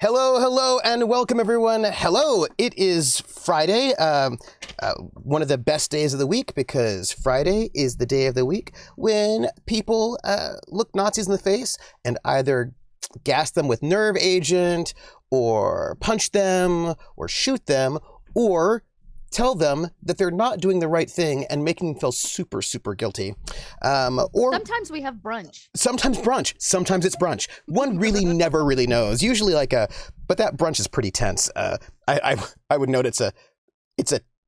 Hello, hello, and welcome everyone. Hello, it is Friday, one of the best days of the week, because Friday is the day of the week when people look Nazis in the face and either gas them with nerve agent, or punch them, or shoot them, or tell them that they're not doing the right thing and making them feel super, super guilty. Or sometimes we have brunch. Sometimes brunch. Sometimes it's brunch. One really never really knows. Usually but that brunch is pretty tense. I would note it's a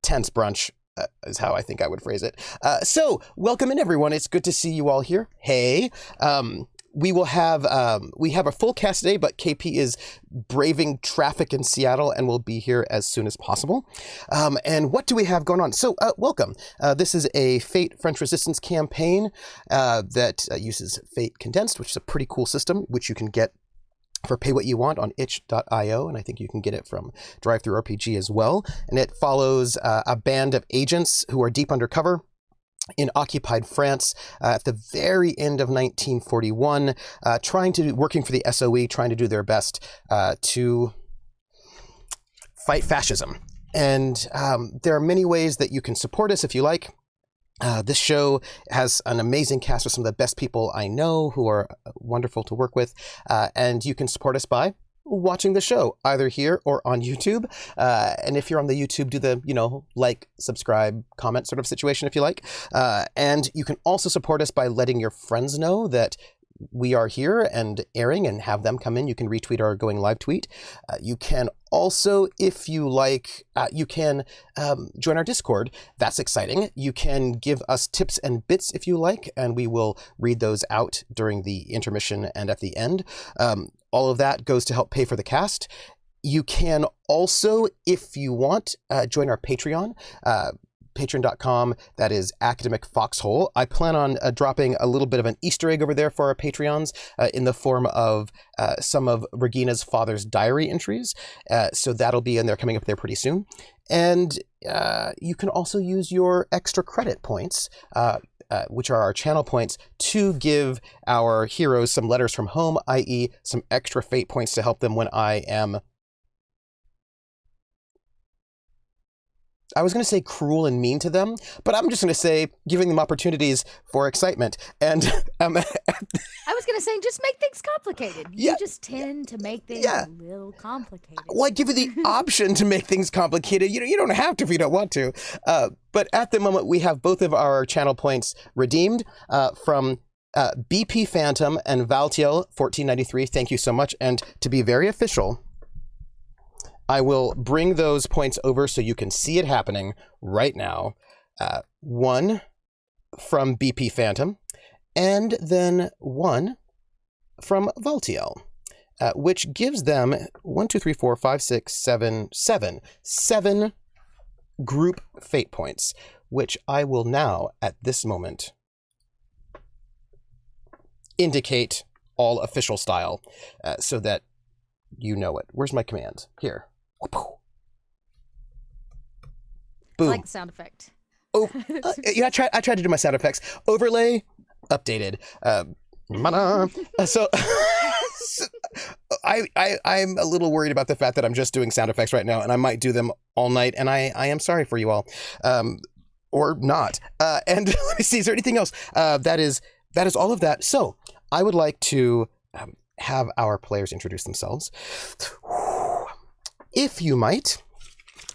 tense brunch, is how I think I would phrase it. So welcome in everyone. It's good to see you all here. Hey. We have a full cast today, but KP is braving traffic in Seattle and will be here as soon as possible. And what do we have going on? So welcome. This is a Fate French Resistance campaign that uses Fate Condensed, which is a pretty cool system, which you can get for Pay What You Want on itch.io, and I think you can get it from DriveThruRPG as well. And it follows a band of agents who are deep undercover in occupied France at the very end of 1941, working for the SOE, trying to do their best to fight fascism. And there are many ways that you can support us if you like. This show has an amazing cast of some of the best people I know who are wonderful to work with, and you can support us by watching the show either here or on YouTube. And if you're on the YouTube, do the, like, subscribe, comment sort of situation if you like. And you can also support us by letting your friends know that we are here and airing, and have them come in. You can retweet our going live tweet. You can also, if you like, you can join our Discord. That's exciting. You can give us tips and bits if you like, and we will read those out during the intermission and at the end. All of that goes to help pay for the cast. You can also, if you want, join our Patreon. Patreon.com, that is Academic Foxhole. I plan on dropping a little bit of an Easter egg over there for our Patreons in the form of some of Regina's father's diary entries. So that'll be in there, coming up there pretty soon. And you can also use your extra credit points, which are our channel points, to give our heroes some letters from home, i.e. some extra fate points to help them when I was going to say cruel and mean to them, but I'm just going to say giving them opportunities for excitement. And I was going to say, just make things complicated. You just tend to make things a little complicated. Well, I give you the option to make things complicated. You don't have to if you don't want to. But at the moment, we have both of our channel points redeemed from BP Phantom and Valtiel 1493. Thank you so much. And to be very official, I will bring those points over so you can see it happening right now. One from BP Phantom, and then one from Valtiel, which gives them 7 group fate points, which I will now, at this moment, indicate all official style, so that you know it. Where's my command? Here. Boom. I like the sound effect. Oh, yeah, I tried to do my sound effects. Overlay, updated. So I'm a little worried about the fact that I'm just doing sound effects right now, and I might do them all night, and I am sorry for you all. Or not. And let me see, is there anything else? That is all of that. So I would like to have our players introduce themselves. If you might,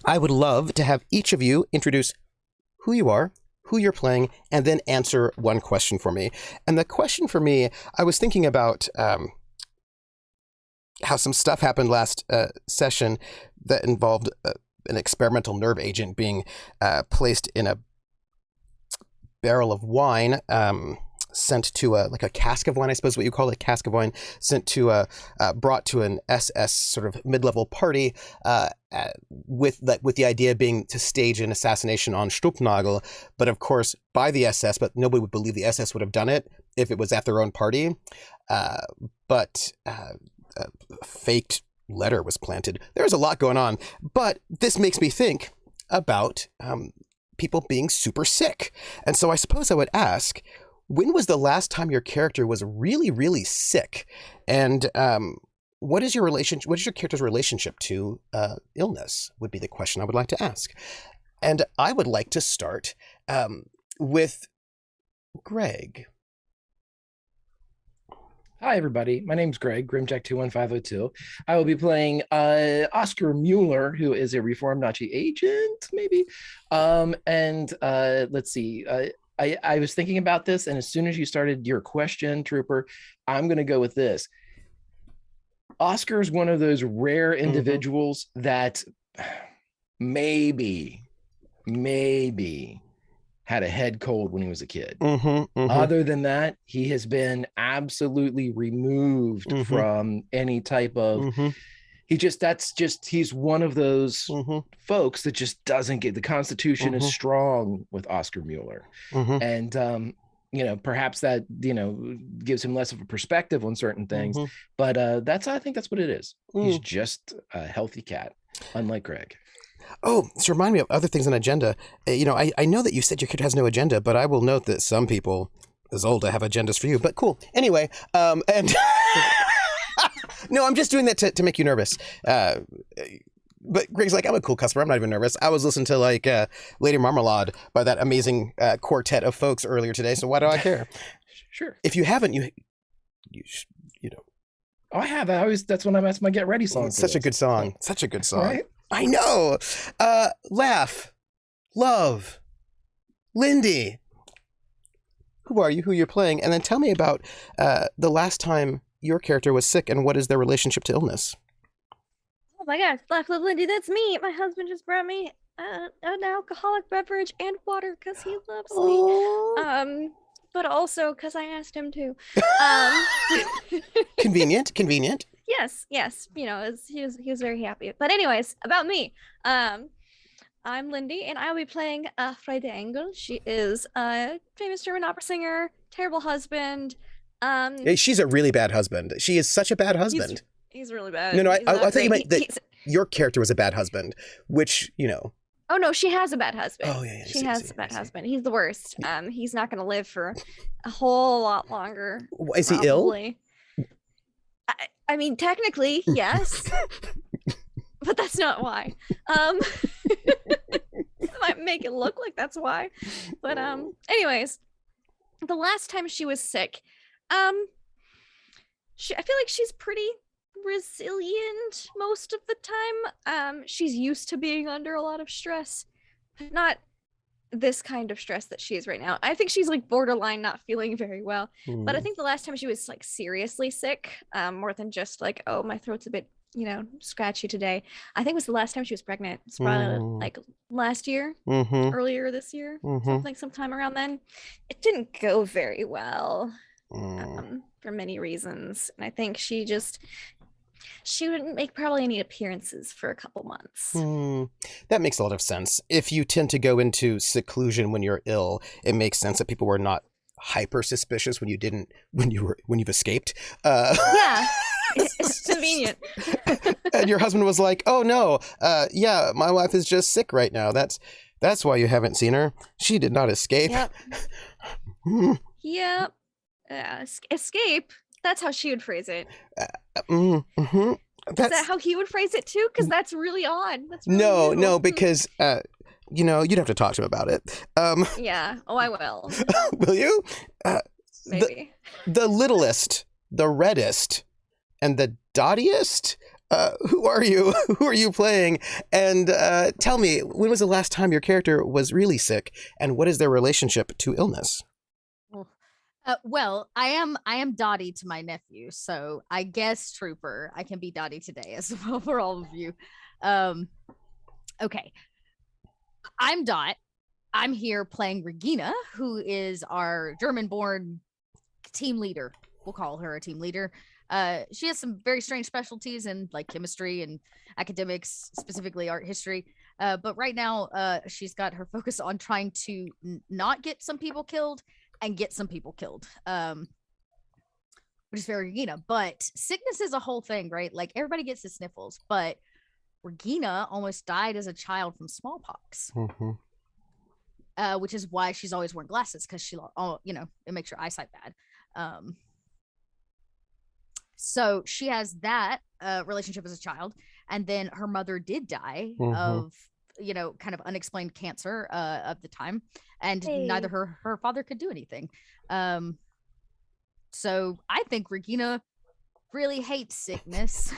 I would love to have each of you introduce who you are, who you're playing, and then answer one question for me. And the question for me, I was thinking about how some stuff happened last session that involved an experimental nerve agent being placed in a barrel of wine, sent to a cask of wine, I suppose what you call it, a cask of wine, sent to brought to an SS sort of mid-level party, with the idea being to stage an assassination on Struppnagel, but of course by the SS, but nobody would believe the SS would have done it if it was at their own party. But a faked letter was planted. There was a lot going on, but this makes me think about people being super sick. And so I suppose I would ask, when was the last time your character was really, really sick? And what is your character's relationship to illness would be the question I would like to ask. And I would like to start with Greg. Hi, everybody. My name's Greg, Grimjack21502. I will be playing Oscar Mueller, who is a reformed Nazi agent, maybe. Let's see. I was thinking about this, and as soon as you started your question, Trooper, I'm going to go with this. Oscar is one of those rare individuals that maybe had a head cold when he was a kid. Other than that, he has been absolutely removed from any type of, he's one of those folks that just doesn't get, the Constitution is strong with Oscar Mueller. And, perhaps that, gives him less of a perspective on certain things, but I think that's what it is. He's just a healthy cat, unlike Greg. Oh, this reminds me of other things on agenda. I know that you said your character has no agenda, but I will note that some people, Zolda, have agendas for you. But cool. Anyway, and no, I'm just doing that to make you nervous. But Greg's like, I'm a cool customer. I'm not even nervous. I was listening to Lady Marmalade by that amazing quartet of folks earlier today. So why do I care? Sure. If you haven't, you know. Oh, I have. That's when that's my Get Ready song. Such a good song. Such a good song. Right? I know. Laugh. Love. Lindy. Who are you? Who you're playing? And then tell me about the last time your character was sick and what is their relationship to illness? Oh my gosh, Laugh, Love, Lindy, that's me. My husband just brought me an alcoholic beverage and water because he loves me. But also because I asked him to. Convenient. Yes. He was very happy. But anyways, about me. I'm Lindy, and I'll be playing Freude Engel. She is a famous German opera singer, terrible husband. She's a really bad husband. She is such a bad husband. He's really bad. No, I thought you meant that your character was a bad husband, which, Oh, no, she has a bad husband. Oh, yeah. She has a bad husband. He's the worst. He's not going to live for a whole lot longer. Is he ill? I mean, technically, yes. But that's not why. It might make it look like that's why. But anyways, the last time she was sick, I feel like she's pretty resilient most of the time. She's used to being under a lot of stress, but not this kind of stress that she is right now. I think she's borderline not feeling very well. But I think the last time she was seriously sick, more than just oh, my throat's a bit scratchy today, I think it was the last time she was pregnant. It's probably last year, earlier this year, sometime around then. It didn't go very well for many reasons, and I think she wouldn't make probably any appearances for a couple months. That makes a lot of sense. If you tend to go into seclusion when you're ill, it makes sense that people were not hyper suspicious when you've escaped. Yeah. It's convenient. And your husband was like, "Oh no, yeah, my wife is just sick right now." That's That's why you haven't seen her. She did not escape. Yep. Yep. Escape. That's how she would phrase it. Mm-hmm. Is that how he would phrase it too? Because that's really odd. That's really no, new. no, because you'd have to talk to him about it. Yeah. Oh, I will. Will you? Maybe. The littlest, the reddest, and the dottiest. Who are you? Who are you playing? And tell me, when was the last time your character was really sick, and what is their relationship to illness? Well, I am Dottie to my nephew, so I guess Trooper. I can be Dottie today as well for all of you. Okay, I'm Dot. I'm here playing Regina, who is our German-born team leader. We'll call her a team leader. She has some very strange specialties in like chemistry and academics, specifically art history. But right now, she's got her focus on trying to not get some people killed and get some people killed, which is very Regina. But sickness is a whole thing, right? Like everybody gets the sniffles, but Regina almost died as a child from smallpox, which is why she's always wearing glasses, because it makes her eyesight bad. So she has that relationship as a child, and then her mother did die of kind of unexplained cancer of the time, and neither her father could do anything. So I think Regina really hates sickness,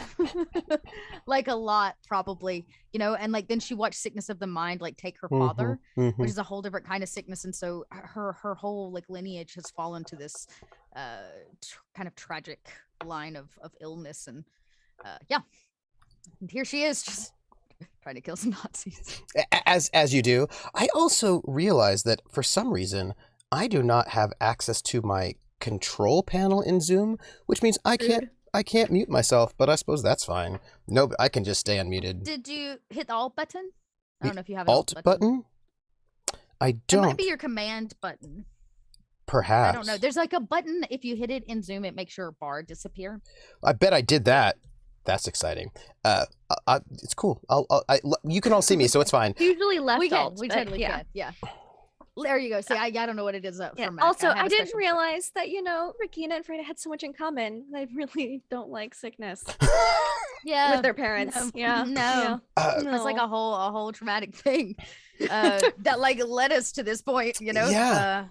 like a lot, probably, and like then she watched Sickness of the Mind like take her father, which is a whole different kind of sickness, and so her whole like lineage has fallen to this kind of tragic line of illness, and and here she is just trying to kill some Nazis. As you do. I also realize that for some reason I do not have access to my control panel in Zoom, which means I can't mute myself, but I suppose that's fine. No, I can just stay unmuted. Did you hit the Alt button? I don't know if you have an Alt button. I don't. It might be your command button. Perhaps. I don't know. There's like a button, if you hit it in Zoom, it makes your bar disappear. I bet I did that. That's exciting. It's cool. You can all see me, so it's fine. Usually left we can. alt, We totally can. Yeah. There you go. See, I don't know what it is for Mac. Also, I didn't realize that, Regina and Freda had so much in common. They really don't like sickness. Yeah. With their parents. No. Yeah. No. It's like a whole traumatic thing that like led us to this point, Yeah.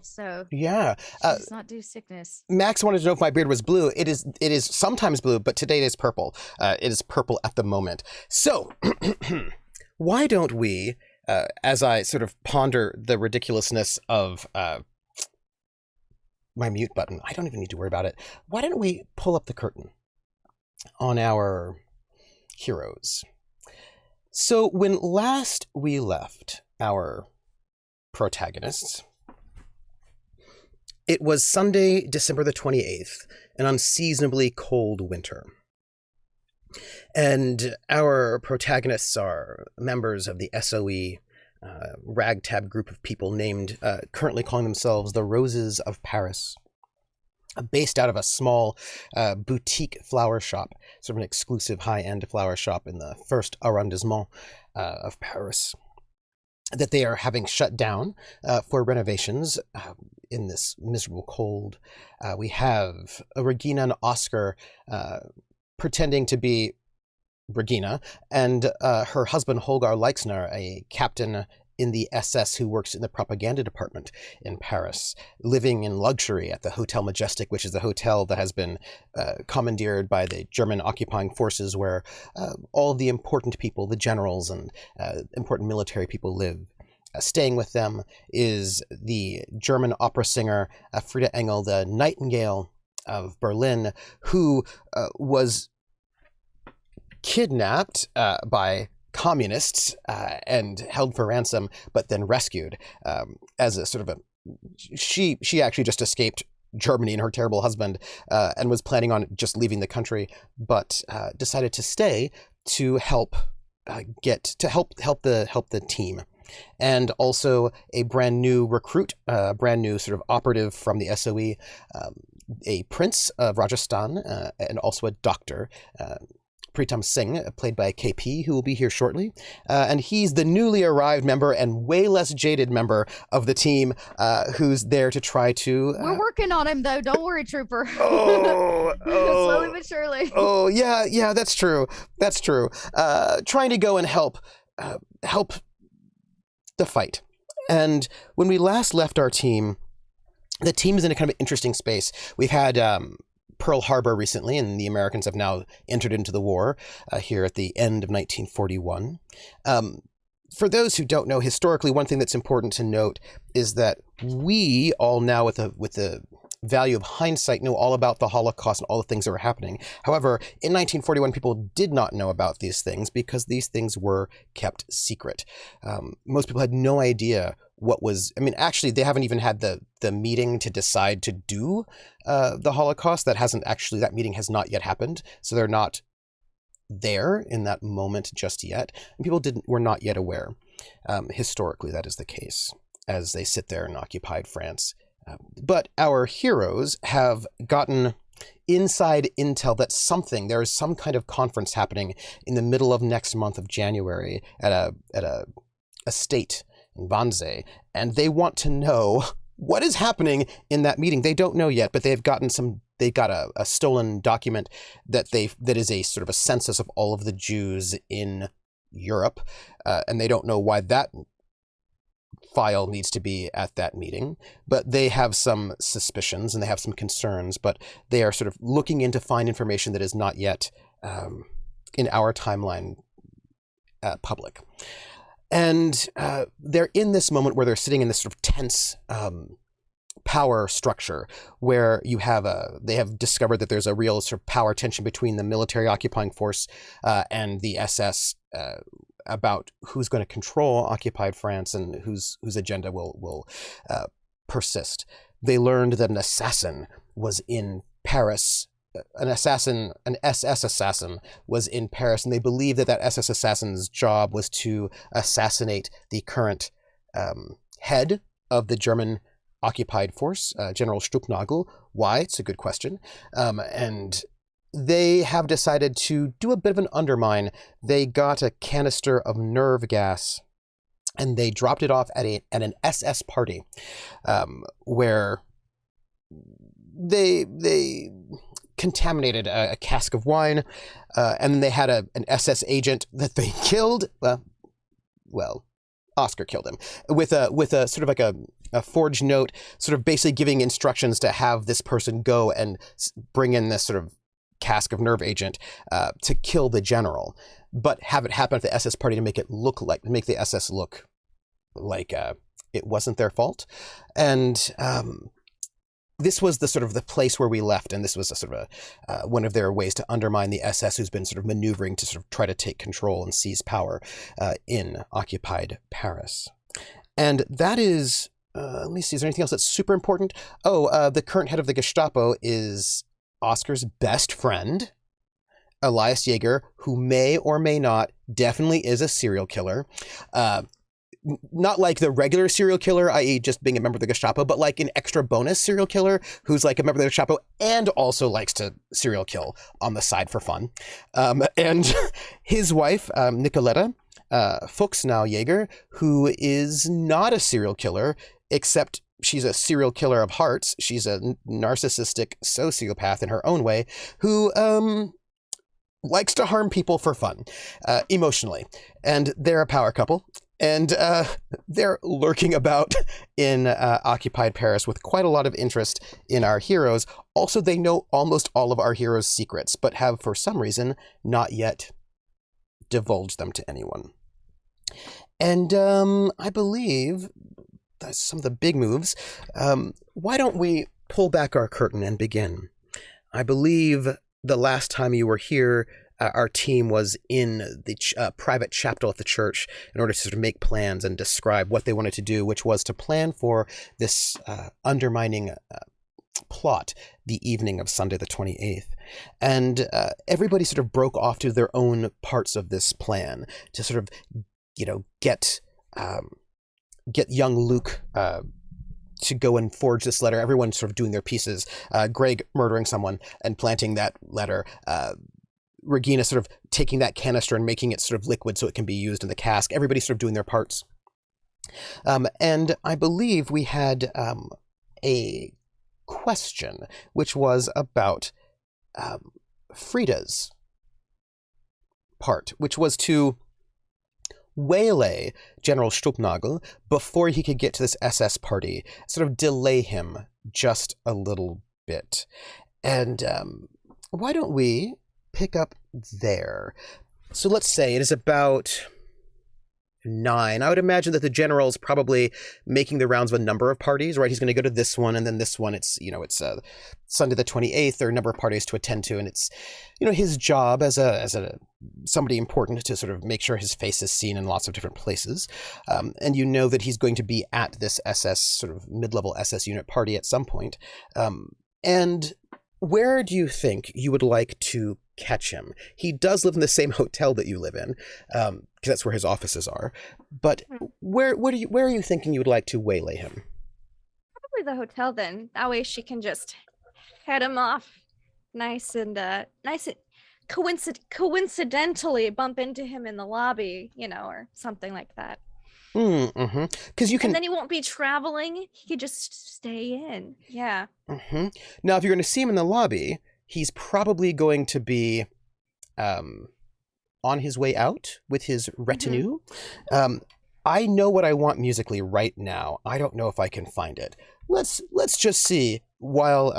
Yeah. Let's not do sickness. Max wanted to know if my beard was blue. It is sometimes blue, but today it is purple. It is purple at the moment. So why don't we, as I sort of ponder the ridiculousness of my mute button, I don't even need to worry about it. Why don't we pull up the curtain on our heroes? So when last we left our protagonists, it was Sunday, December the 28th, an unseasonably cold winter. And our protagonists are members of the SOE ragtag group of people named, currently calling themselves the Roses of Paris, based out of a small boutique flower shop, sort of an exclusive high-end flower shop in the first arrondissement of Paris, that they are having shut down for renovations in this miserable cold. We have Regina and Oscar pretending to be Regina, and her husband Holgar Leixner, a captain in the SS who works in the propaganda department in Paris, living in luxury at the Hotel Majestic, which is the hotel that has been commandeered by the German occupying forces, where all of the important people, the generals and important military people, live. Staying with them is the German opera singer Frieda Engel, the Nightingale of Berlin, who was kidnapped by communists and held for ransom, but then rescued as a sort of she actually just escaped Germany and her terrible husband and was planning on just leaving the country, but decided to stay to help help the team. And also a brand new recruit, brand new sort of operative from the SOE, a prince of Rajasthan, and also a doctor, Pritam Singh, played by KP, who will be here shortly. And he's the newly arrived member and way less jaded member of the team who's there to try to... We're working on him, though. Don't worry, Trooper. Slowly but surely. Oh, yeah, that's true. That's true. Trying to go and help the fight. And when we last left our team, the team is in a kind of interesting space. We've had Pearl Harbor recently, and the Americans have now entered into the war here at the end of 1941. For those who don't know, historically, one thing that's important to note is that we all now, with the value of hindsight, know all about the Holocaust and all the things that were happening. However, in 1941, people did not know about these things because these things were kept secret. Most people had no idea what was... I mean, actually, they haven't even had the meeting to decide to do the Holocaust. That meeting has not yet happened. So they're not there in that moment just yet. And people were not yet aware. Historically, that is the case as they sit there in occupied France. But our heroes have gotten inside intel that there is some kind of conference happening in the middle of next month of January at a estate in Wannsee, and they want to know what is happening in that meeting. They don't know yet, but they got a stolen document that is a sort of a census of all of the Jews in Europe, and they don't know why that file needs to be at that meeting, but they have some suspicions and they have some concerns, but they are sort of looking in to find information that is not yet in our timeline public. And they're in this moment where they're sitting in this sort of tense power structure where they have discovered that there's a real sort of power tension between the military occupying force and the SS about who's going to control occupied France and whose agenda will persist. They learned that an assassin was in Paris. An SS assassin was in Paris, and they believe that SS assassin's job was to assassinate the current head of the German occupied force, General Strucknagel. Why? It's a good question. And they have decided to do a bit of an undermine. They got a canister of nerve gas and they dropped it off at an SS party, where they contaminated a cask of wine, and then they had an SS agent that they killed. Well, Oscar killed him with a sort of like a forged note, sort of basically giving instructions to have this person go and bring in this sort of cask of nerve agent to kill the general, but have it happen at the SS party to make the SS look like it wasn't their fault. And this was the sort of the place where we left, and this was a sort of one of their ways to undermine the SS, who's been sort of maneuvering to sort of try to take control and seize power in occupied Paris. And that is, let me see, is there anything else that's super important? The current head of the Gestapo is Oscar's best friend, Elias Yeager, who may or may not, definitely is a serial killer. Not like the regular serial killer, i.e. just being a member of the Gestapo, but like an extra bonus serial killer who's like a member of the Gestapo and also likes to serial kill on the side for fun. And his wife, Nicoletta Fuchs, now Yeager, who is not a serial killer, except she's a serial killer of hearts. She's a narcissistic sociopath in her own way who likes to harm people for fun, emotionally. And they're a power couple. And they're lurking about in occupied Paris with quite a lot of interest in our heroes. Also, they know almost all of our heroes' secrets, but have, for some reason, not yet divulged them to anyone. And I believe that's some of the big moves. Why don't we pull back our curtain and begin? I believe the last time you were here, our team was in the private chapel at the church in order to sort of make plans and describe what they wanted to do, which was to plan for this undermining plot the evening of Sunday the 28th. And everybody sort of broke off to their own parts of this plan to sort of, get young Luke to go and forge this letter. Everyone sort of doing their pieces. Greg murdering someone and planting that letter. Regina sort of taking that canister and making it sort of liquid so it can be used in the cask. Everybody's sort of doing their parts. And I believe we had a question, which was about Frida's part, which was to waylay General Stulpnagel before he could get to this SS party, sort of delay him just a little bit. And why don't we pick up there? So let's say it is about 9. I would imagine that the general's probably making the rounds of a number of parties, right? He's going to go to this one, and then this one, it's Sunday the 28th, there are a number of parties to attend to, and it's, his job as a somebody important to sort of make sure his face is seen in lots of different places. And that he's going to be at this SS, sort of mid-level SS unit party at some point. And where do you think you would like to catch him? He does live in the same hotel that you live in, because that's where his offices are. But where are you thinking you would like to waylay him? Probably the hotel then. That way she can just head him off nice and coincidentally bump into him in the lobby, or something like that. Mm-hmm. Because you can. And then he won't be traveling. He could just stay in. Yeah. Mm-hmm. Now, if you're going to see him in the lobby, he's probably going to be on his way out with his retinue. Mm-hmm. I know what I want musically right now. I don't know if I can find it. Let's just see while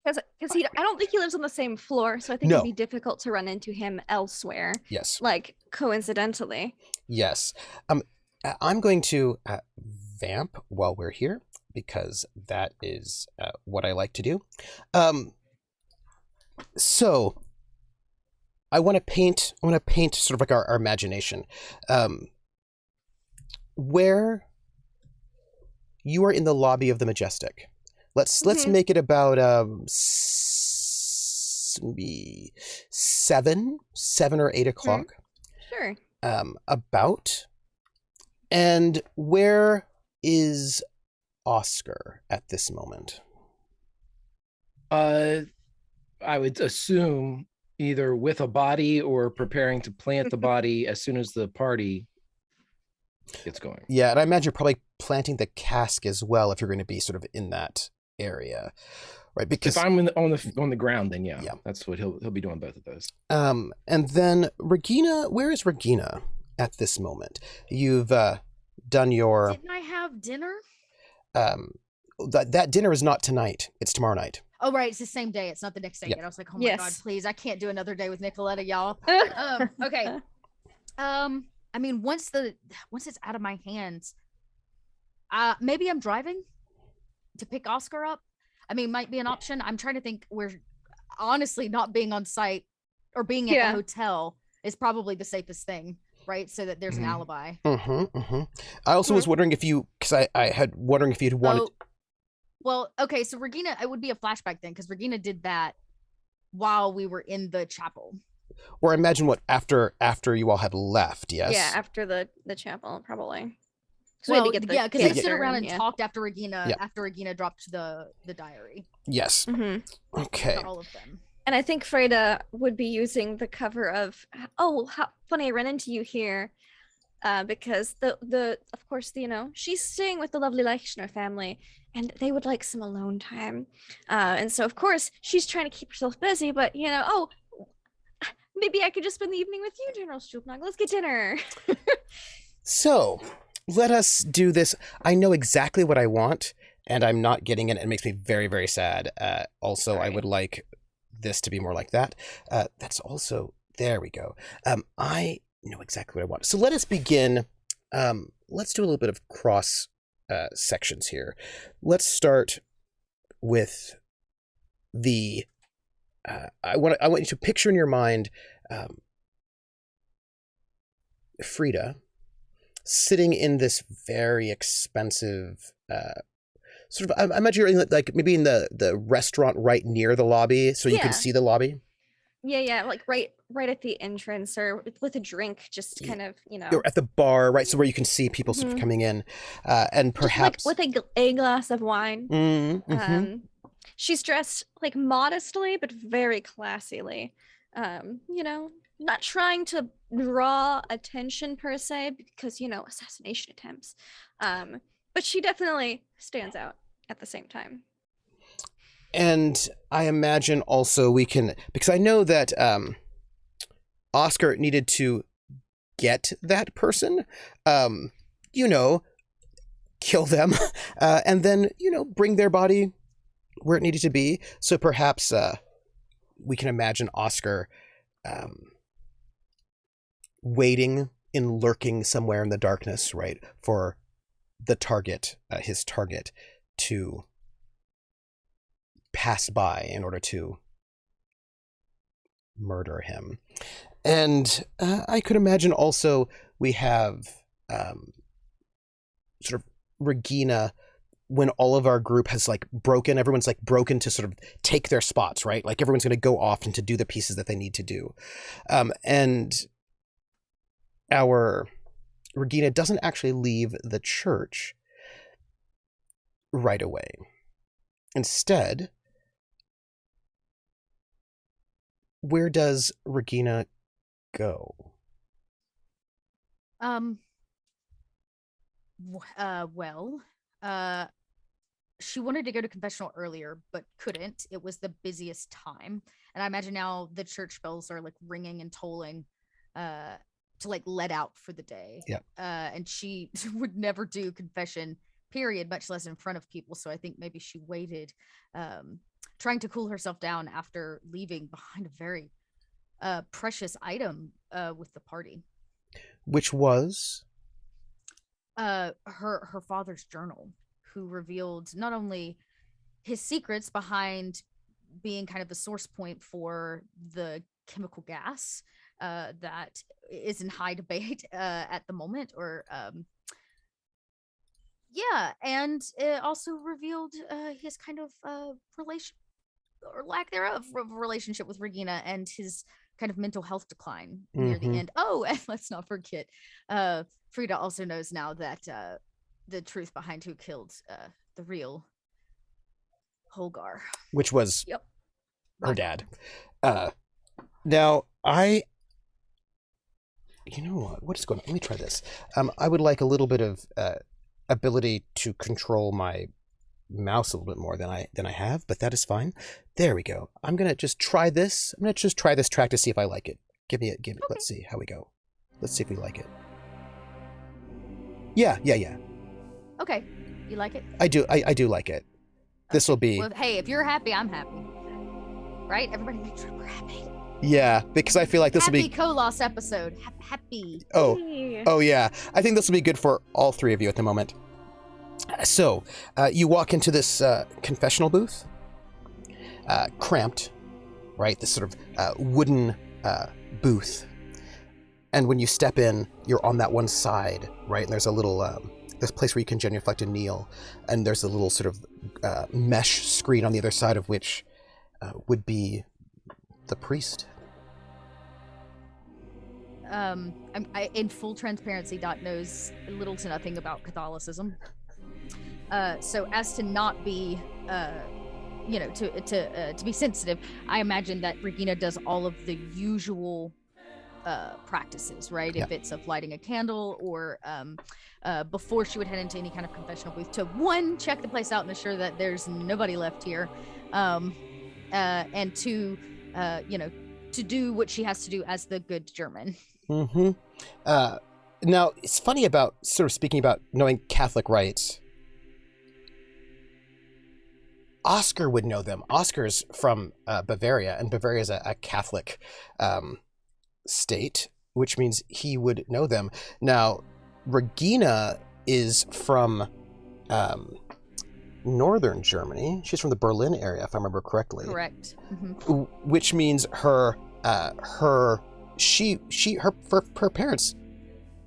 because I don't think he lives on the same floor, so I think it'd be difficult to run into him elsewhere. Yes. Like coincidentally. Yes. I'm going to vamp while we're here, because that is what I like to do. So I want to paint sort of like our imagination. Where you are in the lobby of the Majestic. Let's make it about maybe 7 or 8 o'clock. Sure. About. And where is Oscar at this moment? I would assume either with a body or preparing to plant the body as soon as the party gets going. Yeah, and I imagine you're probably planting the cask as well if you're going to be sort of in that area, right? Because if I'm on the ground, then yeah, that's what he'll be doing, both of those. And then Regina, where is Regina at this moment? You've done your. Didn't I have dinner? That dinner is not tonight. It's tomorrow night. Oh, right. It's the same day. It's not the next day. Yep. And I was like, oh my God, please. I can't do another day with Nicoletta, y'all. Okay. I mean, once it's out of my hands, maybe I'm driving to pick Oscar up. I mean, might be an option. I'm trying to think where, honestly, not being on site or being at the hotel is probably the safest thing, right? So that there's an alibi. I also was wondering if you, because I had wondering if you'd wanted. Well, okay, so Regina, it would be a flashback then, because Regina did that while we were in the chapel. Or imagine what after you all had left, yes? Yeah, after the chapel, probably. So because we stood around and talked after Regina dropped the diary. Yes. Mm-hmm. Okay. For all of them. And I think Freda would be using the cover of, oh, how funny I ran into you here. Because of course, she's staying with the lovely Leichner family, and they would like some alone time. And so, of course, she's trying to keep herself busy, but, maybe I could just spend the evening with you, General Stulpnagel. Let's get dinner. So, let us do this. I know exactly what I want, and I'm not getting it. It makes me very, very sad. Also, I would like this to be more like that. That's also, there we go. I know exactly what I want. So let us begin. Let's do a little bit of cross sections here. Let's start with the. I want you to picture in your mind Frida sitting in this very expensive sort of. I imagine you're like maybe in the restaurant right near the lobby, so you can see the lobby. Yeah, like right at the entrance, or with a drink, just kind of, You're at the bar, right? So where you can see people sort of coming in, and perhaps just like with a glass of wine. She's dressed like modestly, but very classily. Not trying to draw attention per se, because, assassination attempts. But she definitely stands out at the same time. And I imagine also we can, because I know that Oscar needed to get that person, kill them, and then, bring their body where it needed to be. So perhaps we can imagine Oscar waiting and lurking somewhere in the darkness, right, for the target, his target, to pass by in order to murder him. And I could imagine also we have sort of Regina, when all of our group has everyone's broken to sort of take their spots, right? Like everyone's going to go off and to do the pieces that they need to do. And our Regina doesn't actually leave the church right away. Instead, where does Regina go? She wanted to go to confessional earlier, but couldn't. It was the busiest time. And I imagine now the church bells are ringing and tolling to let out for the day. Yeah. And she would never do confession, period, much less in front of people. So I think maybe she waited, trying to cool herself down after leaving behind a very precious item with the party. Which was? Her father's journal, who revealed not only his secrets behind being kind of the source point for the chemical gas that is in high debate at the moment, and it also revealed his kind of relation or lack thereof relationship with Regina and his kind of mental health decline near the end. Oh, and let's not forget, Frida also knows now that the truth behind who killed the real Holgar, which was her dad. Now you know what is going on? Let me try this. I would like a little bit of ability to control my mouse a little bit more than I have, but that is fine. There we go. I'm gonna just try this. I'm gonna just try this track to see if I like it. Give me. Okay. Let's see how we go. Let's see if we like it. Yeah. Okay, you like it? I do like it. This will be. Well, hey, if you're happy, I'm happy. Right? Everybody make sure we're happy. Yeah, because I feel like this will be happy Kolos episode. Happy. Oh yeah. I think this will be good for all three of you at the moment. So, you walk into this confessional booth, cramped, right? This sort of wooden booth. And when you step in, you're on that one side, right? And there's a little, this place where you can genuflect and kneel. And there's a little sort of mesh screen on the other side of which would be the priest. In full transparency, Dot knows little to nothing about Catholicism. So as to not be, to be sensitive, I imagine that Regina does all of the usual practices, right? Yeah. If it's of lighting a candle or before she would head into any kind of confessional booth to check the place out and assure that there's nobody left here, and to do what she has to do as the good German. Mm-hmm. Now, it's funny about sort of speaking about knowing Catholic rites. Oscar would know them. Oscar's from Bavaria, and Bavaria is a Catholic state, which means he would know them. Now, Regina is from northern Germany. She's from the Berlin area, if I remember correctly. Correct. Mm-hmm. Which means her parents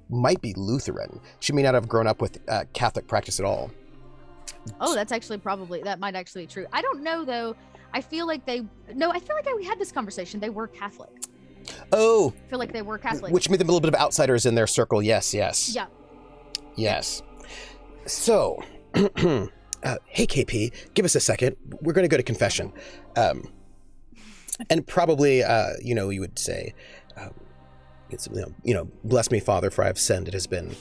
might be Lutheran. She may not have grown up with Catholic practice at all. Oh, that might actually be true. I don't know though. I feel like we had this conversation. They were Catholic. Oh. I feel like they were Catholic. Which made them a little bit of outsiders in their circle. Yes. Yeah. Yes. So, Hey, KP, give us a second. We're going to go to confession. And probably, you would say, it's, bless me, Father, for I have sinned. It has been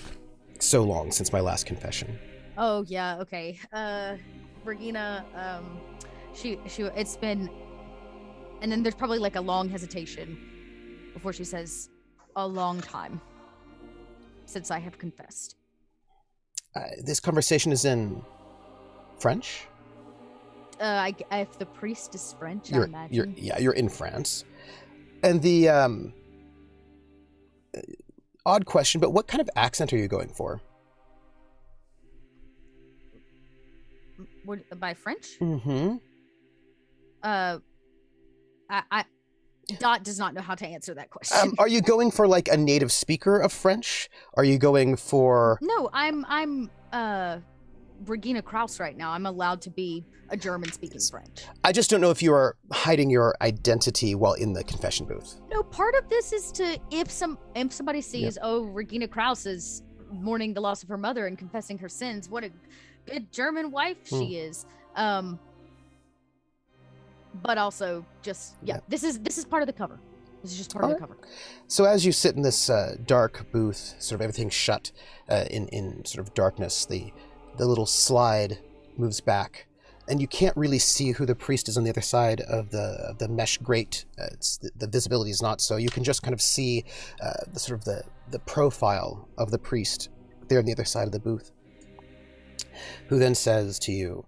so long since my last confession. Oh, yeah, okay. Regina, it's been, and then there's probably like a long hesitation before she says, a long time since I have confessed. This conversation is in French? If the priest is French, I imagine. You're in France. And the odd question, but what kind of accent are you going for? By French? Mm-hmm. Dot does not know how to answer that question. Are you going for like a native speaker of French? Are you going for? No, I'm Regina Kraus right now. I'm allowed to be a German-speaking French. I just don't know if you are hiding your identity while in the confession booth. No, part of this is to if somebody sees, Regina Kraus is mourning the loss of her mother and confessing her sins. What a good German wife she is. But also just this is part of the cover. This is just part of the cover. So as you sit in this dark booth, sort of everything shut in sort of darkness, the little slide moves back, and you can't really see who the priest is on the other side of the mesh grate. The visibility is not so. You can just kind of see the profile of the priest there on the other side of the booth, who then says to you,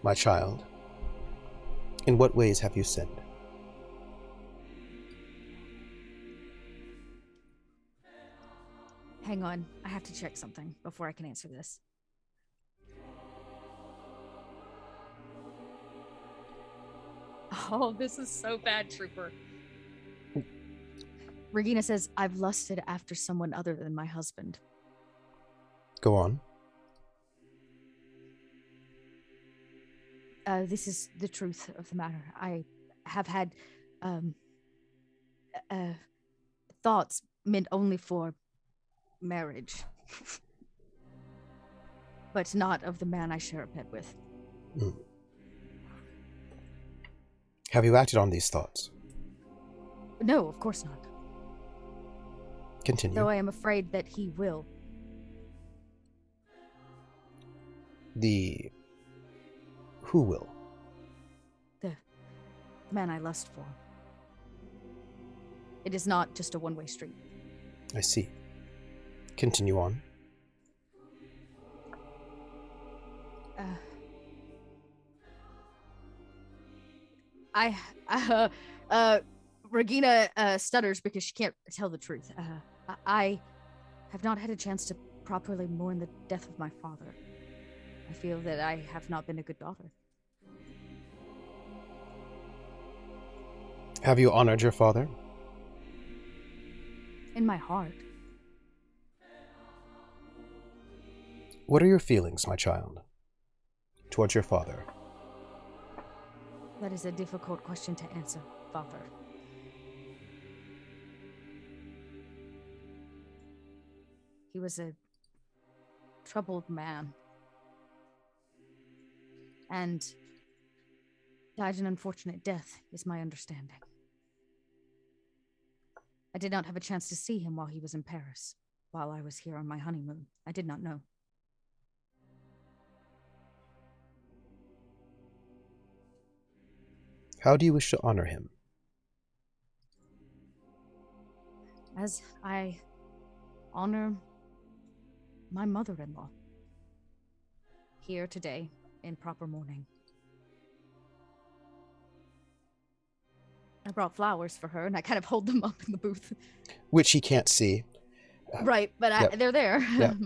"My child, in what ways have you sinned?" Hang on, I have to check something before I can answer this. Oh, this is so bad, Trooper. Regina says, I've lusted after someone other than my husband. Go on. This is the truth of the matter. I have had thoughts meant only for marriage, but not of the man I share a bed with. Have you acted on these thoughts? No, of course not. Continue. Though I am afraid that he will. Who will? The man I lust for. It is not just a one-way street. I see. Continue on. Regina stutters because she can't tell the truth. I have not had a chance to properly mourn the death of my father. I feel that I have not been a good daughter. Have you honored your father? In my heart. What are your feelings, my child, towards your father? That is a difficult question to answer, Father. He was a troubled man. And died an unfortunate death, is my understanding. I did not have a chance to see him while he was in Paris, while I was here on my honeymoon. I did not know. How do you wish to honor him? As I honor my mother-in-law. Here today, in proper mourning. I brought flowers for her, and I kind of hold them up in the booth. Which he can't see. Right, but they're there. Yep.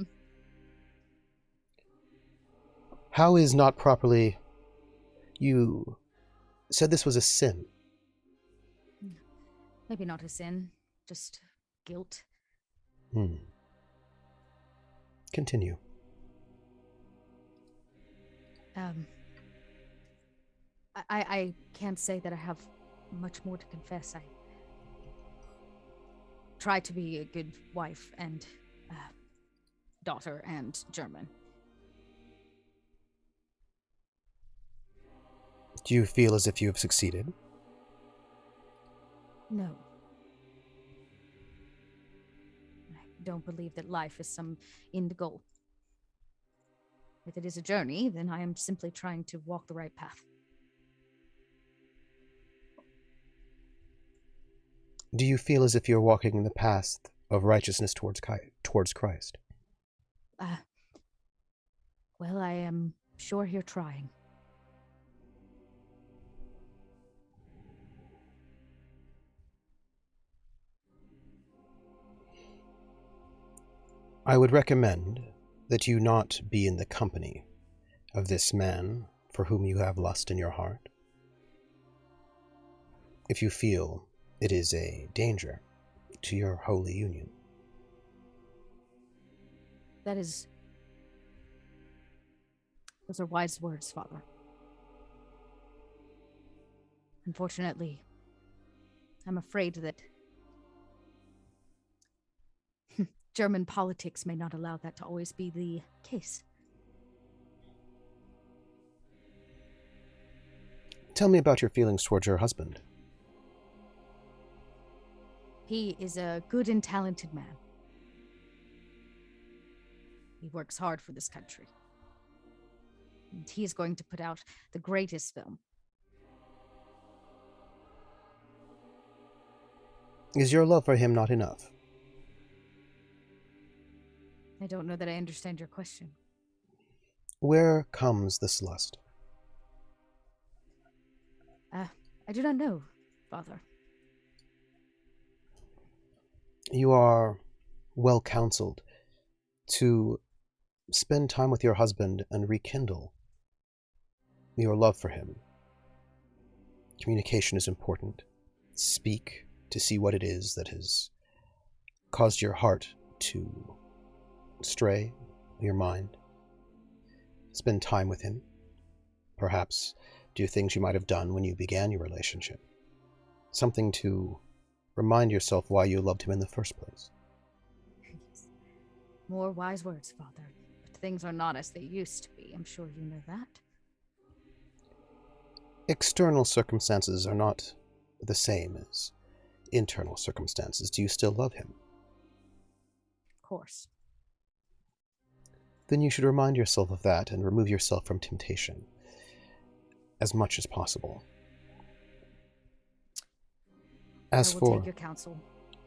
How is not properly... You said this was a sin. Maybe not a sin, just guilt. Continue. I can't say that I have much more to confess. I try to be a good wife and daughter and German. Do you feel as if you have succeeded? No. I don't believe that life is some end goal. If it is a journey, then I am simply trying to walk the right path. Do you feel as if you're walking in the path of righteousness towards Christ? Well, I am sure you're trying. I would recommend that you not be in the company of this man for whom you have lust in your heart. If you feel it is a danger to your holy union. Those are wise words, Father. Unfortunately, I'm afraid that German politics may not allow that to always be the case. Tell me about your feelings towards your husband. He is a good and talented man. He works hard for this country. And he is going to put out the greatest film. Is your love for him not enough? I don't know that I understand your question. Where comes this lust? I do not know, Father. You are well counseled to spend time with your husband and rekindle your love for him. Communication is important. Speak to see what it is that has caused your heart to stray, your mind. Spend time with him. Perhaps do things you might have done when you began your relationship. Something to remind yourself why you loved him in the first place. More wise words, Father. But things are not as they used to be. I'm sure you know that. External circumstances are not the same as internal circumstances. Do you still love him? Of course. Then you should remind yourself of that and remove yourself from temptation as much as possible. As I will for take your counsel.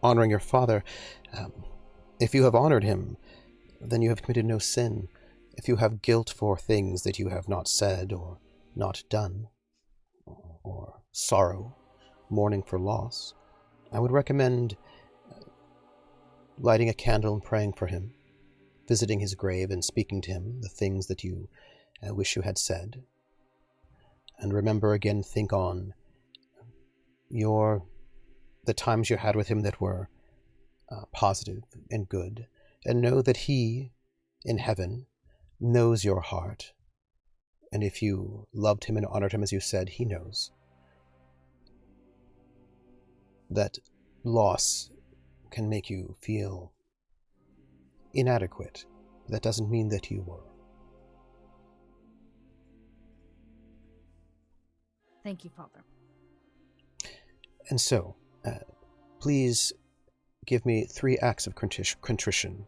honoring your father, if you have honored him, then you have committed no sin. If you have guilt for things that you have not said or not done, or sorrow, mourning for loss, I would recommend lighting a candle and praying for him, visiting his grave and speaking to him the things that you wish you had said. And remember again, think on the times you had with him that were positive and good, and know that he in heaven knows your heart. And if you loved him and honored him as you said, he knows that loss can make you feel inadequate. That doesn't mean that you were. Thank you, Father. And so, please give me 3 acts of contrition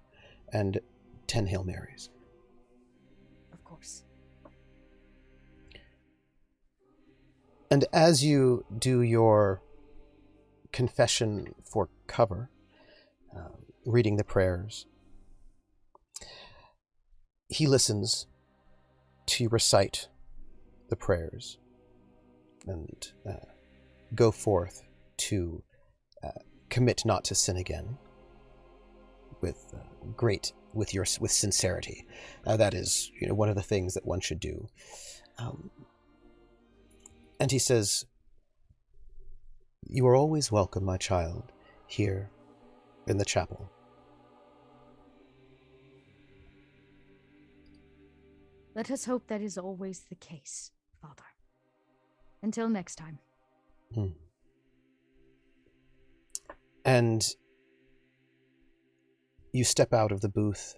and 10 Hail Marys. Of course. And as you do your confession for cover, reading the prayers, he listens to you recite the prayers and go forth to commit not to sin again with sincerity. That is, one of the things that one should do. And he says, "You are always welcome, my child, here in the chapel." Let us hope that is always the case, Father. Until next time. And you step out of the booth.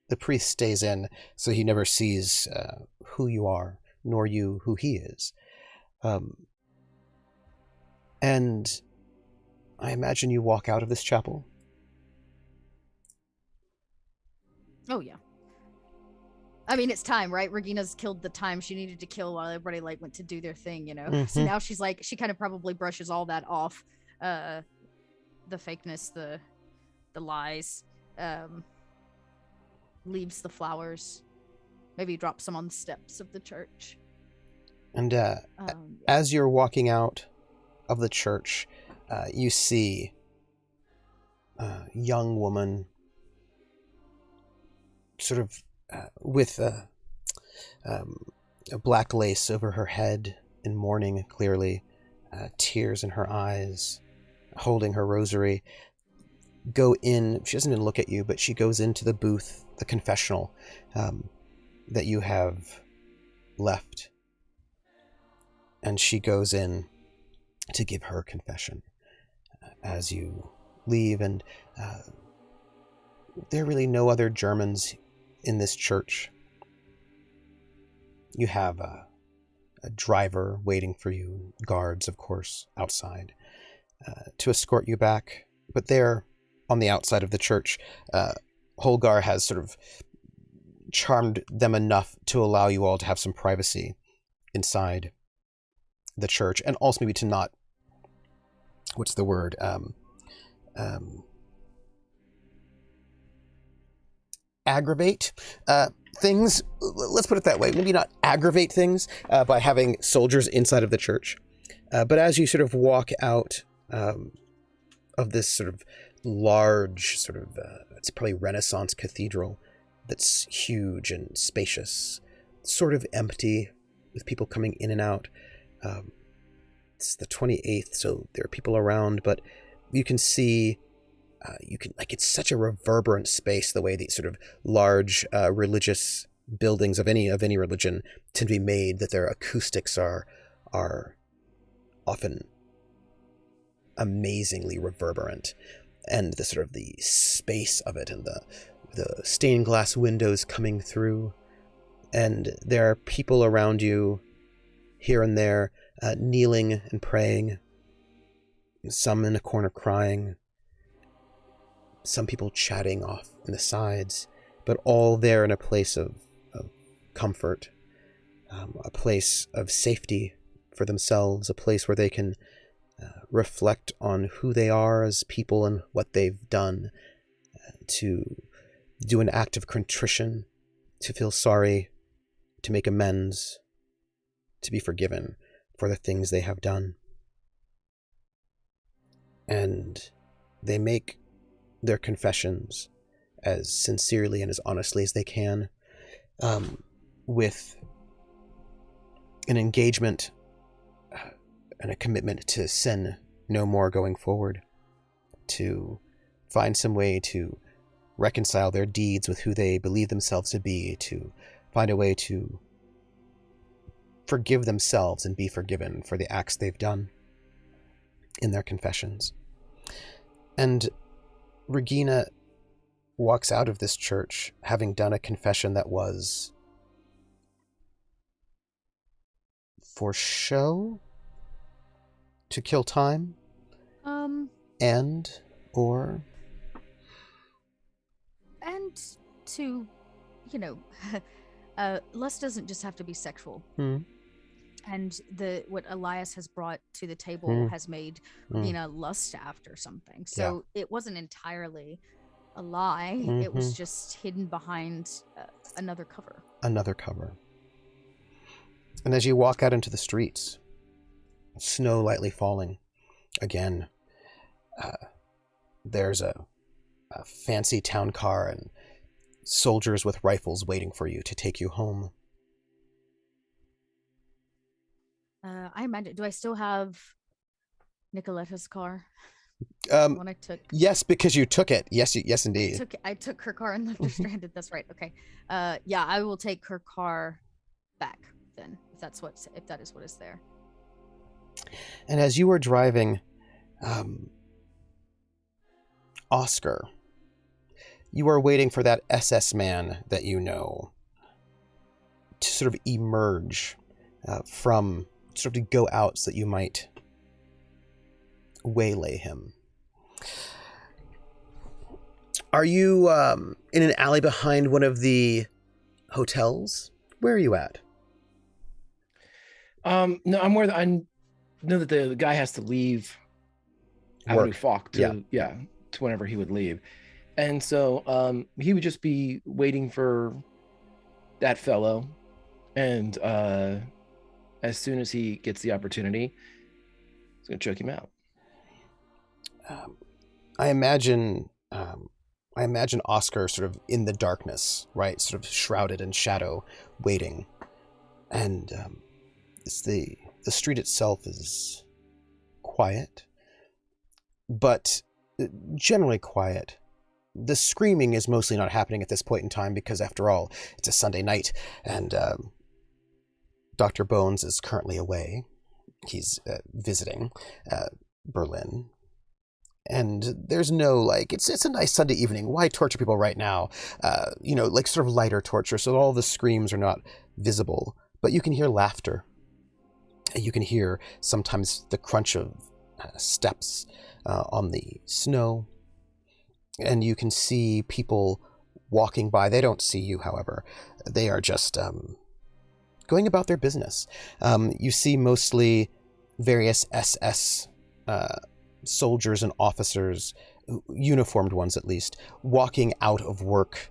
The priest stays in, so he never sees who you are, nor you who he is. And I imagine you walk out of this chapel. Oh yeah. I mean, it's time, right? Regina's killed the time she needed to kill while everybody like went to do their thing, you know. So now she's like, she kind of probably brushes all that off, the fakeness, the lies, leaves the flowers, maybe drops them on the steps of the church. And as you're walking out of the church, you see a young woman, sort of with a black lace over her head, in mourning, clearly, tears in her eyes, holding her rosary, go in. She doesn't even look at you, but she goes into the booth, the confessional, that you have left. And she goes in to give her confession as you leave. And there are really no other Germans in this church. You have a driver waiting for you, guards, of course, outside, to escort you back. But there, on the outside of the church, Holgar has sort of charmed them enough to allow you all to have some privacy inside the church, and also maybe to not, what's the word, aggravate things. Let's put it that way. Maybe not aggravate things by having soldiers inside of the church. But as you sort of walk out of this sort of large, sort of, it's probably Renaissance cathedral that's huge and spacious, sort of empty, with people coming in and out. It's the 28th, so there are people around, but you can see, it's such a reverberant space, the way these sort of large religious buildings of any religion tend to be made, that their acoustics are often amazingly reverberant, and the sort of the space of it, and the stained glass windows coming through, and there are people around you here and there, kneeling and praying, some in a corner crying, some people chatting off in the sides, but all there in a place of comfort, a place of safety for themselves, a place where they can reflect on who they are as people and what they've done, to do an act of contrition, to feel sorry, to make amends, to be forgiven for the things they have done. And they make their confessions as sincerely and as honestly as they can, with an engagement and a commitment to sin no more going forward, to find some way to reconcile their deeds with who they believe themselves to be, to find a way to forgive themselves and be forgiven for the acts they've done in their confessions. And Regina walks out of this church having done a confession that was for show, to kill time, and to, lust doesn't just have to be sexual. And what Elias has brought to the table has made Regina lust after something. So it wasn't entirely a lie. It was just hidden behind another cover. And as you walk out into the streets, snow lightly falling, again, there's a fancy town car and soldiers with rifles waiting for you to take you home. I imagine. Do I still have Nicoletta's car? When I took. Yes, because you took it. Yes, indeed. I took her car and left her stranded. That's right. Okay. Yeah, I will take her car back then, if that is what is there. And as you were driving, Oscar, you are waiting for that SS man that you know to sort of emerge from sort of to go out so that you might waylay him. Are you in an alley behind one of the hotels? Where are you at? No, I'm where I know that the guy has to leave Avenue Falk to whenever he would leave. And so he would just be waiting for that fellow. And as soon as he gets the opportunity, he's going to choke him out. I imagine Oscar sort of in the darkness, right? Sort of shrouded in shadow, waiting. And it's the street itself is quiet, but generally quiet. The screaming is mostly not happening at this point in time because, after all, it's a Sunday night, and Dr. Bones is currently away. He's visiting Berlin. And there's no, like, it's a nice Sunday evening. Why torture people right now? Like sort of lighter torture, so all the screams are not visible. But you can hear laughter. You can hear sometimes the crunch of steps on the snow. And you can see people walking by. They don't see you, however. They are just going about their business. You see mostly various SS soldiers and officers, uniformed ones at least, walking out of work,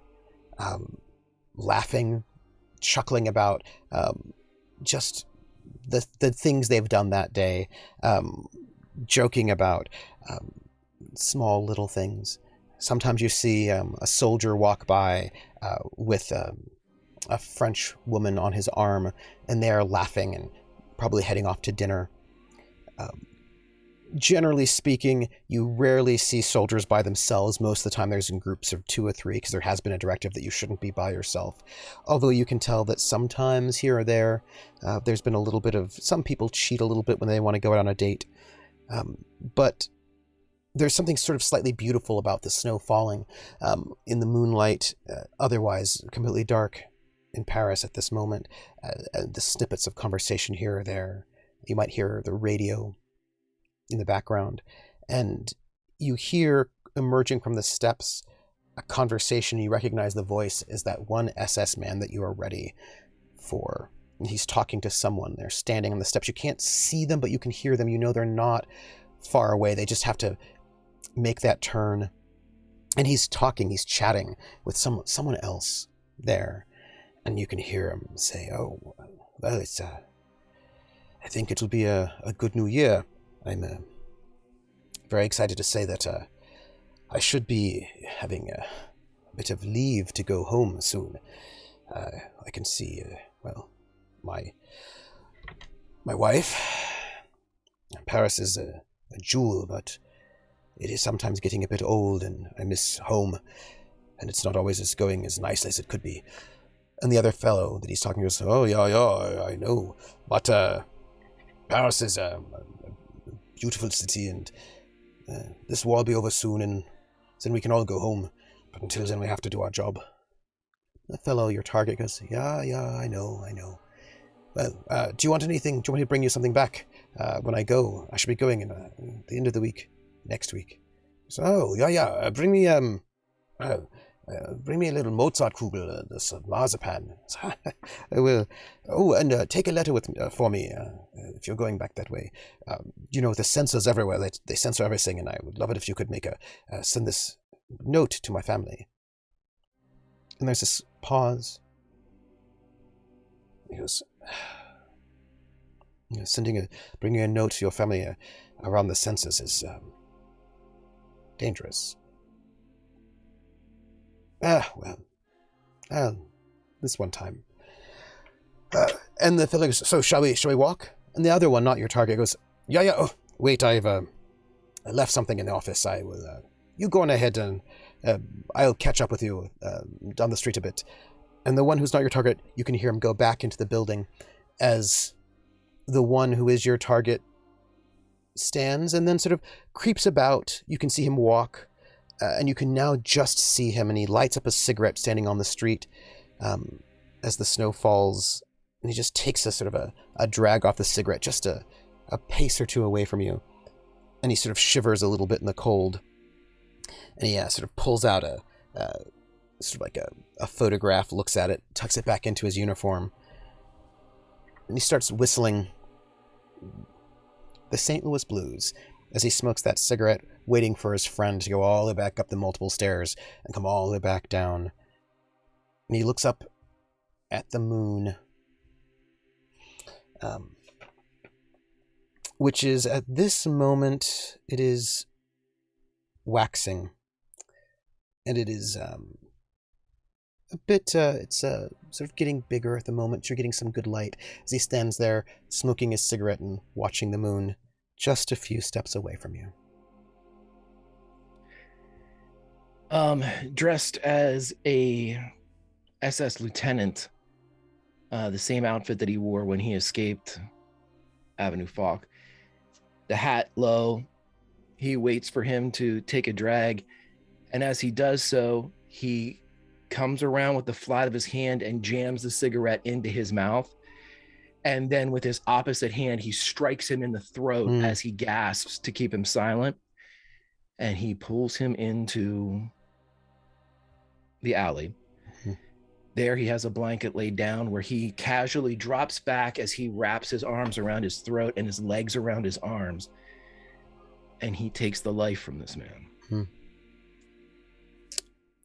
laughing, chuckling about just the things they've done that day, joking about small little things. Sometimes you see a soldier walk by with a French woman on his arm, and they are laughing and probably heading off to dinner. Generally speaking, you rarely see soldiers by themselves. Most of the time there's in groups of 2 or 3 because there has been a directive that you shouldn't be by yourself. Although you can tell that sometimes here or there, there's been a little bit of, some people cheat a little bit when they want to go out on a date. But there's something sort of slightly beautiful about the snow falling in the moonlight, otherwise completely dark in Paris at this moment. The snippets of conversation here or there. You might hear the radio in the background, and you hear emerging from the steps a conversation. You recognize the voice as that one SS man that you are ready for. And he's talking to someone. They're standing on the steps. You can't see them, but you can hear them. You know they're not far away. They just have to make that turn. And he's talking, he's chatting with someone else there. And you can hear him say, "Oh, well, it's I think it'll be a good new year. I'm very excited to say that I should be having a bit of leave to go home soon. I can see, my wife. Paris is a jewel, but it is sometimes getting a bit old, and I miss home, and it's not always going as nice as it could be." And the other fellow that he's talking to says, "Oh, yeah, I know, but Paris is a beautiful city, and this war will be over soon, and then we can all go home. But until then, we have to do our job." The fellow, your target, goes, Yeah, I know. Well, do you want anything? Do you want me to bring you something back when I go? I should be going in the end of the week, next week. So, bring me bring me a little Mozartkugel, this marzipan. I will. Oh, and take a letter for me if you're going back that way. The censors everywhere, they censor everything, and I would love it if you could send this note to my family. And there's this pause. He goes, bringing a note to your family around the census is dangerous. This one time. And the fellow goes, "So shall we walk?" And the other one, not your target, goes, Yeah. Oh, wait, I left something in the office. I will. You go on ahead, and I'll catch up with you down the street a bit. And the one who's not your target, you can hear him go back into the building as the one who is your target stands and then sort of creeps about. You can see him walk, and you can now just see him, and he lights up a cigarette standing on the street as the snow falls And he just takes a sort of a drag off the cigarette, just a pace or two away from you. And he sort of shivers a little bit in the cold. And he sort of pulls out a sort of like a photograph, looks at it, tucks it back into his uniform. And he starts whistling the St. Louis Blues as he smokes that cigarette, waiting for his friend to go all the way back up the multiple stairs and come all the way back down. And he looks up at the moon, which is at this moment, it is waxing. And it is a bit, it's sort of getting bigger at the moment. You're getting some good light as he stands there smoking his cigarette and watching the moon just a few steps away from you. Dressed as a SS lieutenant, the same outfit that he wore when he escaped Avenue Falk. The hat low, he waits for him to take a drag, and as he does so, he comes around with the flat of his hand and jams the cigarette into his mouth. And then with his opposite hand, he strikes him in the throat as he gasps to keep him silent. And he pulls him into the alley. There he has a blanket laid down where he casually drops back as he wraps his arms around his throat and his legs around his arms. And he takes the life from this man.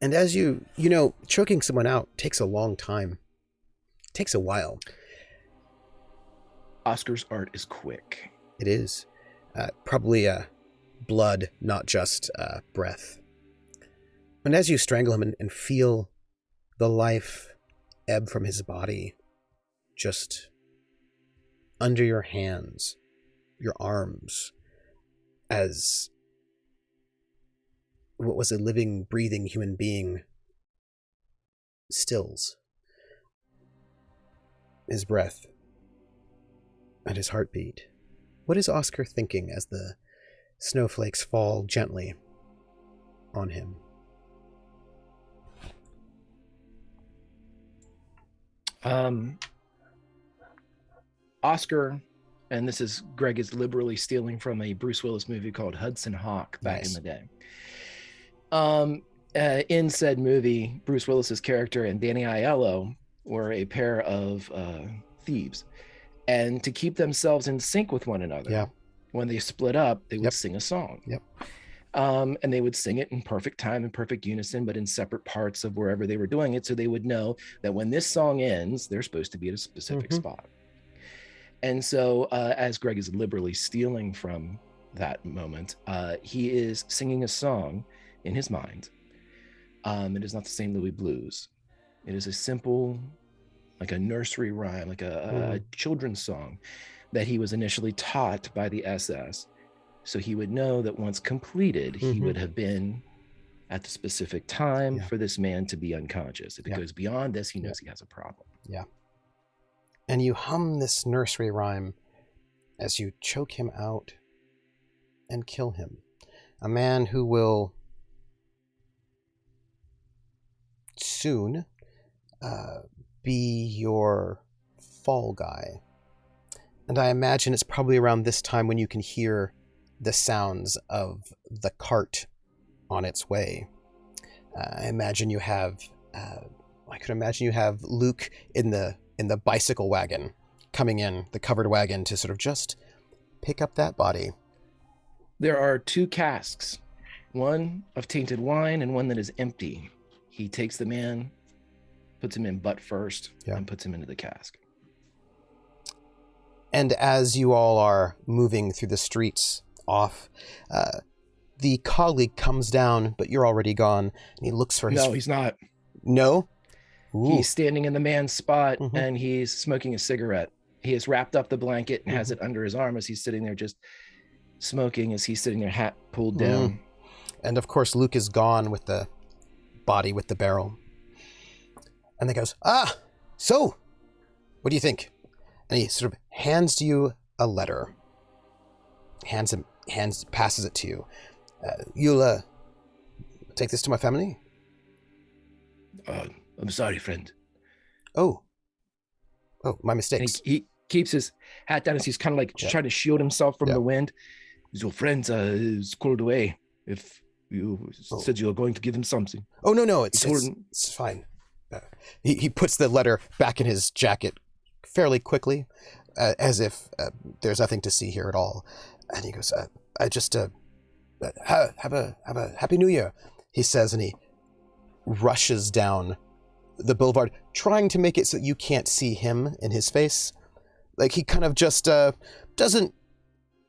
And as you know, choking someone out takes a long time. It takes a while. Oscar's art is quick. It is. Probably blood, not just breath. And as you strangle him and feel the life ebb from his body, just under your hands, your arms, as what was a living, breathing human being stills. His breath and his heartbeat. What is Oscar thinking as the snowflakes fall gently on him? Oscar, and this is Greg is liberally stealing from a Bruce Willis movie called Hudson Hawk back in the day. In said movie, Bruce Willis's character and Danny Aiello were a pair of thieves, and to keep themselves in sync with one another, when they split up, they would sing a song. And they would sing it in perfect time and perfect unison, but in separate parts of wherever they were doing it, so they would know that when this song ends, they're supposed to be at a specific spot. And so as Greg is liberally stealing from that moment, he is singing a song in his mind. It is not the St. Louis Blues. It is a simple, like a nursery rhyme, like a children's song that he was initially taught by the SS. So he would know that once completed, he would have been at the specific time for this man to be unconscious. If it goes beyond this, he knows he has a problem. And you hum this nursery rhyme as you choke him out and kill him. A man who will soon be your fall guy. And I imagine it's probably around this time when you can hear the sounds of the cart on its way. I imagine you have, I could imagine you have Luke in the bicycle wagon coming in, the covered wagon, to sort of just pick up that body. There are two casks, one of tainted wine and one that is empty. He takes the man, puts him in butt first, and puts him into the cask. And as you all are moving through the streets off, the colleague comes down, but you're already gone, and he looks for his... No, he's not. No? Ooh. He's standing in the man's spot, and he's smoking a cigarette. He has wrapped up the blanket and has it under his arm as he's sitting there just smoking, as he's sitting there, hat pulled down. And of course, Luke is gone with the body with the barrel. And he goes, so, what do you think? And he sort of hands you a letter. Passes it to you. You'll take this to my family? I'm sorry, friend. Oh. Oh, my And mistakes. he keeps his hat down as he's kind of like trying to shield himself from the wind. Your friend is called away. If you said you were going to give him something. Oh, no, it's fine. He puts the letter back in his jacket fairly quickly, as if there's nothing to see here at all. And he goes, I just, have a Happy New Year, he says, and he rushes down the boulevard, trying to make it so you can't see him in his face. Like, he kind of just doesn't,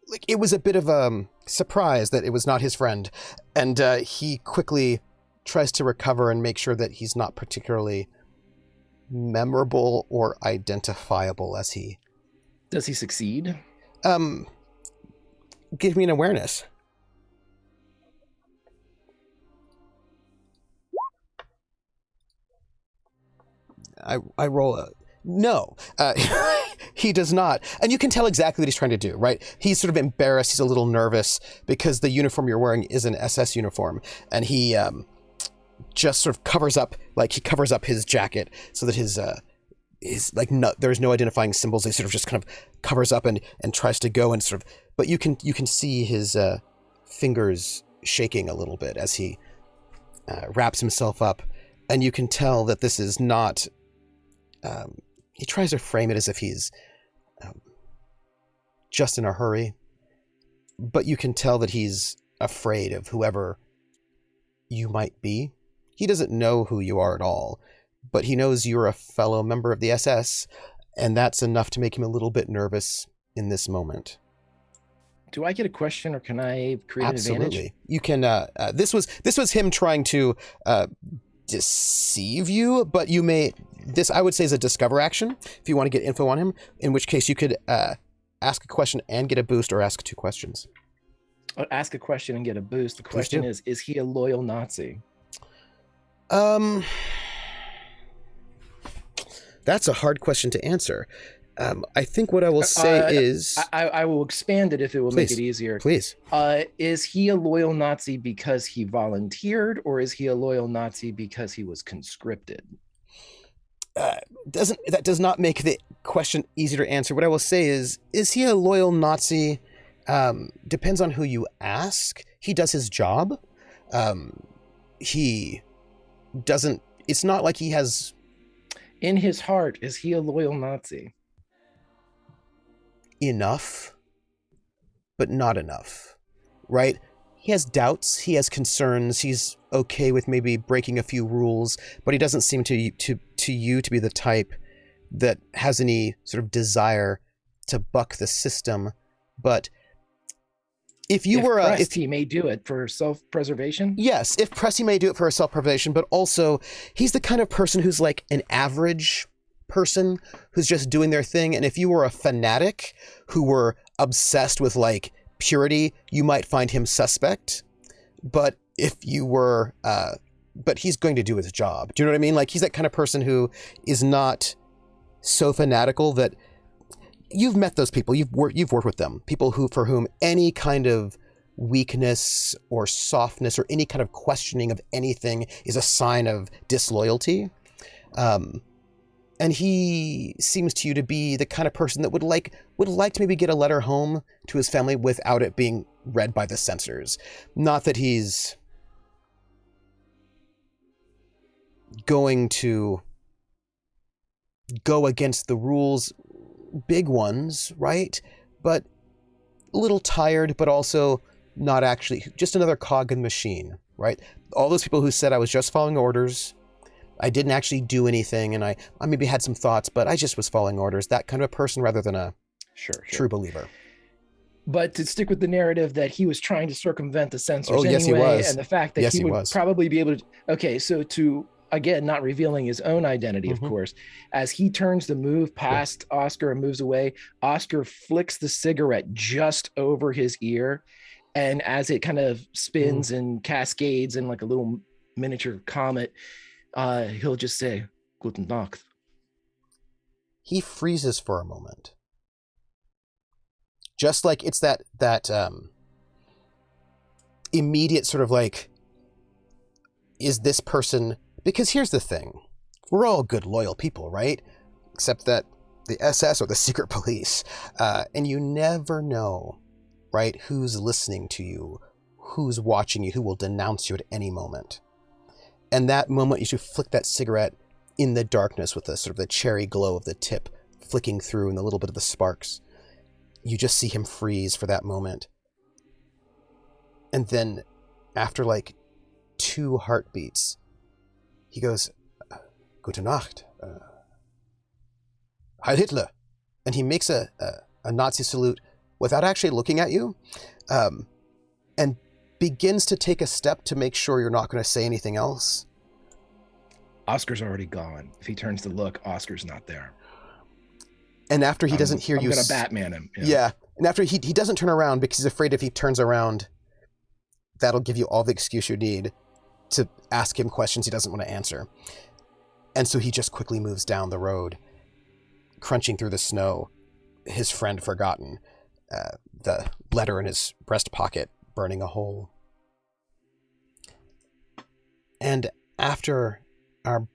like, it was a bit of a surprise that it was not his friend. And he quickly tries to recover and make sure that he's not particularly memorable or identifiable as he... Does he succeed? Give me an awareness. I roll a... No, he does not. And you can tell exactly what he's trying to do, right? He's sort of embarrassed. He's a little nervous because the uniform you're wearing is an SS uniform. And he just sort of covers up his jacket so that his like, no, there's no identifying symbols. He sort of just kind of covers up and tries to go and sort of, but you can see his fingers shaking a little bit as he wraps himself up. And you can tell that this is not, he tries to frame it as if he's just in a hurry, but you can tell that he's afraid of whoever you might be. He doesn't know who you are at all, but he knows you're a fellow member of the SS, and that's enough to make him a little bit nervous in this moment. Do I get a question, or can I create an advantage? Absolutely. You can, this was him trying to deceive you, but you may, this I would say is a discover action if you want to get info on him, in which case you could ask a question and get a boost, or ask 2 questions. I'll ask a question and get a boost. The question is he a loyal Nazi? That's a hard question to answer. I think what I will say is... I will expand it if it will make it easier. Please. Is he a loyal Nazi because he volunteered, or is he a loyal Nazi because he was conscripted? That does not make the question easier to answer. What I will say is he a loyal Nazi? Depends on who you ask. He does his job. He doesn't... It's not like he has... In his heart, is he a loyal Nazi? Enough, but not enough, right? He has doubts, he has concerns, he's okay with maybe breaking a few rules, but he doesn't seem to you to be the type that has any sort of desire to buck the system. But if he may do it for self-preservation. Yes, if Pressy may do it for self-preservation, but also he's the kind of person who's like an average person who's just doing their thing. And if you were a fanatic who were obsessed with like purity, you might find him suspect. But if you were, but he's going to do his job. Do you know what I mean? Like, he's that kind of person who is not so fanatical that you've met those people. You've worked with them. People for whom any kind of weakness or softness or any kind of questioning of anything is a sign of disloyalty. And he seems to you to be the kind of person that would like to maybe get a letter home to his family without it being read by the censors. Not that he's going to go against the rules, big ones, right? But a little tired, but also not actually, just another cog in the machine, right? All those people who said I was just following orders, I didn't actually do anything, and I maybe had some thoughts, but I just was following orders. That kind of a person rather than a true believer. But to stick with the narrative that he was trying to circumvent the censors anyway, yes, he was. And the fact that he would probably be able to... Okay, so to, again, not revealing his own identity, of course, as he turns to move past Oscar and moves away, Oscar flicks the cigarette just over his ear, and as it kind of spins and cascades in like a little miniature comet, he'll just say, "Guten Nacht." He freezes for a moment. Just like it's that immediate sort of like, is this person... Because here's the thing. We're all good, loyal people, right? Except that the SS or the secret police. And you never know, right, who's listening to you, who's watching you, who will denounce you at any moment. And that moment, you should flick that cigarette in the darkness with the sort of the cherry glow of the tip flicking through and a little bit of the sparks. You just see him freeze for that moment. And then after like 2 heartbeats, he goes, Gute Nacht, Heil Hitler. And he makes a Nazi salute without actually looking at you, and begins to take a step to make sure you're not going to say anything else. Oscar's already gone. If he turns to look, Oscar's not there. And after he doesn't hear you... I'm going to Batman him. Yeah. And after he doesn't turn around because he's afraid if he turns around, that'll give you all the excuse you need to ask him questions he doesn't want to answer. And so he just quickly moves down the road, crunching through the snow, his friend forgotten, the letter in his breast pocket burning a hole. And after our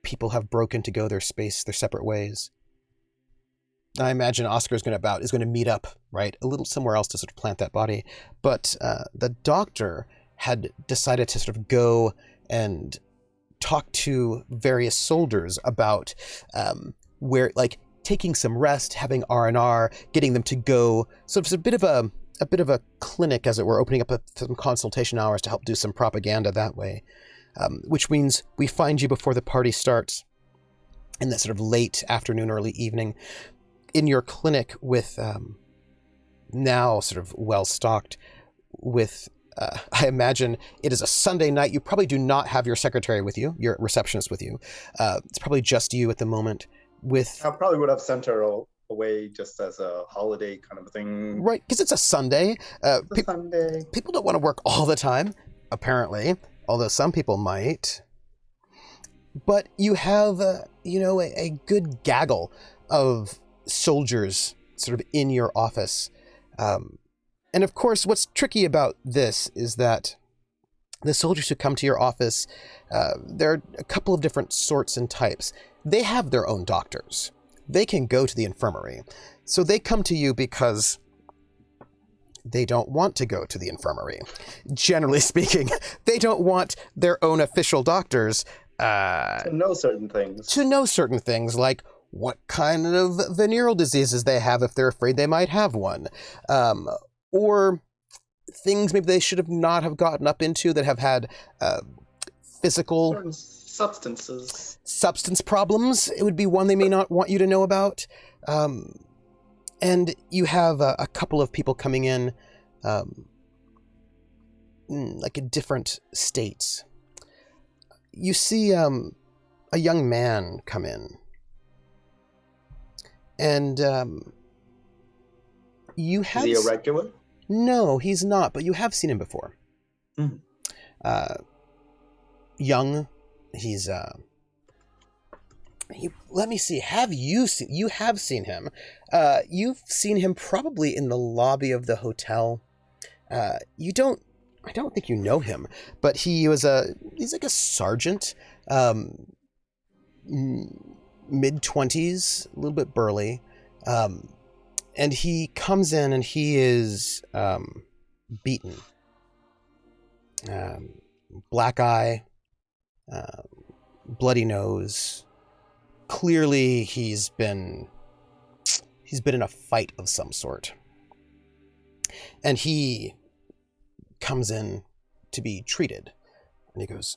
people have broken to go their separate ways, I imagine Oscar is going to meet up, right, a little somewhere else to sort of plant that body. But the doctor had decided to sort of go and talk to various soldiers about where, like, taking some rest, having R&R, getting them to go. So it's a bit of a clinic, as it were, opening up some consultation hours to help do some propaganda that way. Which means we find you before the party starts in that sort of late afternoon, early evening, in your clinic with now sort of well stocked with, I imagine it is a Sunday night. You probably do not have your secretary with you, your receptionist with you. It's probably just you at the moment. I probably would have sent her away just as a holiday kind of thing. Right, because it's a Sunday. Sunday. People don't want to work all the time, apparently, although some people might. But you have, a good gaggle of soldiers sort of in your office. And of course, what's tricky about this is that the soldiers who come to your office, there are a couple of different sorts and types. They have their own doctors. They can go to the infirmary. So they come to you because they don't want to go to the infirmary. Generally speaking, they don't want their own official doctors to know certain things. To know certain things, like what kind of venereal diseases they have if they're afraid they might have one. Or things maybe they should have not have gotten up into that have had physical... Certain substances. Substance problems, it would be one they may not want you to know about. And you have a couple of people coming in, like in different states. You see a young man come in. And you have... Is he a regular? No, he's not, but you have seen him before. Mm-hmm. Young, he's... let me see. You have seen him. You've seen him probably in the lobby of the hotel. I don't think you know him, but he's like a sergeant, mid-20s, a little bit burly. And he comes in and he is beaten. Black eye, bloody nose. Clearly he's been in a fight of some sort. And he comes in to be treated. And he goes,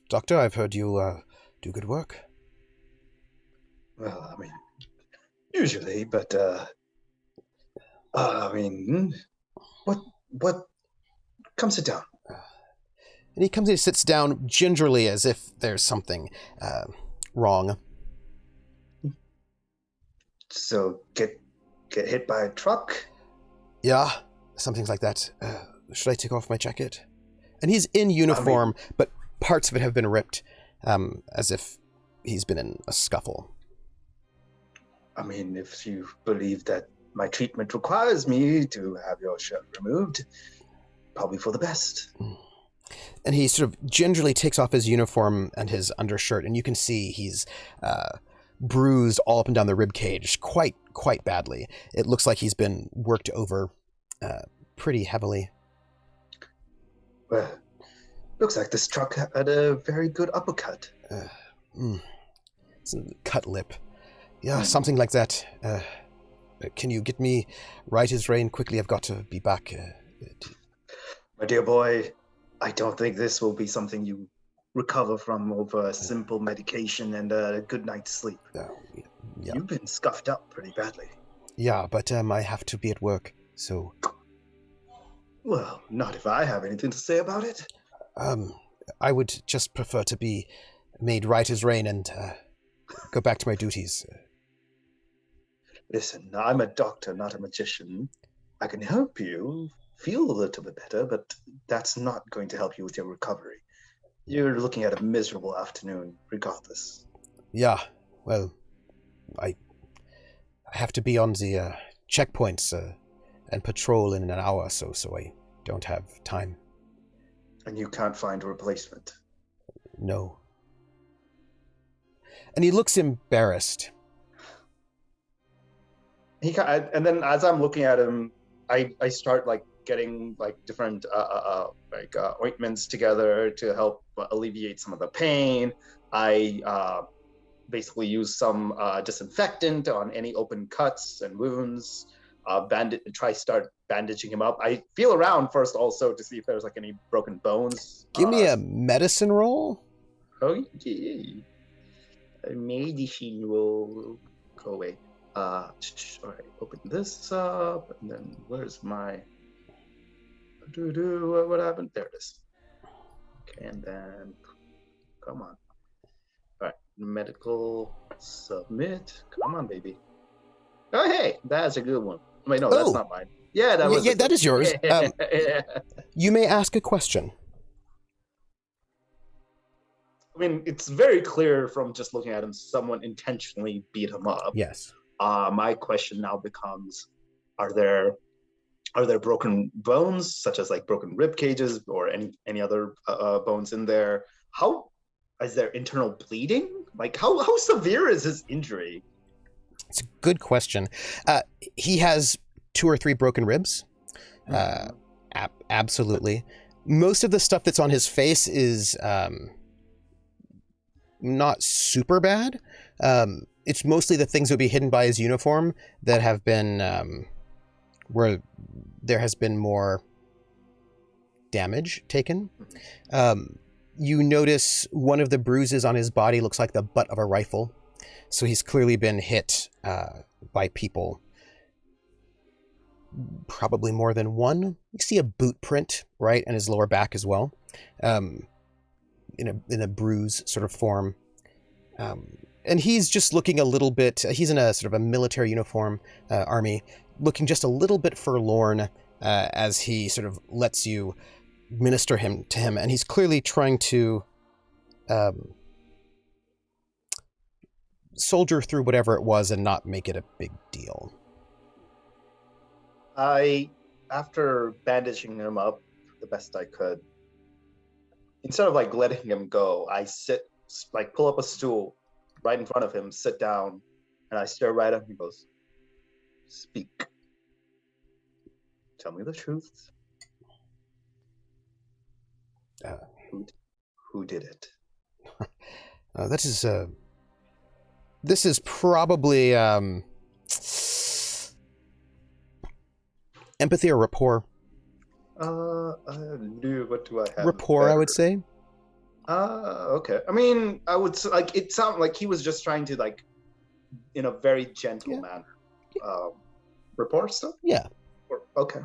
Doctor, I've heard you do good work. Well, I mean, usually, but what? Come sit down. And he comes in and sits down gingerly as if there's something wrong. So get hit by a truck? Yeah, some things like that. Should I take off my jacket? And he's in uniform, but parts of it have been ripped, as if he's been in a scuffle. I mean, if you believe that my treatment requires me to have your shirt removed, probably for the best. And he sort of gingerly takes off his uniform and his undershirt, and you can see he's bruised all up and down the rib cage, quite badly. It looks like he's been worked over pretty heavily. Well, looks like this truck had a very good uppercut. It's a cut lip. Yeah, something like that. Can you get me right as rain quickly? I've got to be back. My dear boy, I don't think this will be something you recover from over a simple medication and a good night's sleep. Yeah. You've been scuffed up pretty badly. Yeah, but I have to be at work, so... Well, not if I have anything to say about it. I would just prefer to be made right as rain and go back to my duties. Listen, I'm a doctor, not a magician. I can help you feel a little bit better, but that's not going to help you with your recovery. You're looking at a miserable afternoon, regardless. Yeah, well, I have to be on the checkpoints and patrol in an hour, so I don't have time. And you can't find a replacement? No. And he looks embarrassed. And then as I'm looking at him, I start like getting like different ointments together to help alleviate some of the pain. I basically use some disinfectant on any open cuts and wounds. Start bandaging him up. I feel around first also to see if there's like any broken bones. Give me a medicine roll. Oh yeah. A medicine roll. Go away. All right, open this up, and then where's my what happened? There it is. Okay, and then come on. All right, medical submit. Come on, baby. Oh, hey, that's a good one. Wait, no, that's not mine. Yeah, that was. Yeah, that is yours. You may ask a question. I mean, it's very clear from just looking at him, someone intentionally beat him up. Yes. My question now becomes: Are there broken bones, such as like broken rib cages or any other bones in there? How is there internal bleeding? Like how severe is his injury? It's a good question. He has 2 or 3 broken ribs. Absolutely. Most of the stuff that's on his face is not super bad. It's mostly the things that would be hidden by his uniform that have been where there has been more damage taken. You notice one of the bruises on his body looks like the butt of a rifle. So he's clearly been hit by people. Probably more than one. You see a boot print, right, in his lower back as well. In a bruise sort of form. And he's just looking a little bit, he's in a sort of a military uniform, army, looking just a little bit forlorn as he sort of lets you minister to him. And he's clearly trying to soldier through whatever it was and not make it a big deal. After bandaging him up the best I could, instead of like letting him go, I pull up a stool right in front of him, sit down, and I stare right at him. He goes, "Speak. Tell me the truth. Who did it?" This is probably empathy or rapport. What do I have? Rapport, I would say. Okay. I mean, I would like it sounded like he was just trying to like, in a very gentle manner. Rapport stuff. Yeah. Okay.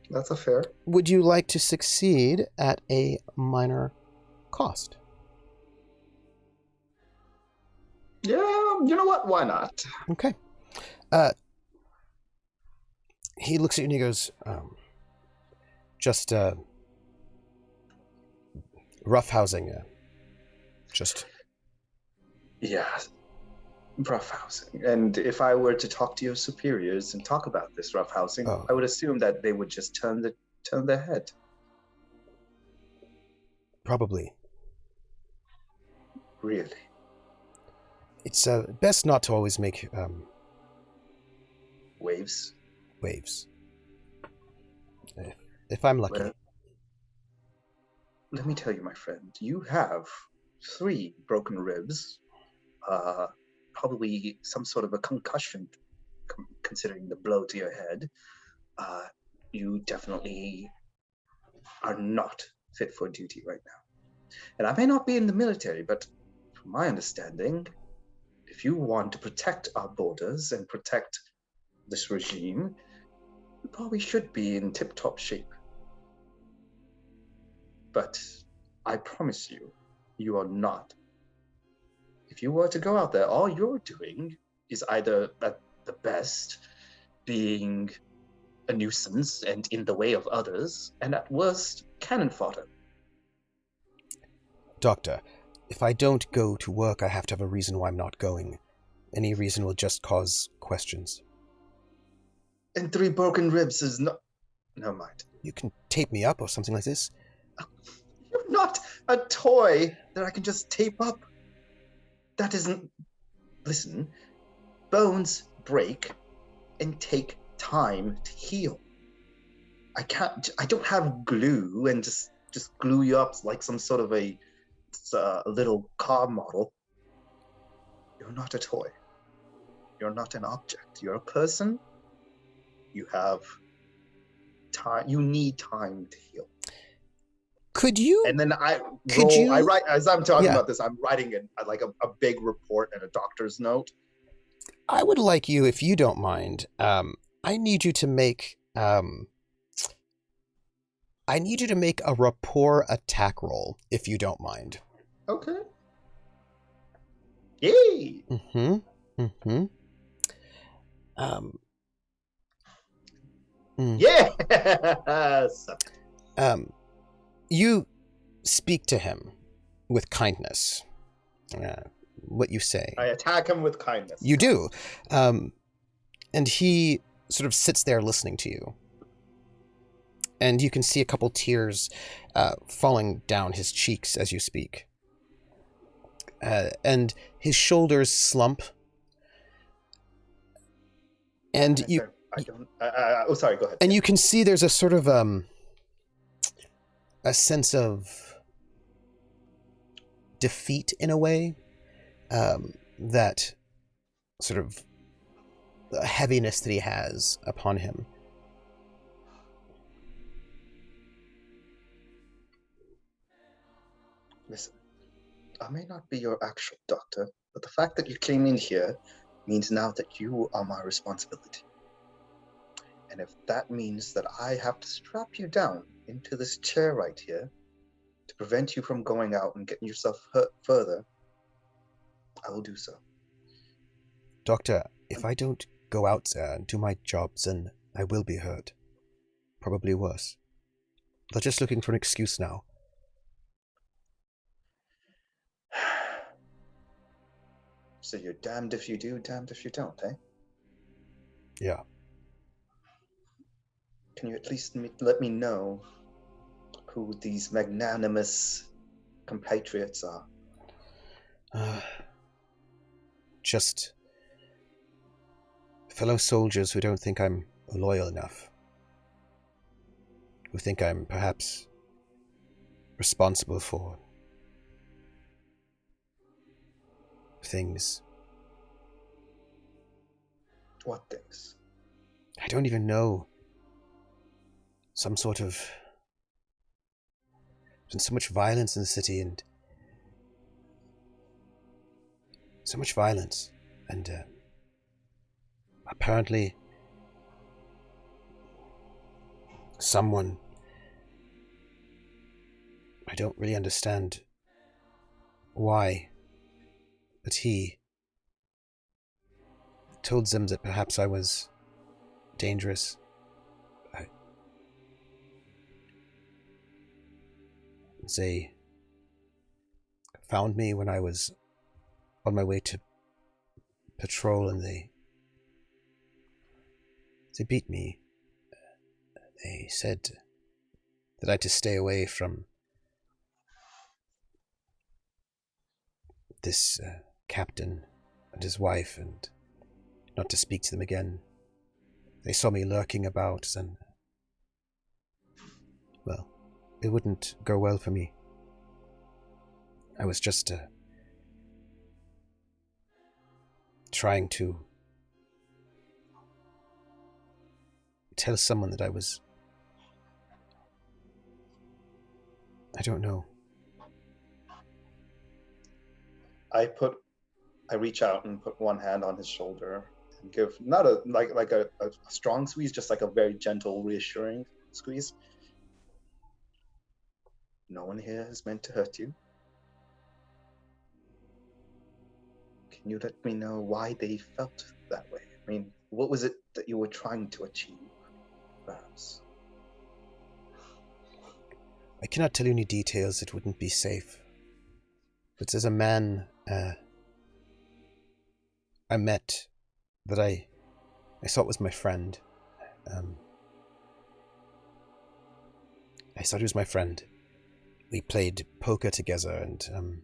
That's a fair. Would you like to succeed at a minor cost? Yeah, you know what? Why not? Okay. He looks at you and he goes, just roughhousing. Yeah, roughhousing. And if I were to talk to your superiors and talk about this roughhousing, I would assume that they would just turn their head. Probably. Really? It's best not to always make Waves? waves. If I'm lucky. Well, let me tell you, my friend, you have 3 broken ribs, probably some sort of a concussion, considering the blow to your head. You definitely are not fit for duty right now. And I may not be in the military, but from my understanding, if you want to protect our borders and protect this regime, you probably should be in tip-top shape. But I promise you, you are not. If you were to go out there, all you're doing is either, at the best, being a nuisance and in the way of others, and at worst, cannon fodder. Doctor, if I don't go to work, I have to have a reason why I'm not going. Any reason will just cause questions. And 3 broken ribs is not... Never mind. You can tape me up or something like this. You're not a toy that I can just tape up. That isn't... Listen, bones break and take time to heal. I don't have glue and just glue you up like some sort of a little car model. You're not a toy. You're not an object. You're a person. You have time. You need time to heal. Could you? And then I write, as I'm talking about this, I'm writing like a big report and a doctor's note. I would like you, if you don't mind, I need you to make a rapport attack roll, if you don't mind. Okay. Yay! Yes! You speak to him with kindness. What you say. I attack him with kindness. You do. And he sort of sits there listening to you. And you can see a couple tears falling down his cheeks as you speak. And his shoulders slump. And sorry, go ahead. And you can see there's a sort of a sense of defeat in a way, that sort of the heaviness that he has upon him. Listen, I may not be your actual doctor, but the fact that you came in here means now that you are my responsibility. And if that means that I have to strap you down into this chair right here to prevent you from going out and getting yourself hurt further, I will do so. Doctor, if I don't go out there and do my jobs, then I will be hurt. Probably worse. They're just looking for an excuse now. So you're damned if you do, damned if you don't, eh? Yeah. Can you at least let me know who these magnanimous compatriots are? Just fellow soldiers who don't think I'm loyal enough. Who think I'm perhaps responsible for things. What things? I don't even know. Some sort of... There's been so much violence in the city, and so much violence, and apparently someone, I don't really understand why, but he told them that perhaps I was dangerous. They found me when I was on my way to patrol, and they beat me. They said that I had to stay away from this captain and his wife and not to speak to them again. They saw me lurking about, and, well, it wouldn't go well for me. I was just trying to tell someone that I don't know. I reach out and put one hand on his shoulder and give not a like a strong squeeze, just like a very gentle, reassuring squeeze. No one here is meant to hurt you. Can you let me know why they felt that way? I mean, what was it that you were trying to achieve, perhaps? I cannot tell you any details. It wouldn't be safe. But as a man I met that I thought was my friend. I thought he was my friend. We played poker together, and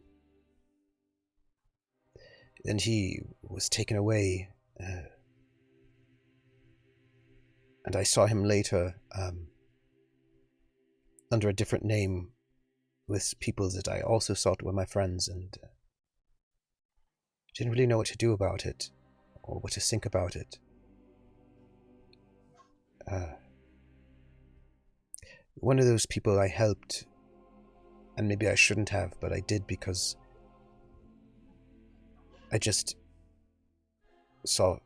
then he was taken away. And I saw him later under a different name with people that I also thought were my friends, and didn't really know what to do about it or what to think about it. One of those people I helped, and maybe I shouldn't have, but I did because I just saw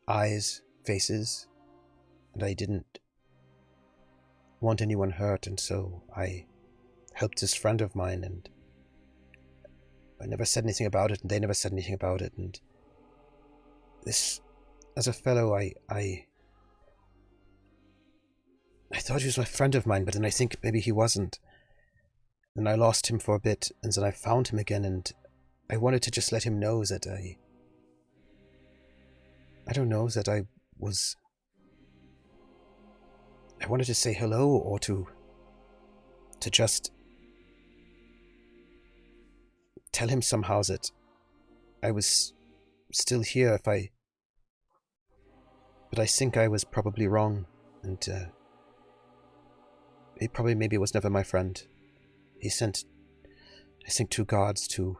eyes, faces, and I didn't want anyone hurt, and so I helped this friend of mine, and I never said anything about it, and they never said anything about it, and this, as a fellow, I thought he was a friend of mine, but then I think maybe he wasn't. And I lost him for a bit, and then I found him again, and I wanted to just let him know that I wanted to say hello, or to just tell him somehow that I was still here but I think I was probably wrong, and maybe it was never my friend. He sent, I think, 2 guards to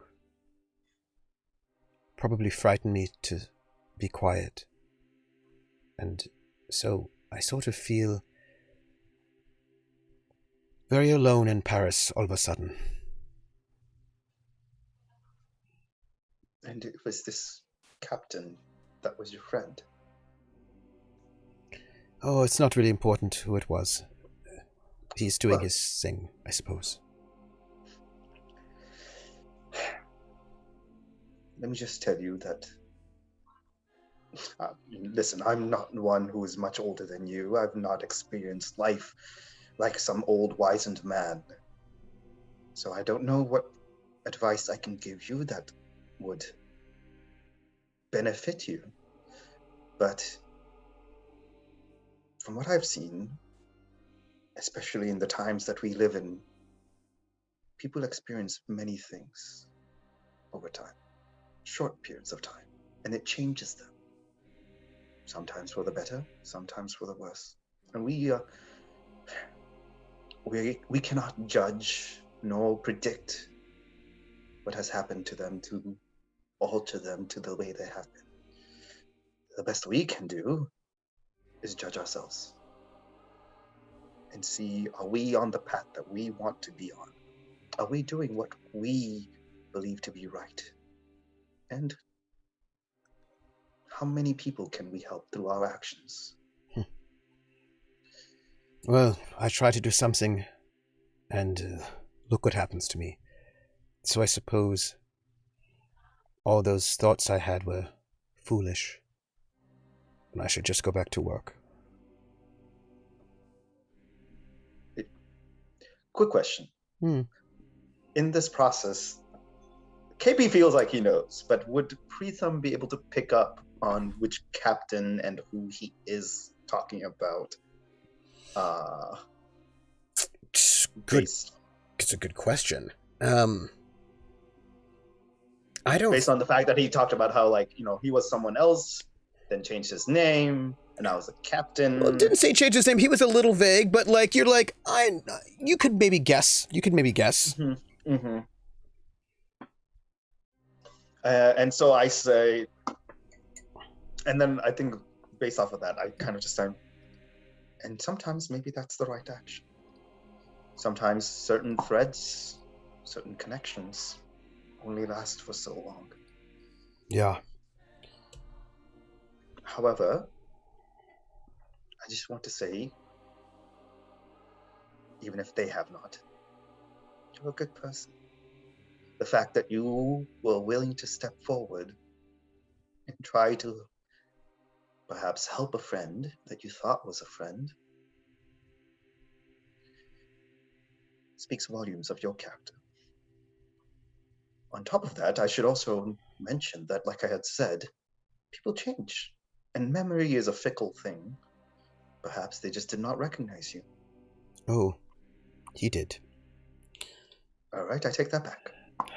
probably frighten me to be quiet. And so I sort of feel very alone in Paris all of a sudden. And it was this captain that was your friend? Oh, it's not really important who it was. He's doing his thing, I suppose. Let me just tell you that, listen, I'm not one who is much older than you. I've not experienced life like some old wizened man. So I don't know what advice I can give you that would benefit you. But from what I've seen, especially in the times that we live in, people experience many things over time, short periods of time, and it changes them. Sometimes for the better, sometimes for the worse. And we cannot judge nor predict what has happened to them to alter them to the way they have been. The best we can do is judge ourselves and see, are we on the path that we want to be on? Are we doing what we believe to be right? And how many people can we help through our actions? Well, I try to do something, and look what happens to me. So I suppose all those thoughts I had were foolish, and I should just go back to work. Quick question. In this process, KP feels like he knows, but would Preetham be able to pick up on which captain and who he is talking about? It's a good question. I don't. Based on the fact that he talked about how, like, he was someone else, then changed his name, and I was a captain. Well, didn't say change his name. He was a little vague, but like you're like you could maybe guess. Mm-hmm. And so I say, and then I think based off of that, I kind of just say, and sometimes maybe that's the right action. Sometimes certain threads, certain connections only last for so long. Yeah. However, I just want to say, even if they have not, you're a good person. The fact that you were willing to step forward and try to perhaps help a friend that you thought was a friend speaks volumes of your character. On top of that, I should also mention that, like I had said, people change, and memory is a fickle thing. Perhaps they just did not recognize you. Oh, he did. All right, I take that back.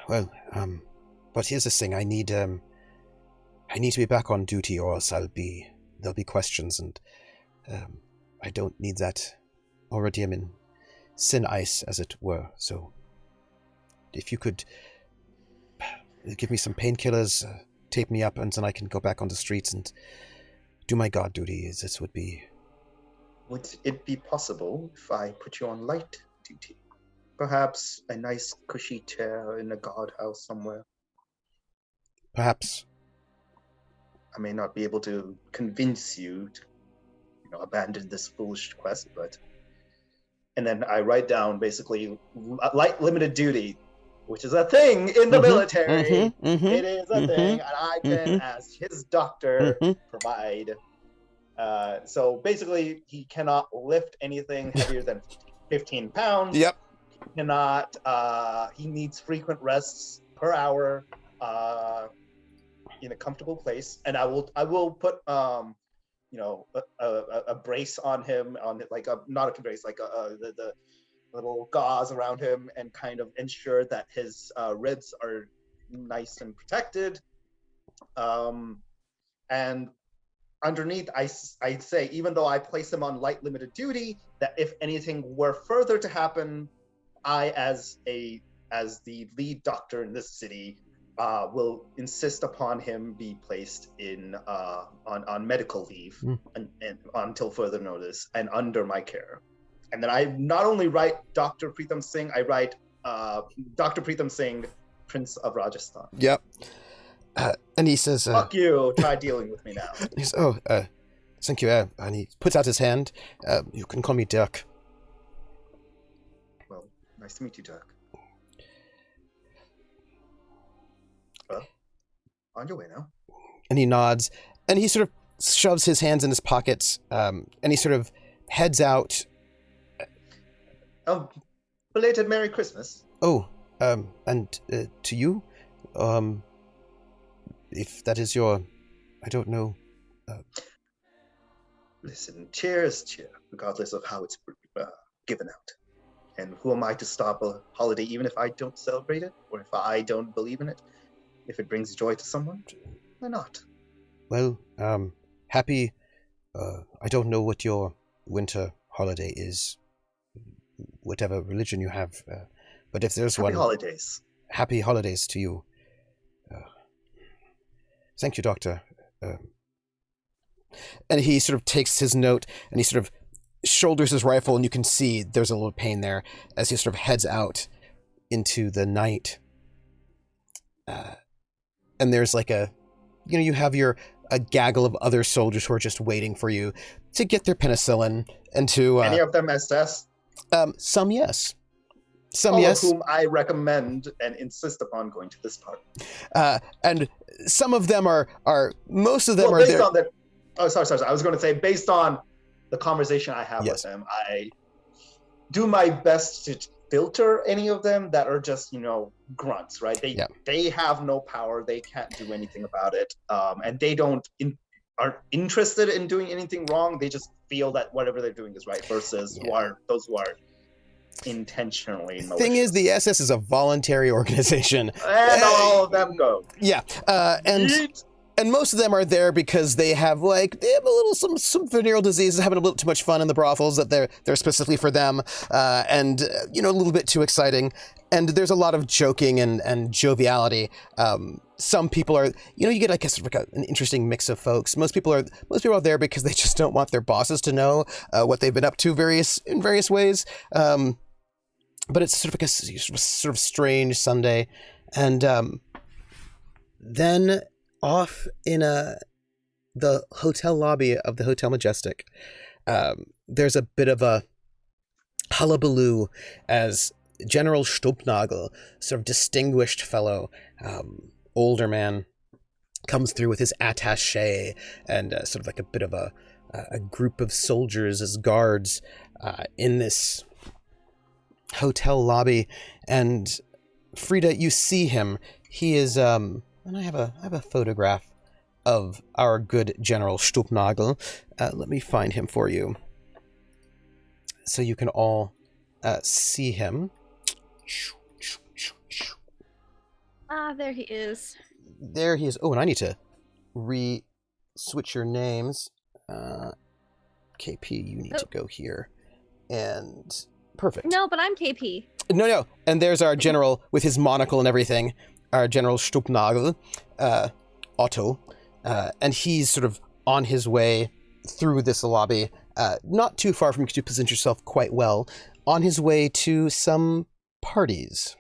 Well, but here's the thing. I need to be back on duty, or else there'll be questions, and I don't need that. Already I'm in sin ice, as it were. So, if you could give me some painkillers, tape me up, and then I can go back on the streets and do my guard duty. This would be. Would it be possible if I put you on light duty? Perhaps a nice cushy chair in a guardhouse somewhere. Perhaps. I may not be able to convince you to, abandon this foolish quest, but... And then I write down, basically, light limited duty, which is a thing in the military. It is a thing, and I can, as his doctor, provide... so basically, he cannot lift anything heavier than 15 pounds. Yep. He needs frequent rests per hour in a comfortable place, and I will put a brace on him, not a brace, like the little gauze around him, and kind of ensure that his ribs are nice and protected. And underneath, I say, even though I place him on light limited duty, that if anything were further to happen, I, as the lead doctor in this city, will insist upon him be placed on medical leave and until further notice and under my care. And then I not only write Dr. Preetham Singh, I write Dr. Preetham Singh, Prince of Rajasthan. Yep. And he says, "Fuck you! Try dealing with me now." He says, thank you. And he puts out his hand. You can call me Dirk. Well, nice to meet you, Dirk. Well, on your way now. And he nods, and he sort of shoves his hands in his pockets, and he sort of heads out. Belated Merry Christmas. Oh, and to you, if that is your, I don't know. Listen, cheer, regardless of how it's given out. And who am I to stop a holiday, even if I don't celebrate it, or if I don't believe in it? If it brings joy to someone, why not? Well, happy, I don't know what your winter holiday is, whatever religion you have, but if there's one... Happy holidays. Happy holidays to you. Thank you, Doctor. And he sort of takes his note, and he sort of shoulders his rifle, and you can see there's a little pain there as he sort of heads out into the night. And there's like you have a gaggle of other soldiers who are just waiting for you to get their penicillin and to... Any of them SS? Some, yes. All of whom I recommend and insist upon going to this party. And some of them are most of them are based there. On the, oh, sorry. I was going to say, based on the conversation I have with them, I do my best to filter any of them that are just, grunts, right? They have no power. They can't do anything about it. And they aren't interested in doing anything wrong. They just feel that whatever they're doing is right versus those who are intentionally malicious. Thing is, the SS is a voluntary organization. And all of them go. Yeah, and most of them are there because they have a little some venereal diseases, having a little too much fun in the brothels that they're specifically for them, and a little bit too exciting. And there's a lot of joking and joviality. Some people are, you get an interesting mix of folks. Most people are there because they just don't want their bosses to know what they've been up to in various ways. But it's sort of strange Sunday, and then off in the hotel lobby of the Hotel Majestic, there's a bit of a hullabaloo as General Stubnagel, sort of distinguished fellow, older man, comes through with his attaché and sort of like a bit of a group of soldiers as guards in this hotel lobby. And Frida, you see him. He is and I have a photograph of our good General Stubnagel. Let me find him for you so you can all see him. There he is. There he is. Oh, and I need to switch your names. KP, you need to go here. And perfect. No, but I'm KP. No. And there's our general with his monocle and everything. Our General Stubnagel, Otto. And he's sort of on his way through this lobby, not too far from you to position yourself quite well, on his way to some parties.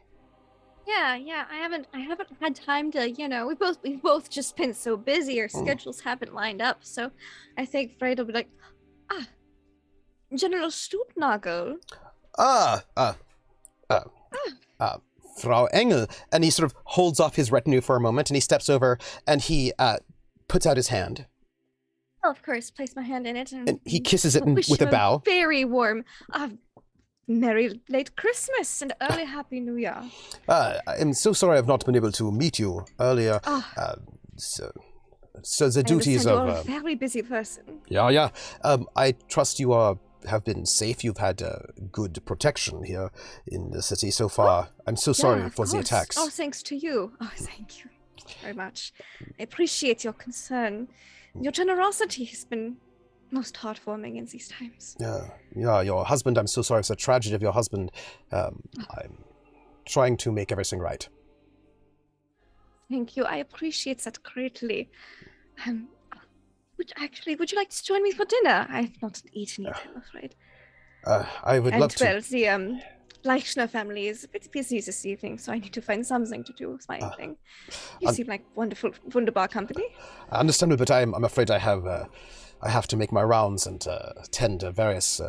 Yeah. I haven't had time to, we've both just been so busy. Our schedules haven't lined up. So I think Fred will be like, General Stubnagel. Frau Engel. And he sort of holds off his retinue for a moment, and he steps over and he puts out his hand. I'll, of course, place my hand in it. And he kisses it with a bow. Very warm. Merry late Christmas and early Happy New Year. I'm so sorry I've not been able to meet you earlier. So the duties of... You're a very busy person. Yeah. I trust you have been safe. You've had good protection here in the city so far. I'm so sorry for the attacks. Oh, thanks to you. Oh, thank you very much. I appreciate your concern. Your generosity has been most heartwarming in these times. Yeah, your husband, I'm so sorry for the tragedy of your husband. I'm trying to make everything right. Thank you. I appreciate that greatly. Would you like to join me for dinner? I've not eaten yet, I'm afraid. I would love to. Well, the Leichner family is a bit busy this evening, so I need to find something to do with my evening. You seem like wunderbar company. Understandable, but I'm afraid I have to make my rounds and attend various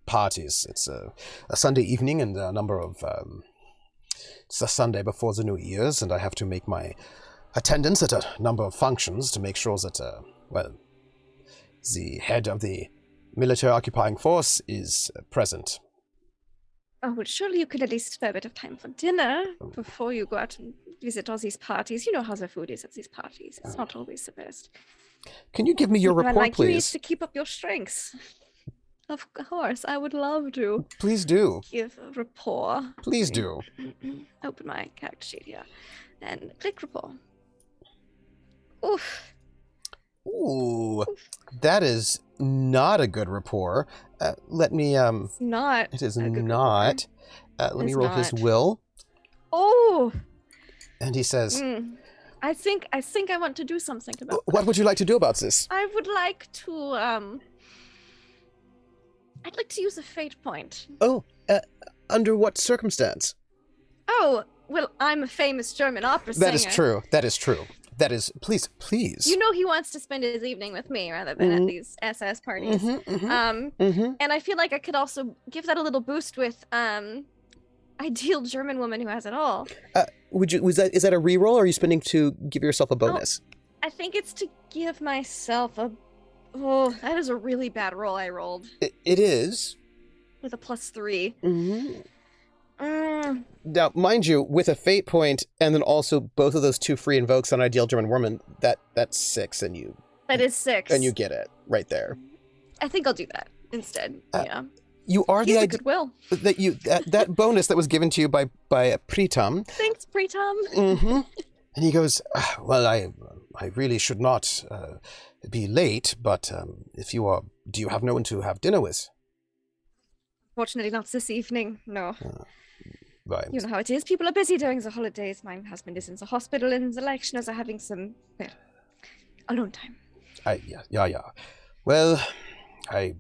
parties. It's a Sunday evening and a number of... it's a Sunday before the New Year's, and I have to make my attendance at a number of functions to make sure that, the head of the military occupying force is present. Oh, well, surely you could at least spare a bit of time for dinner before you go out and visit all these parties. You know how the food is at these parties. It's not always the best. Can you give me your report, like please? You need to keep up your strengths. Of course, I would love to. Please do. Give a rapport. Please do. Open my character sheet here. And click rapport. Oof. Ooh, that is not a good rapport. Let me, It's not. It is not. Let me roll his will. Oh. And he says... I think I want to do something about What would you like to do about this? I would like to, I'd like to use a fate point. Oh, under what circumstance? Oh, well, I'm a famous German opera singer. That is true. That is, please. You know he wants to spend his evening with me rather than at these SS parties. And I feel like I could also give that a little boost with ideal German woman who has it all. Is that a reroll, or are you spending to give yourself a bonus? I think it's to give myself a... Oh, that is a really bad roll I rolled. It is. With a +3. Now, mind you, with a fate point, and then also both of those 2 free invokes on ideal German woman, that's 6, and you... That is 6. And you get it right there. I think I'll do that instead, yeah. You are He's the a idea goodwill. that bonus that was given to you by Pritam. Thanks, Pritam. Mm-hmm. And he goes, well, I really should not be late, but if you are, do you have no one to have dinner with? Fortunately, not this evening. No. Right. You know how it is. People are busy during the holidays. My husband is in the hospital, and the lectioners are having some alone time. Yeah. Well, I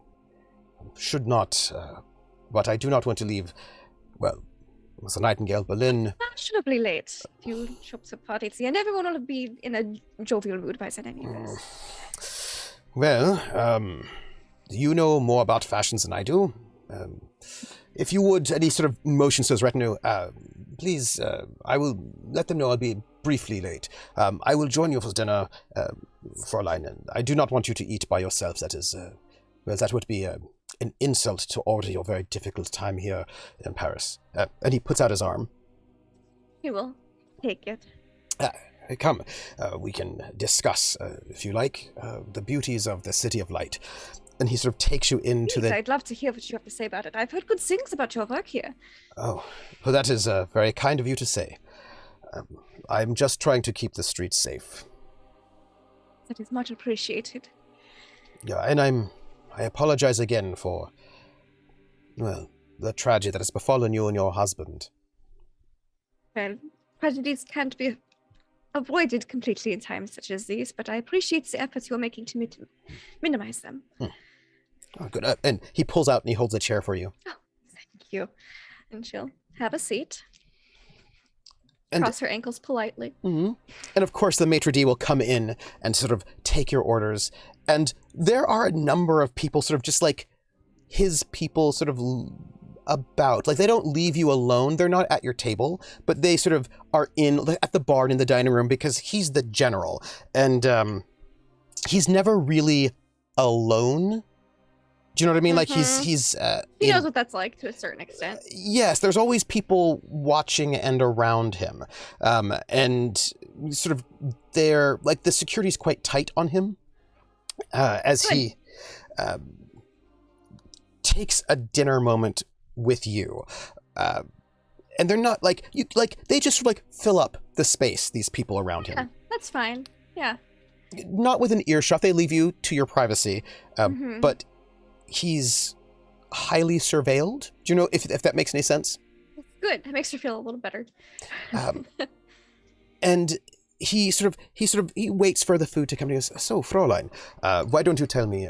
should not, but I do not want to leave. Well, with the Nightingale Berlin. Fashionably late. You show up to a party at the end. Everyone will be in a jovial mood by then, anyways. Well, you know more about fashions than I do. If you would, any sort of motions to his retinue, please, I will let them know I'll be briefly late. I will join you for dinner, Fräulein, and I do not want you to eat by yourself. That is, well, that would be an insult to already your very difficult time here in Paris. And he puts out his arm. He will take it. Come, we can discuss, if you like, the beauties of the City of Light. And he sort of takes you into Please, I'd love to hear what you have to say about it. I've heard good things about your work here. Oh, well, that is very kind of you to say. I'm just trying to keep the streets safe. That is much appreciated. Yeah, and I apologize again for, well, the tragedy that has befallen you and your husband. Well, tragedies can't be avoided completely in times such as these, but I appreciate the efforts you're making to minimize them. Oh, good. And he pulls out and he holds a chair for you. Oh, thank you. And she'll have a seat. And, cross her ankles politely. Mm-hmm. And of course, the maitre d' will come in and sort of take your orders. And there are a number of people sort of just like his people sort of about. Like, they don't leave you alone. They're not at your table, but they sort of are at the bar and in the dining room because he's the general. And he's never really alone. Do you know what I mean? Mm-hmm. Like he's he knows what that's like to a certain extent. Yes, there's always people watching and around him. And sort of they're like the security's quite tight on him as Good. he takes a dinner moment with you. And they're not like you they just like fill up the space, these people around him. Yeah, that's fine. Yeah. Not with an earshot, they leave you to your privacy. Mm-hmm. But he's highly surveilled. Do you know if that makes any sense? Good. That makes her feel a little better. And he waits for the food to come and he goes, "So, Fräulein, why don't you tell me,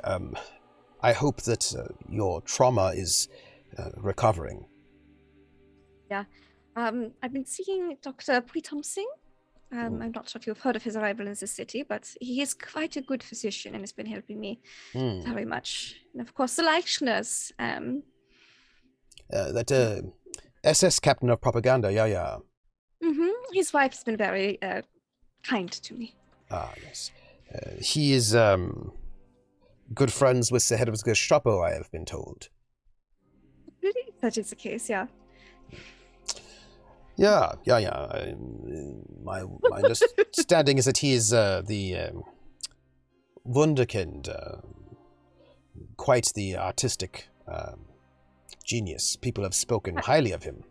I hope that your trauma is recovering." Yeah. I've been seeing Dr. Pritam Singh. I'm not sure if you've heard of his arrival in the city, but he is quite a good physician and has been helping me very much. And of course, the Leichners. That SS captain of propaganda, yeah. Mm-hmm. His wife has been very kind to me. Ah, yes. He is good friends with the head of the Gestapo, I have been told. Really? That is the case, yeah. Yeah. My understanding is that he is the Wunderkind, quite the artistic genius. People have spoken highly of him.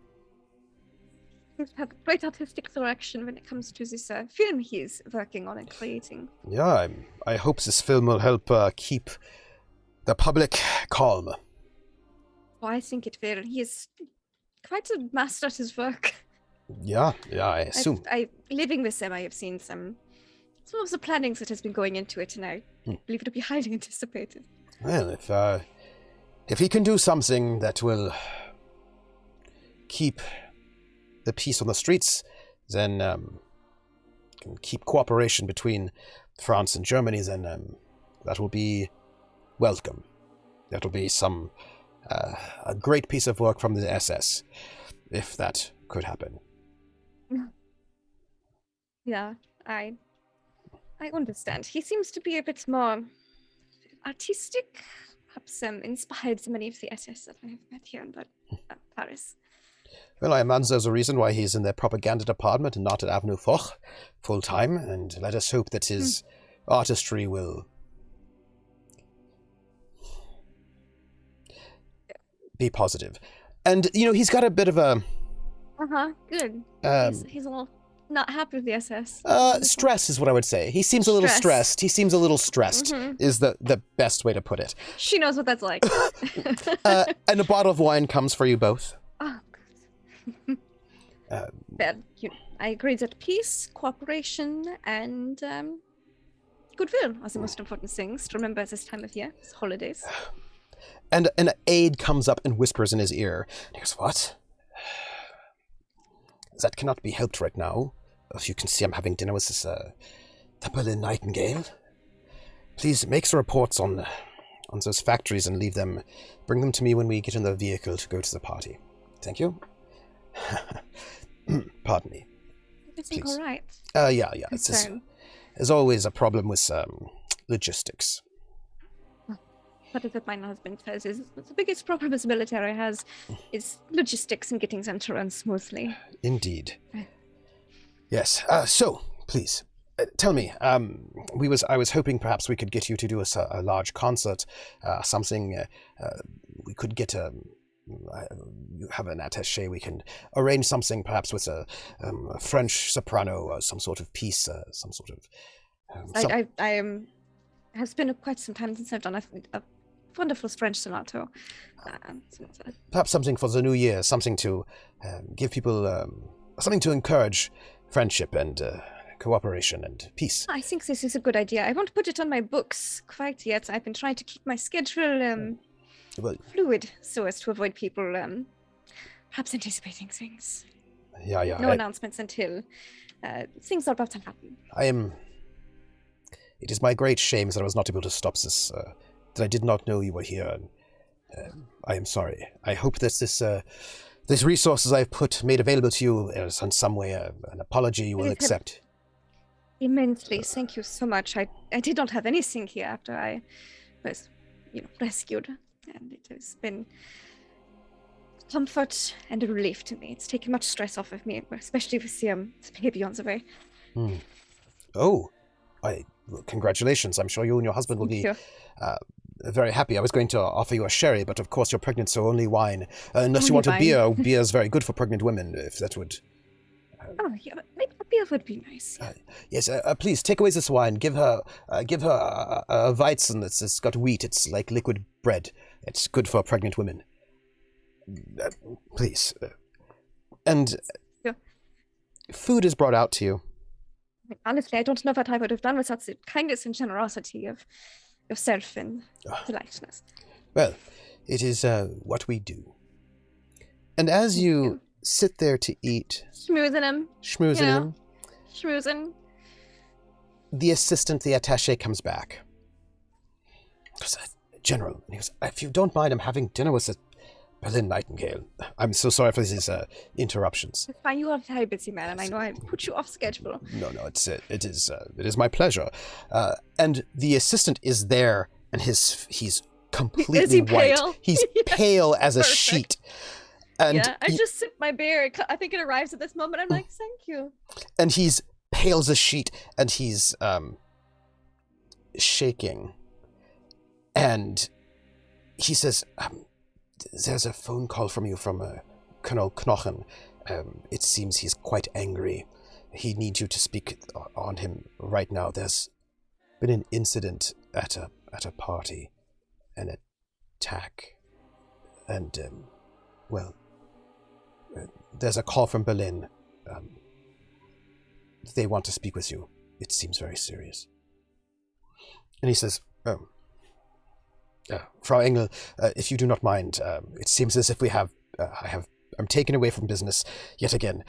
He has great artistic direction when it comes to this film he's working on and creating. Yeah, I hope this film will help keep the public calm. Oh, I think it will. He is quite a master at his work. Yeah, I assume. Living with him, I have seen some of the plannings that has been going into it, and I believe it to be highly anticipated. Well, if he can do something that will keep the peace on the streets, then can keep cooperation between France and Germany, then that will be welcome. That will be a great piece of work from the SS, if that could happen. Yeah, I understand. He seems to be a bit more artistic, perhaps inspired to many of the SS that I have met here in Paris. Well, I imagine there's a reason why he's in the propaganda department and not at Avenue Foch full time, and let us hope that his artistry will be positive. And, he's got a bit of a... Good. He's a little not happy with the SS. Stress is what I would say. He seems a little stressed. He seems a little stressed is the best way to put it. She knows what that's like. And a bottle of wine comes for you both. Oh, good. I agree that peace, cooperation, and goodwill are the most important things to remember at this time of year. It's holidays. And an aide comes up and whispers in his ear. And he goes, what? That cannot be helped right now. As you can see, I'm having dinner with this, the Berlin Nightingale. Please make some reports on those factories and bring them to me when we get in the vehicle to go to the party. Thank you. Pardon me. Everything all right? Yeah. There's always a problem with logistics. What is it my husband says is the biggest problem this military has is logistics and getting them to run smoothly. Indeed. Yes. So, please, tell me, I was hoping perhaps we could get you to do a large concert, something, we could get you have an attaché, we can arrange something perhaps with a French soprano or some sort of piece, some sort of... has been quite some time since I've done a wonderful French sonata. Perhaps something for the new year, something to give people, something to encourage friendship and cooperation and peace. I think this is a good idea. I won't put it on my books quite yet. I've been trying to keep my schedule fluid so as to avoid people perhaps anticipating things. Yeah. No announcements until things are about to happen. It is my great shame that I was not able to stop this, that I did not know you were here. I am sorry. I hope that these resources I've made available to you is in some way an apology you will accept. Immensely. Thank you so much. I did not have anything here after I was, rescued. And it has been comfort and a relief to me. It's taken much stress off of me, especially with the baby on the way. Oh, congratulations. I'm sure you and your husband will be very happy. I was going to offer you a sherry, but of course you're pregnant, so only wine. Unless you want a beer. Beer is very good for pregnant women, if that would... maybe a beer would be nice. Yes, please, take away this wine. Give her a Weizen that's got wheat. It's like liquid bread. It's good for pregnant women. Please. And food is brought out to you. Honestly, I don't know what I would have done without the kindness and generosity of yourself and politeness. Well, it is what we do. And as you sit there to eat... Schmoozing him. Schmoozing. The assistant, the attaché, comes back. Goes, General, and he goes, if you don't mind, I'm having dinner with the Berlin Nightingale. I'm so sorry for these interruptions. It's fine. You are a very busy man, and I know I put you off schedule. No, it is my pleasure. And the assistant is there, and he's completely is he white. Pale? He's pale as a sheet. And I just sip my beer. I think it arrives at this moment. I'm like, thank you. And he's pale as a sheet, and he's shaking. And he says, there's a phone call from you from Colonel Knochen. It seems he's quite angry. He needs you to speak on him right now. There's been an incident at a party, an attack, and there's a call from Berlin. They want to speak with you. It seems very serious. And he says, Frau Engel, if you do not mind, it seems as if I'm taken away from business yet again.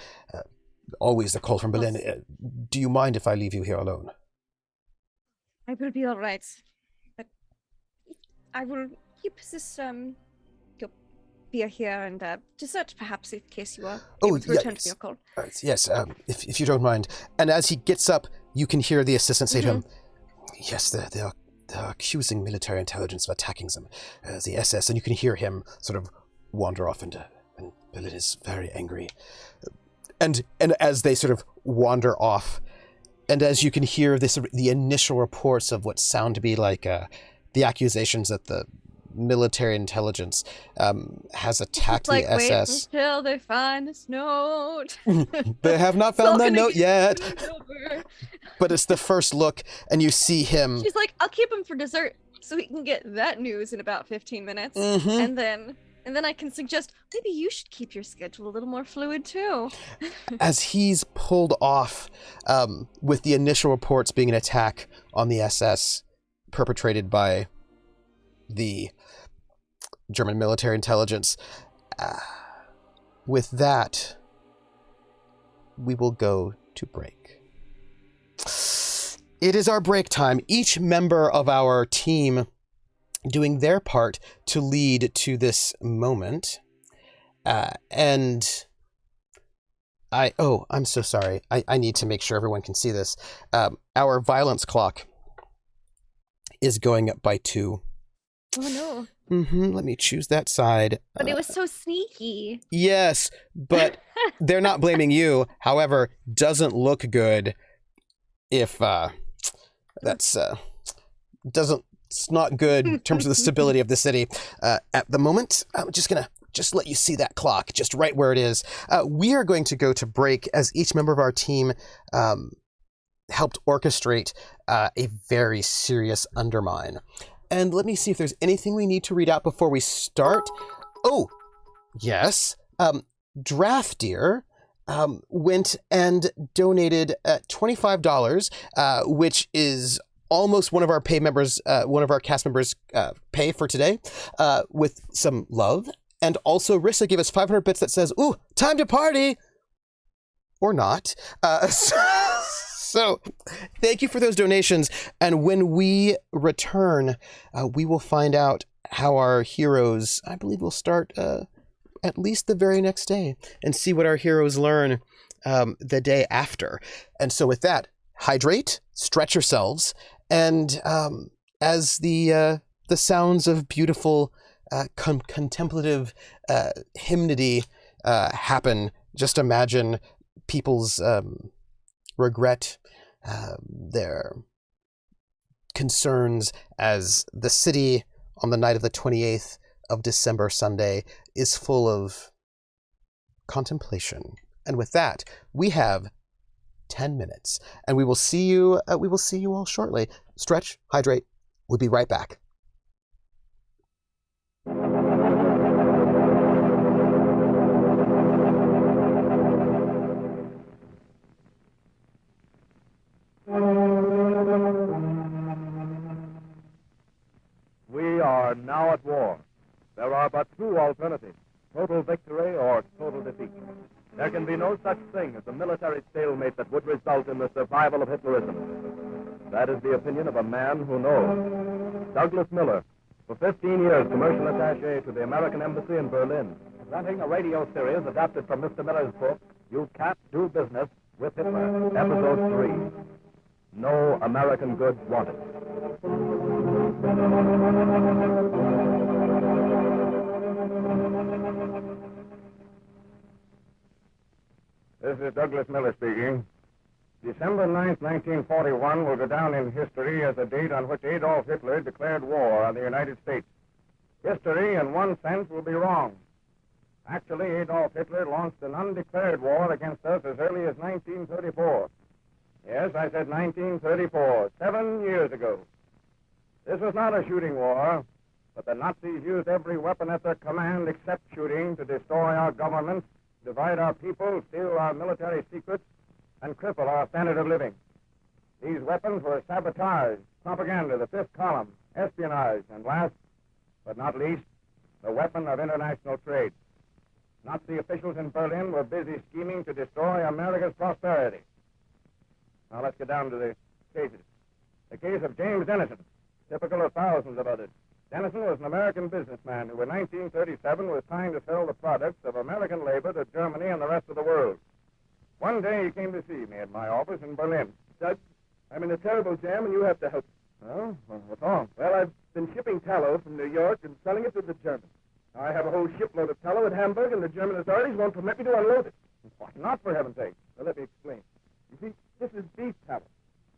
Always the call from Berlin. Do you mind if I leave you here alone? I will be all right. But I will keep this your beer here and dessert perhaps in case you are able to return to your call. Yes, if you don't mind. And as he gets up, you can hear the assistant say to him, yes, they're accusing military intelligence of attacking them, the SS, and you can hear him sort of wander off and Berlin is very angry. And as they sort of wander off, and as you can hear the initial reports of what sound to be like the accusations that the military intelligence has attacked Like, the wait SS. until they find this note. They have not It's all found that gonna note get yet. screwed over. But it's the first look, and you see him. She's like, I'll keep him for dessert so he can get that news in about 15 minutes. Mhm. And then I can suggest maybe you should keep your schedule a little more fluid too. As he's pulled off with the initial reports being an attack on the SS perpetrated by the German military intelligence. With that, we will go to break. It is our break time. Each member of our team doing their part to lead to this moment. I'm so sorry. I need to make sure everyone can see this. Our violence clock is going up by 2. Oh no. Let me choose that side. But it was so sneaky. Yes, but they're not blaming you. However, doesn't look good if it's not good in terms of the stability of the city. At the moment, I'm just gonna let you see that clock just right where it is. We are going to go to break as each member of our team helped orchestrate a very serious undermine. And let me see if there's anything we need to read out before we start. Oh, yes. Draftier went and donated $25, which is almost one of our one of our cast members' pay for today, with some love. And also, Rissa gave us 500 bits that says, "Ooh, time to party!" Or not. So, thank you for those donations. And when we return, we will find out how our heroes, I believe we'll start at least the very next day and see what our heroes learn the day after. And so with that, hydrate, stretch yourselves, and as the sounds of beautiful contemplative hymnody happen, just imagine people's regret, their concerns as the city on the night of the 28th of December, Sunday, is full of contemplation. And with that, we have 10 minutes, and we will see you all shortly. Stretch, hydrate. We'll be right back. We are now at war. There are but two alternatives, total victory or total defeat. There can be no such thing as a military stalemate that would result in the survival of Hitlerism. That is the opinion of a man who knows. Douglas Miller, for 15 years commercial attaché to the American Embassy in Berlin. Presenting a radio series adapted from Mr. Miller's book, You Can't Do Business with Hitler, Episode 3. No American goods wanted. This is Douglas Miller speaking. December 9th, 1941 will go down in history as the date on which Adolf Hitler declared war on the United States. History, in one sense, will be wrong. Actually, Adolf Hitler launched an undeclared war against us as early as 1934. Yes, I said 1934, 7 years ago. This was not a shooting war, but the Nazis used every weapon at their command except shooting to destroy our government, divide our people, steal our military secrets, and cripple our standard of living. These weapons were sabotage, propaganda, the fifth column, espionage, and last but not least, the weapon of international trade. Nazi officials in Berlin were busy scheming to destroy America's prosperity. Now let's get down to the cases. The case of James Dennison, typical of thousands of others. Dennison was an American businessman who in 1937 was trying to sell the products of American labor to Germany and the rest of the world. One day he came to see me at my office in Berlin. Doug, I'm in a terrible jam and you have to help. Oh, well, what's wrong? Well, I've been shipping tallow from New York and selling it to the Germans. I have a whole shipload of tallow at Hamburg and the German authorities won't permit me to unload it. Why not, for heaven's sake? Well, let me explain. You see, this is beef tallow.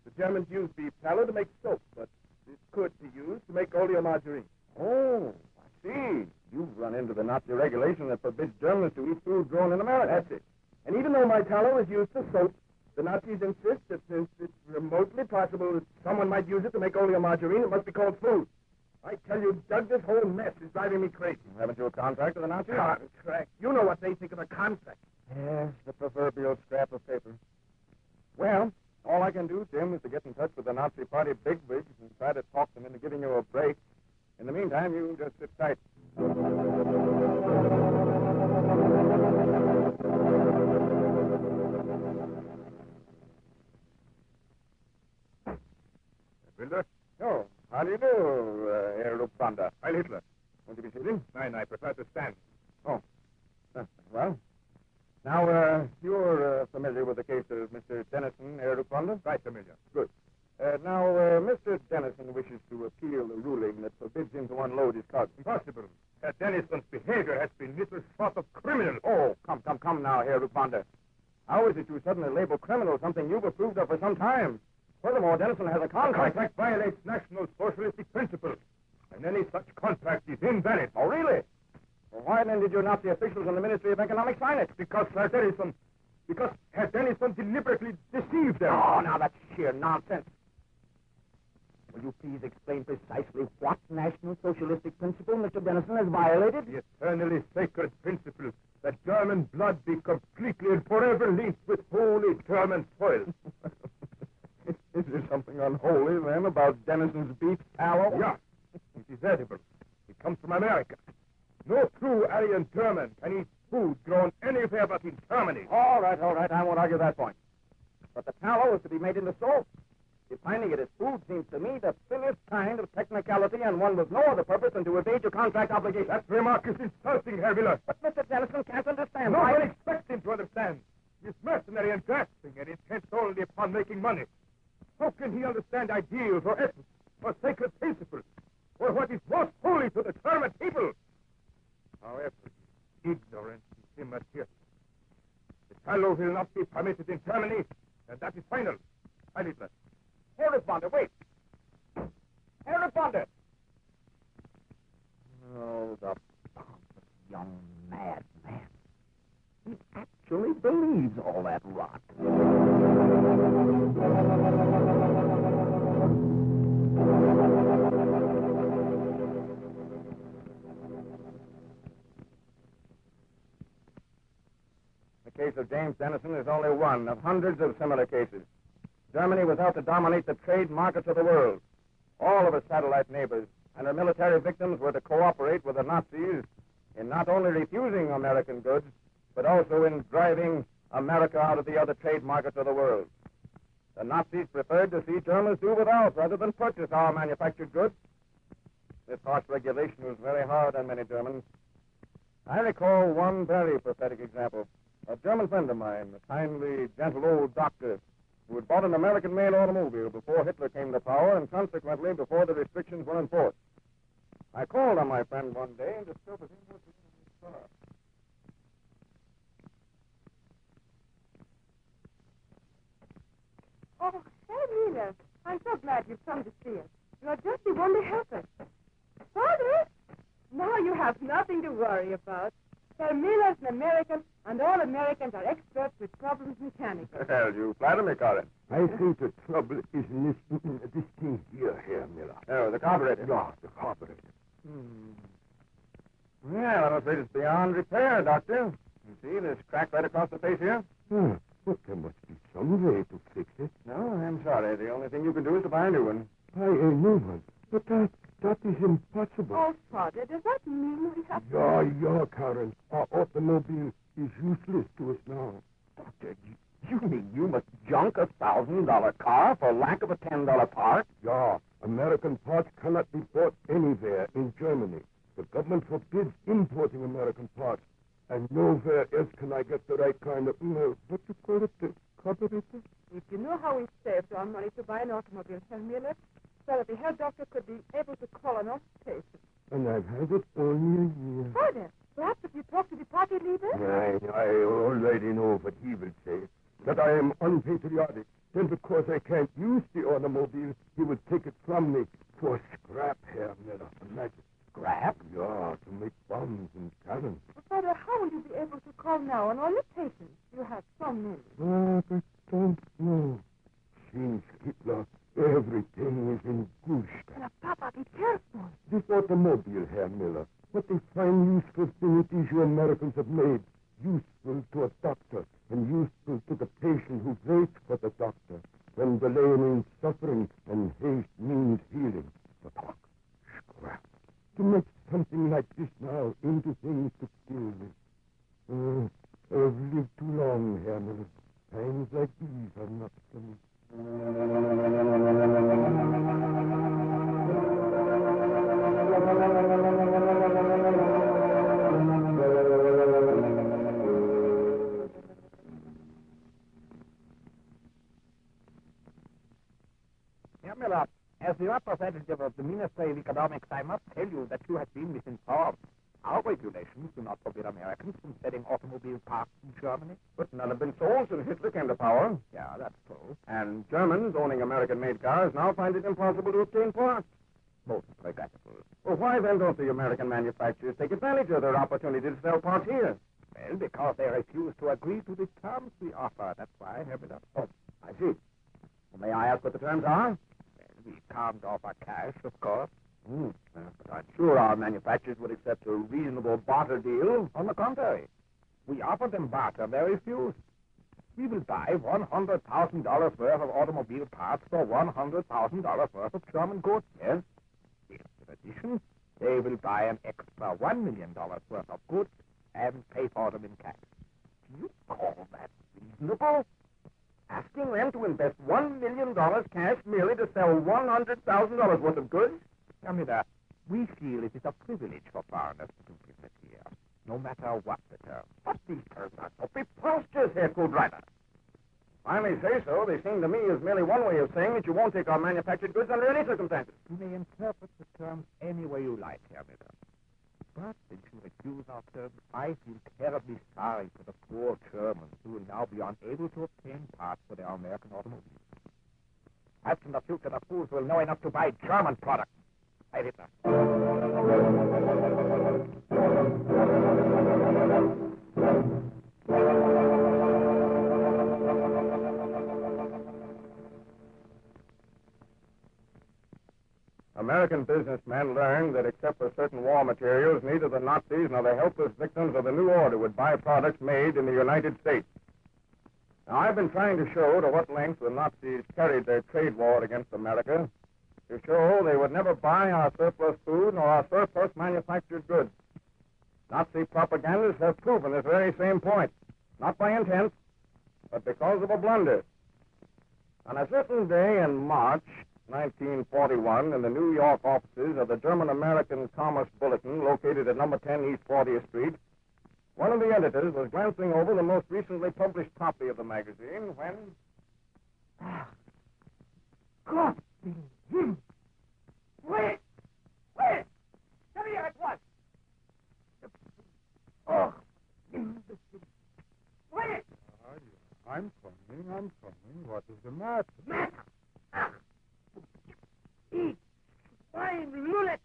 The Germans use beef tallow to make soap, but it could be used to make oleomargarine. Oh, I see. You've run into the Nazi regulation that forbids Germans to eat food grown in America. That's it. And even though my tallow is used for soap, the Nazis insist that since it's remotely possible that someone might use it to make oleomargarine, it must be called food. I tell you, Doug, this whole mess is driving me crazy. Haven't you a contract with the Nazis? Contract? You know what they think of a contract. Yes, the proverbial scrap of paper. Well, all I can do, Jim, is to get in touch with the Nazi Party bigwigs and try to talk them into giving you a break. In the meantime, you just sit tight. Wilder? Oh, how do you do, Herr Luftwanda? Heil Hitler. Won't you be sitting? Nein, I prefer to stand. Oh. Well, now, you're familiar with the case of Mr. Dennison, Herr Luftwanda? Right familiar. Good. Now, Mr. Dennison wishes to appeal the ruling that forbids him to unload his cargo. Impossible. Herr Dennison's behavior has been little short of criminal. Oh, come now, Herr Luftwanda. How is it you suddenly label criminal something you've approved of for some time? Furthermore, Dennison has a The contract. contract violates National Socialistic principles, and any such contract is invalid. Oh, really? Well, why then did your Nazi officials in the Ministry of Economics sign it? Because Herr Dennison deliberately deceived them. Oh, now that's sheer nonsense. Will you please explain precisely what National Socialistic principle Mr. Dennison has violated? The eternally sacred principle that German blood be completely and forever linked with holy German soil. Is there something unholy, then, about Dennison's beef tallow? Yeah, it is edible. It comes from America. No true Aryan German can eat food grown anywhere but in Germany. All right. I won't argue that point. But the tallow is to be made into soap. Defining it as food seems to me the thinnest kind of technicality and one with no other purpose than to evade your contract obligation. That remark is insulting, Herr Miller. But Mr. Dennison can't understand. No why... one expects him to understand. He is mercenary and grasping and intent solely upon making money. How can he understand ideals or ethics or sacred principles or what is most holy to the German people? However, ignorance is immaterial. The tallow will not be permitted in Germany, and that is final. Heil Hitler. Herr Bonder, wait. Herr Bonder. Oh, the pompous young madman. He actually believes all that rot. The case of James Dennison is only one of hundreds of similar cases. Germany was out to dominate the trade markets of the world. All of her satellite neighbors and her military victims were to cooperate with the Nazis in not only refusing American goods, but also in driving America out of the other trade markets of the world. The Nazis preferred to see Germans do without rather than purchase our manufactured goods. This harsh regulation was very hard on many Germans. I recall one very pathetic example. A German friend of mine, a kindly, gentle old doctor, who had bought an American-made automobile before Hitler came to power and consequently before the restrictions were enforced. I called on my friend one day and discovered him working in his car. Oh, Herr Miller, I'm so glad you've come to see us. You're just the one to help us. Father, now you have nothing to worry about. Herr Miller's an American, and all Americans are experts with problems mechanical. Well, you flatter me, Colin. I think the trouble is in this thing here, Herr Miller. Oh, the carburetor. Yeah, the carburetor. Well, I'm afraid it's beyond repair, Doctor. You see this crack right across the face here? But there must be some way to fix it. No, I'm sorry. The only thing you can do is to buy a new one. Buy a new one. But that is impossible. Oh, Father, does that mean we have to... Yeah, Karen. Our automobile is useless to us now. Doctor, you mean you must junk a $1,000 car for lack of a $10 part? Yeah, American parts cannot be bought anywhere in Germany. The government forbids importing American parts. And nowhere else can I get the right kind of, what you call it, the carburetor? If you know how we saved our money to buy an automobile, Herr Miller, so that the head doctor could be able to call on us patients. And I've had it only a year. Father, perhaps if you talk to the party leader? I already know what he will say. That I am unpatriotic. Then because I can't use the automobile, he will take it from me for scrap, Herr Miller. Imagine. Scrap? Yeah, to make bombs and cannons. Father, how will you be able to call now on all your patients? You have so many. But I don't know. Since Hitler, everything is in gush. Now, Papa, be careful. This automobile, Herr Miller, what a fine, useful thing it is you Americans have made. Useful to a doctor and useful to the patient who waits for the doctor. When delay means suffering and haste means healing. But scrap. To make something like this now into things to kill me. I've lived too long, Herr Miller. Times like these are not for me. Herr Miller, as the representative of the Ministry of Economics, I must tell you that you have been misinformed. Our regulations do not forbid Americans from selling automobile parts in Germany. But none have been sold since Hitler came to power. Yeah, that's true. And Germans owning American-made cars now find it impossible to obtain parts. Most regrettable. Well, why then don't the American manufacturers take advantage of their opportunity to sell parts here? Well, because they refuse to agree to the terms we offer. That's why, Herr Miller. Oh, I see. Well, may I ask what the terms are? Well, we can't offer cash, of course. But I'm sure our manufacturers would accept a reasonable barter deal. On the contrary, we offer them barter. They refuse. We will buy $100,000 worth of automobile parts for $100,000 worth of German goods. Yes? In addition, they will buy an extra $1 million worth of goods and pay for them in cash. Do you call that reasonable? Asking them to invest $1 million cash merely to sell $100,000 worth of goods? Tell me that. We feel it is a privilege for foreigners to do business here, no matter what the terms. But these terms are so preposterous, Herr Kuhlreiter. I may say so. They seem to me as merely one way of saying that you won't take our manufactured goods under any circumstances. You may interpret the terms any way you like, Herr Miller. But since you refuse our terms, I feel terribly sorry for the poor Germans who will now be unable to obtain parts for their American automobiles. Perhaps in the future the fools will know enough to buy German products. I did not. American businessmen learned that except for certain war materials, neither the Nazis nor the helpless victims of the New Order would buy products made in the United States. Now, I've been trying to show to what lengths the Nazis carried their trade war against America, to show they would never buy our surplus food nor our surplus manufactured goods. Nazi propagandists have proven this very same point, not by intent, but because of a blunder. On a certain day in March 1941, in the New York offices of the German-American Commerce Bulletin, located at number 10 East 40th Street, one of the editors was glancing over the most recently published copy of the magazine when... God! Him! Wait! Wait! Come here at once! Oh! Wait! I'm coming. What is the matter? Matter! Eat! Swine lunatic!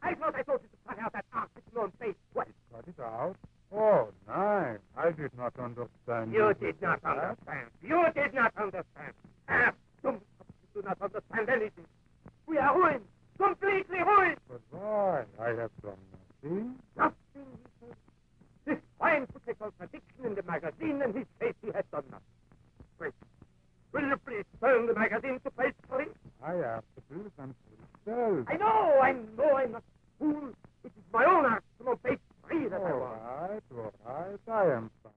I thought you to cut out that article face. What? Cut it out? Oh, nine. I did not understand. You did not understand. You did not understand. You do not understand anything. We are ruined. Completely ruined. But why? I have done nothing. Nothing, he said. This fine put a contradiction in the magazine, and he says he has done nothing. Wait. Will you please turn the magazine to page 3? I asked the citizen himself. I know I'm not a fool. It is my own act to know page 3 that I All want. right. I am fine.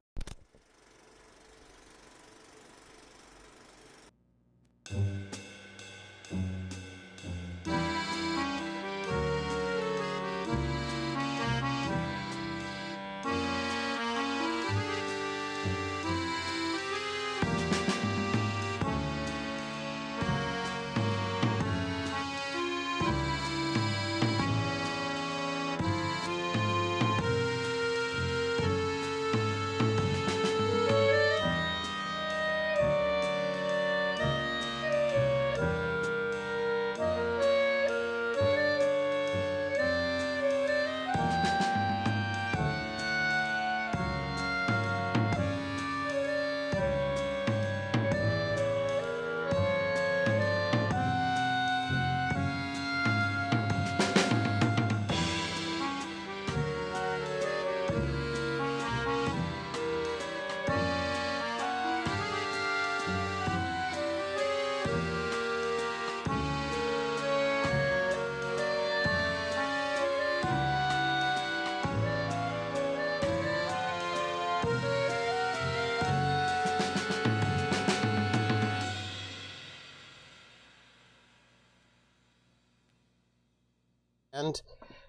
And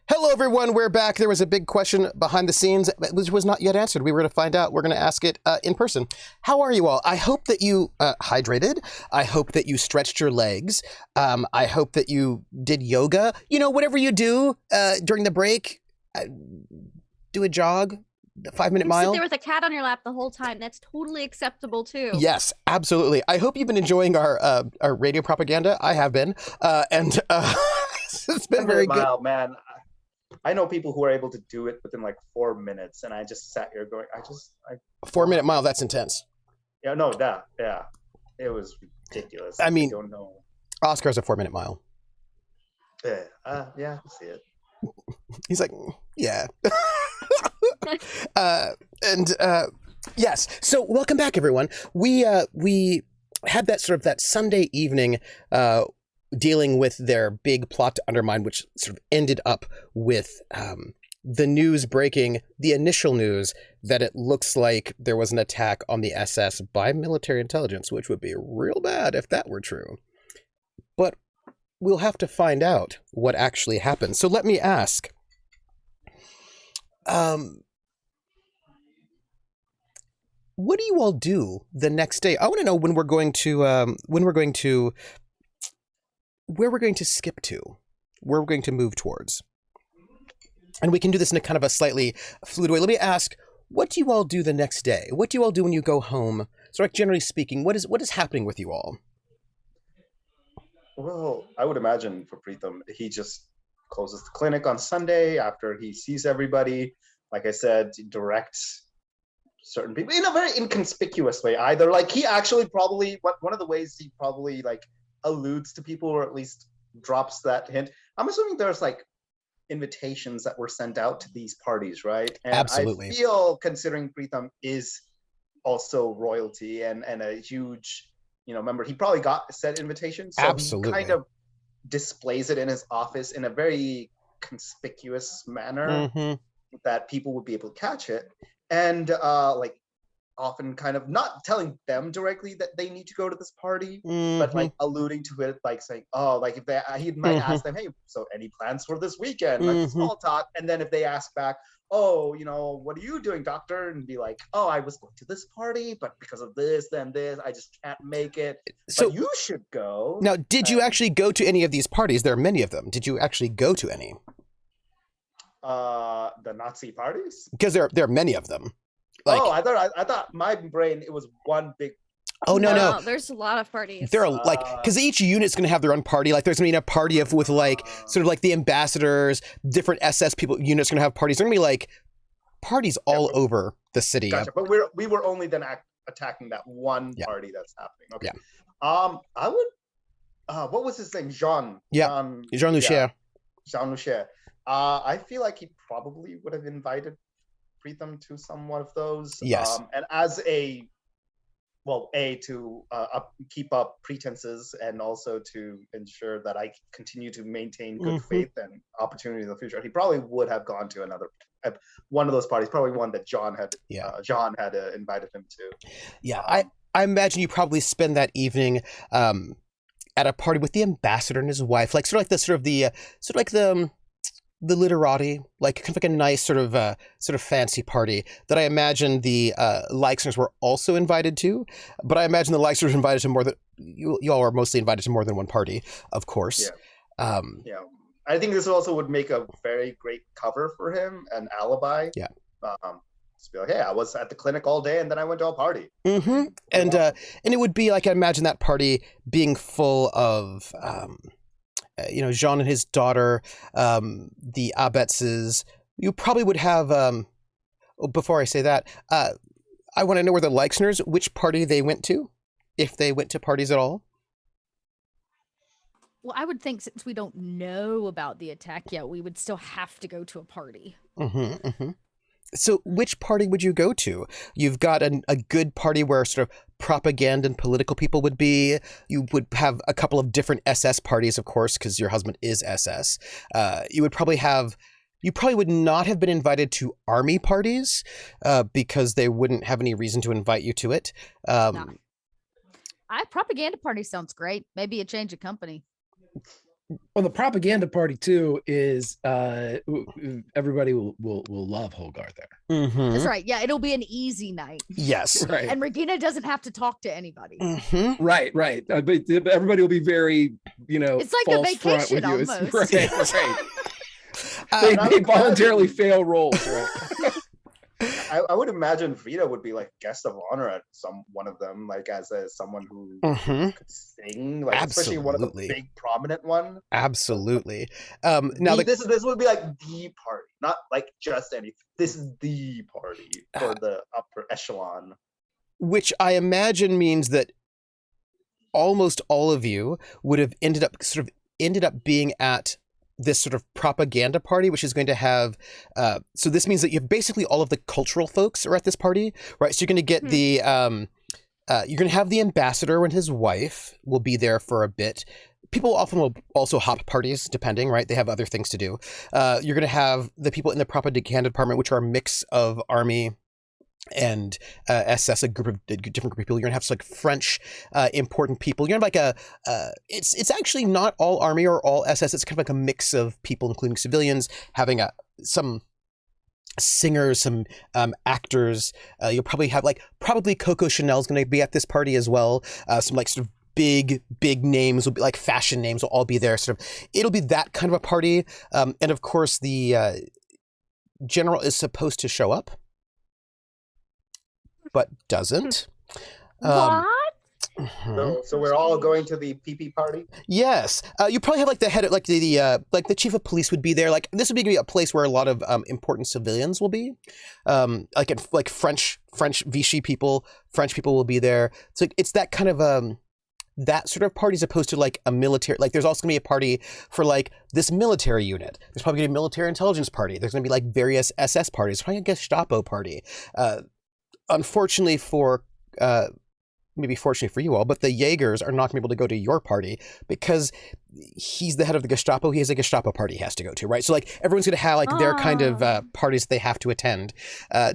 hello, everyone. We're back. There was a big question behind the scenes which was not yet answered. We were going to find out. We're going to ask it in person. How are you all? I hope that you hydrated. I hope that you stretched your legs. I hope that you did yoga. You know, whatever you do during the break, do a jog, a 5-minute mile. Sit there with a cat on your lap the whole time. That's totally acceptable too. Yes, absolutely. I hope you've been enjoying our radio propaganda. I have been, and it's been very good. Man, I know people who are able to do it within like 4 minutes, and I just sat here going, I 4-minute mile. That's intense. Yeah, no, it was ridiculous. I mean, don't know. Oscar's a 4-minute mile. Yeah, I see it. He's like, yeah. Yes. So welcome back, everyone. We had that sort of that Sunday evening dealing with their big plot to undermine, which sort of ended up with the news breaking, the initial news that it looks like there was an attack on the SS by military intelligence, which would be real bad if that were true. But we'll have to find out what actually happened. So let me ask. What do you all do the next day? I want to know when we're going to where we're going to skip to, where we're going to move towards. And we can do this in a kind of a slightly fluid way. Let me ask, what do you all do the next day? What do you all do when you go home? So like generally speaking, what is happening with you all? Well, I would imagine for Preetham, he just closes the clinic on Sunday after he sees everybody. Like I said, directs certain people in a very inconspicuous way either. Like he actually probably, one of the ways he probably like alludes to people, or at least drops that hint. I'm assuming there's like invitations that were sent out to these parties, right? And absolutely. I feel, considering Preetham is also royalty and a huge, member, he probably got said invitation. So absolutely. He kind of displays it in his office in a very conspicuous manner that people would be able to catch it. And like often kind of not telling them directly that they need to go to this party, but like alluding to it, like saying, oh, like if he might ask them, hey, so any plans for this weekend? Like small talk. And then if they ask back, oh, what are you doing, doctor? And be like, oh, I was going to this party, but because of this, then this, I just can't make it. So but you should go. Now, did you actually go to any of these parties? There are many of them. Did you actually go to any? The Nazi parties? Because there are many of them. Like, I thought my brain, it was one big. Oh no! There's a lot of parties. There are like, because each unit's going to have their own party. Like, there's going to be a party with like sort of like the ambassadors, different SS people. Units going to have parties. There's going to be like parties all over the city. Gotcha. But we were only then attacking that one party that's happening. Okay. Yeah. I would. What was his name? Jean. Yeah. Jean Lucia. Jean Lucia. I feel like he probably would have invited Preetham to some one of those. Yes. And as to keep up pretenses, and also to ensure that I continue to maintain good faith and opportunity in the future, he probably would have gone to another one of those parties, probably one that John had invited him to. Yeah, I imagine you probably spend that evening at a party with the ambassador and his wife, like sort of like the literati, like kind of like a nice sort of fancy party that I imagine the Leixners were also invited to, but I imagine the Leixners were invited to more than you all are mostly invited to more than one party, of course. Yeah. I think this also would make a very great cover for him, an alibi. Yeah. Just be like, hey, I was at the clinic all day and then I went to a party. And it would be like, I imagine that party being full of Jean and his daughter, the Abetzes. You probably would have, before I say that, I want to know where the Leixners, which party they went to, if they went to parties at all. Well, I would think since we don't know about the attack yet, we would still have to go to a party. So which party would you go to? You've got a good party where sort of propaganda and political people would be. You would have a couple of different SS parties, of course, because your husband is SS. You probably would not have been invited to army parties because they wouldn't have any reason to invite you to it. Propaganda party sounds great. Maybe a change of company. Well, the propaganda party too is everybody will love Holgar there. Mm-hmm. That's right. Yeah, it'll be an easy night. Yes. Right. And Regina doesn't have to talk to anybody. Mm-hmm. Right. But everybody will be very, It's like a false front vacation with you. almost. Right. They voluntarily fail roles, right? I would imagine Frida would be like guest of honor at one of them, like as someone who could sing, like especially one of the big prominent one. Absolutely. Now this would be like the party, not like just any. This is the party for the upper echelon. Which I imagine means that almost all of you would have ended up being at this sort of propaganda party, which is going to have, so this means that you have basically all of the cultural folks are at this party, right? So you're going to get the, you're going to have the ambassador and his wife will be there for a bit. People often will also hop parties, depending, right? They have other things to do. You're going to have the people in the propaganda department, which are a mix of army and SS, a different group of people. You're gonna have like French important people. You're gonna have like it's actually not all army or all SS. It's kind of like a mix of people, including civilians, having some singers, some actors. You'll probably have probably Coco Chanel's gonna be at this party as well. Some like sort of big names will be like fashion names will all be there. It'll be that kind of a party. And of course the general is supposed to show up, but doesn't. What? So we're all going to the PP party? Yes. You probably have like the head, like the chief of police would be there. Like this would be a place where a lot of important civilians will be. Like French Vichy people, French people will be there. So it's that kind of that sort of party as opposed to like a military. Like there's also gonna be a party for like this military unit. There's probably gonna be a military intelligence party. There's gonna be like various SS parties. There's probably a Gestapo party. Unfortunately for, maybe fortunately for you all, but the Jaegers are not going to be able to go to your party because he's the head of the Gestapo. He has a Gestapo party he has to go to, right? So like everyone's going to have like their kind of parties they have to attend.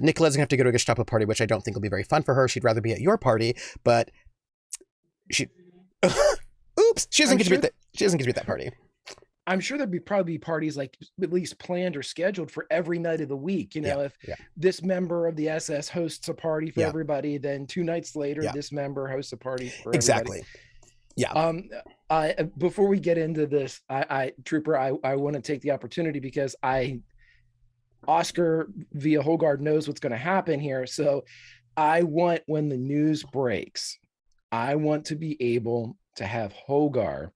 Nicola's going to have to go to a Gestapo party, which I don't think will be very fun for her. She'd rather be at your party, but she, oops, she doesn't get to be at that party. I'm sure there'd probably be parties like at least planned or scheduled for every night of the week. If this member of the SS hosts a party for everybody, then 2 nights later, this member hosts a party for everybody. Yeah. Before we get into this, Trooper, I want to take the opportunity because Oscar via Holgard knows what's going to happen here. So I want, when the news breaks, I want to be able to have Holgar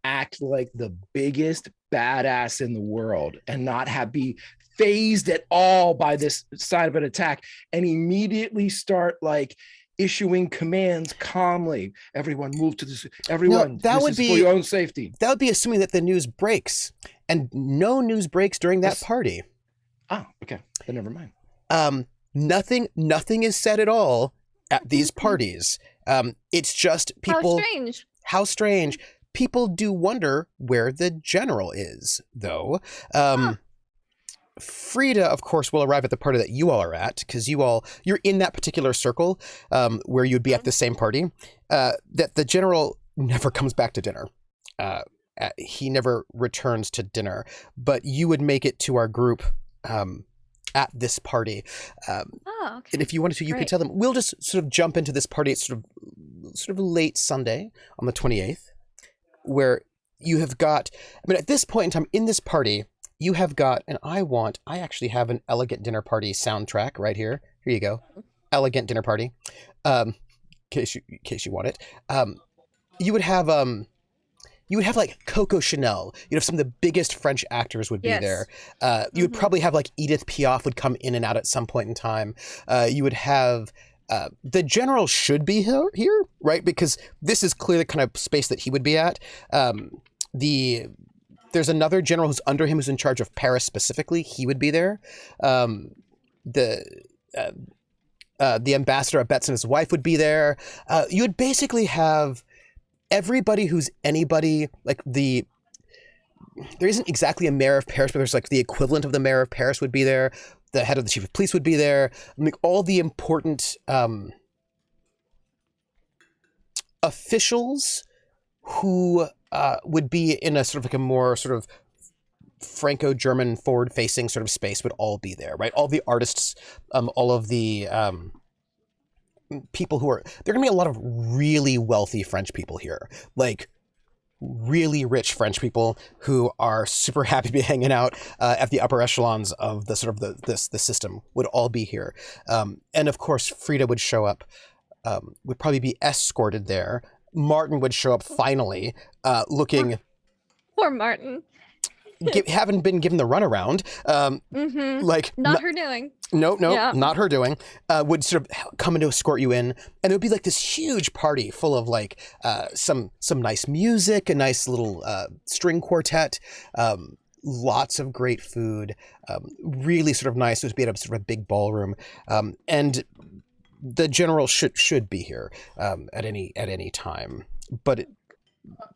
act like the biggest badass in the world and not be phased at all by this side of an attack and immediately start like issuing commands calmly. Everyone move to this. Everyone, that would be for your own safety. That would be assuming that the news breaks, and no news breaks during that party. Oh, okay. Then never mind. Nothing is said at all at these parties. It's just people. How strange. People do wonder where the general is, though. Frida, of course, will arrive at the party that you all are at, because you're in that particular circle where you'd be at the same party. That the general never comes back to dinner. He never returns to dinner, but you would make it to our group at this party. Okay. And if you wanted to, you could tell them. We'll just sort of jump into this party. It's sort of late Sunday on the 28th. Where you have got, at this point in time, in this party, you have got, and I actually have an Elegant Dinner Party soundtrack right here. Here you go. Elegant Dinner Party. In case you want it. You would have like Coco Chanel. You'd have some of the biggest French actors would be there. You would probably have like Edith Piaf would come in and out at some point in time. You would have the general should be here, right? Because this is clearly the kind of space that he would be at. There's another general who's under him who's in charge of Paris specifically. He would be there. The ambassador Betts and his wife would be there. You would basically have everybody who's anybody. Like there isn't exactly a mayor of Paris, but there's like the equivalent of the mayor of Paris would be there. The head of the chief of police would be there. All the important officials who would be in a sort of like a more sort of Franco-German forward-facing sort of space would all be there, right? All the artists, all of the people who are, there are going to be a lot of really wealthy French people here, like really rich French people who are super happy to be hanging out at the upper echelons of the sort of the system would all be here. And of course, Frida would show up, would probably be escorted there. Martin would show up finally, looking... Poor Martin. Haven't been given the runaround. Like not her doing. No, not her doing. Would sort of come in to escort you in, and it would be like this huge party full of like some nice music, a nice little string quartet, lots of great food, really sort of nice. It would be at a sort of a big ballroom, and the general should be here at any time, but.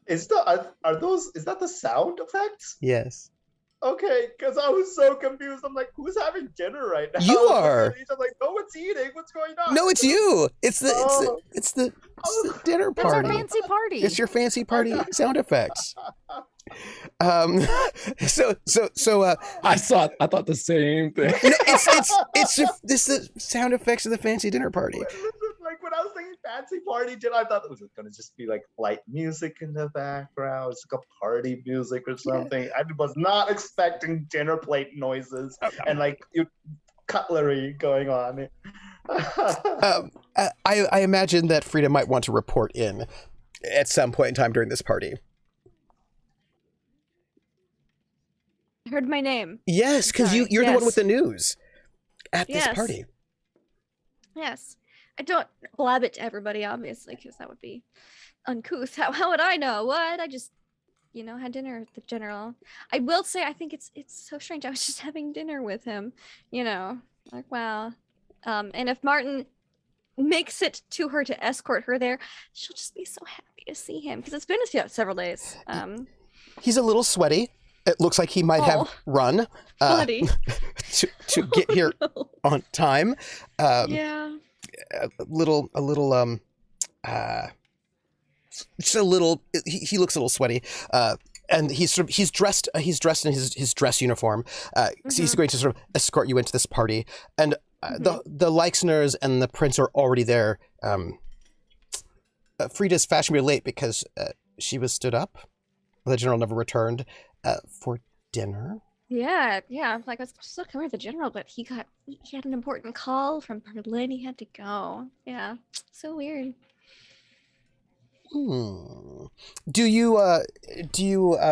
Is that the sound effects? Yes. Okay, because I was so confused. I'm like, who's having dinner right now? You are. I'm like, no one's eating. What's going on? No, it's you. It's the dinner That's party. our fancy party. It's your fancy party sound effects. So I thought the same thing. it's the sound effects of the fancy dinner party. Like when I was thinking fancy party dinner, I thought it was going to just be like light music in the background. It's like a party music or something. I was not expecting dinner plate noises and like cutlery going on. I imagine that Frida might want to report in at some point in time during this party. I heard my name. Yes, because you're the one with the news at this party. Yes. I don't blab it to everybody, obviously, because that would be uncouth. How would I know? What? I just, had dinner with the general. I will say, I think it's so strange. I was just having dinner with him, like, wow. And if Martin makes it to her to escort her there, she'll just be so happy to see him, because it's been several days. He's a little sweaty. It looks like he might have run to get here on time. He looks a little sweaty, and he's dressed in his dress uniform. So he's going to sort of escort you into this party, and the Leixners and the prince are already there. Frida's fashionably late because she was stood up. The general never returned for dinner. Yeah. Like I was still coming with the general, but he had an important call from Berlin. He had to go. Yeah, so weird. Do you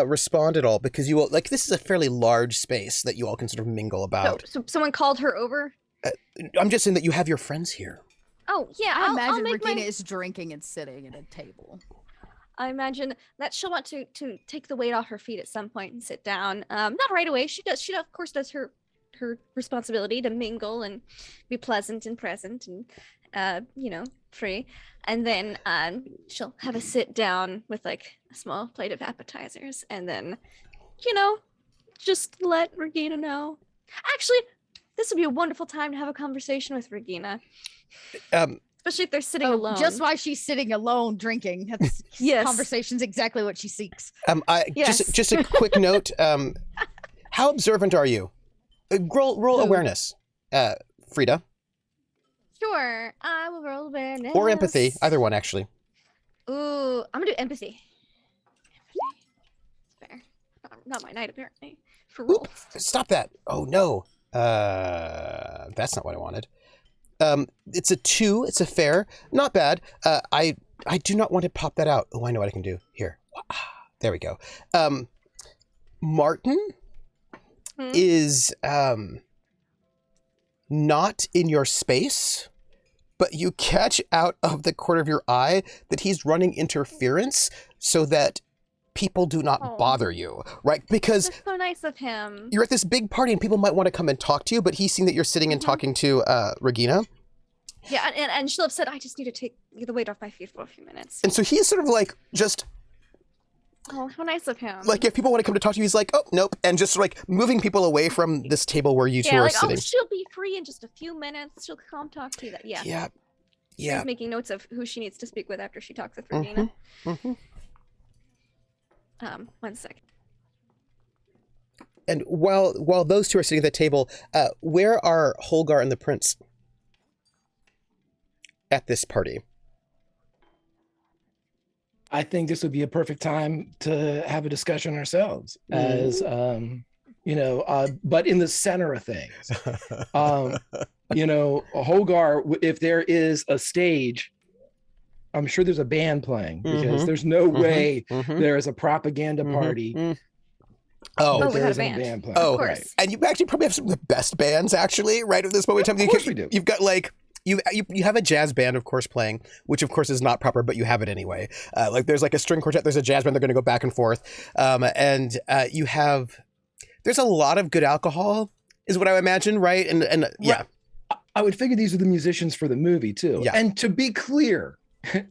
respond at all? Because you all, like, this is a fairly large space that you all can sort of mingle about. So someone called her over? I'm just saying that you have your friends here. Oh yeah, I imagine I'll make Regina is drinking and sitting at a table. I imagine that she'll want to take the weight off her feet at some point and sit down. Not right away. She of course does her responsibility to mingle and be pleasant and present and free. And then she'll have a sit down with like a small plate of appetizers, and then just let Regina know. Actually, this would be a wonderful time to have a conversation with Regina. Especially if they're sitting alone. Just while she's sitting alone drinking. That's conversation's exactly what she seeks. Just a quick note. How observant are you? Roll awareness, Frida. Sure, I will roll awareness. Or empathy, either one actually. Ooh, I'm gonna do empathy. Fair. Not my night apparently. For roll. Stop that! Oh no. That's not what I wanted. It's a 2. It's a fair. Not bad. I do not want to pop that out. Oh, I know what I can do. Here. There we go. Martin is not in your space, but you catch out of the corner of your eye that he's running interference so that people do not bother you, right? Because that's so nice of him. You're at this big party and people might want to come and talk to you, but he's seen that you're sitting and talking to Regina. Yeah, and she'll have said, I just need to take the weight off my feet for a few minutes. And so he's sort of like just... Oh, how nice of him. Like if people want to come to talk to you, he's like, oh, nope. And just like moving people away from this table where you two are sitting. Oh, she'll be free in just a few minutes. She'll come talk to you. Yeah. She's making notes of who she needs to speak with after she talks with Regina. One second. And while those two are sitting at the table, where are Holgar and the prince at this party? I think this would be a perfect time to have a discussion ourselves, as but in the center of things. Holgar, if there is a stage, I'm sure there's a band playing, because there's no way there is a propaganda party. Without a band playing. of course. Right. And you actually probably have some of the best bands, actually, right at this moment in time. Of course we do. You've got like you have a jazz band, of course, playing, which of course is not proper, but you have it anyway. Like there's like a string quartet, there's a jazz band, they're going to go back and forth, and there's a lot of good alcohol, is what I would imagine, right? And yeah, I would figure these are the musicians for the movie too. Yeah. And to be clear,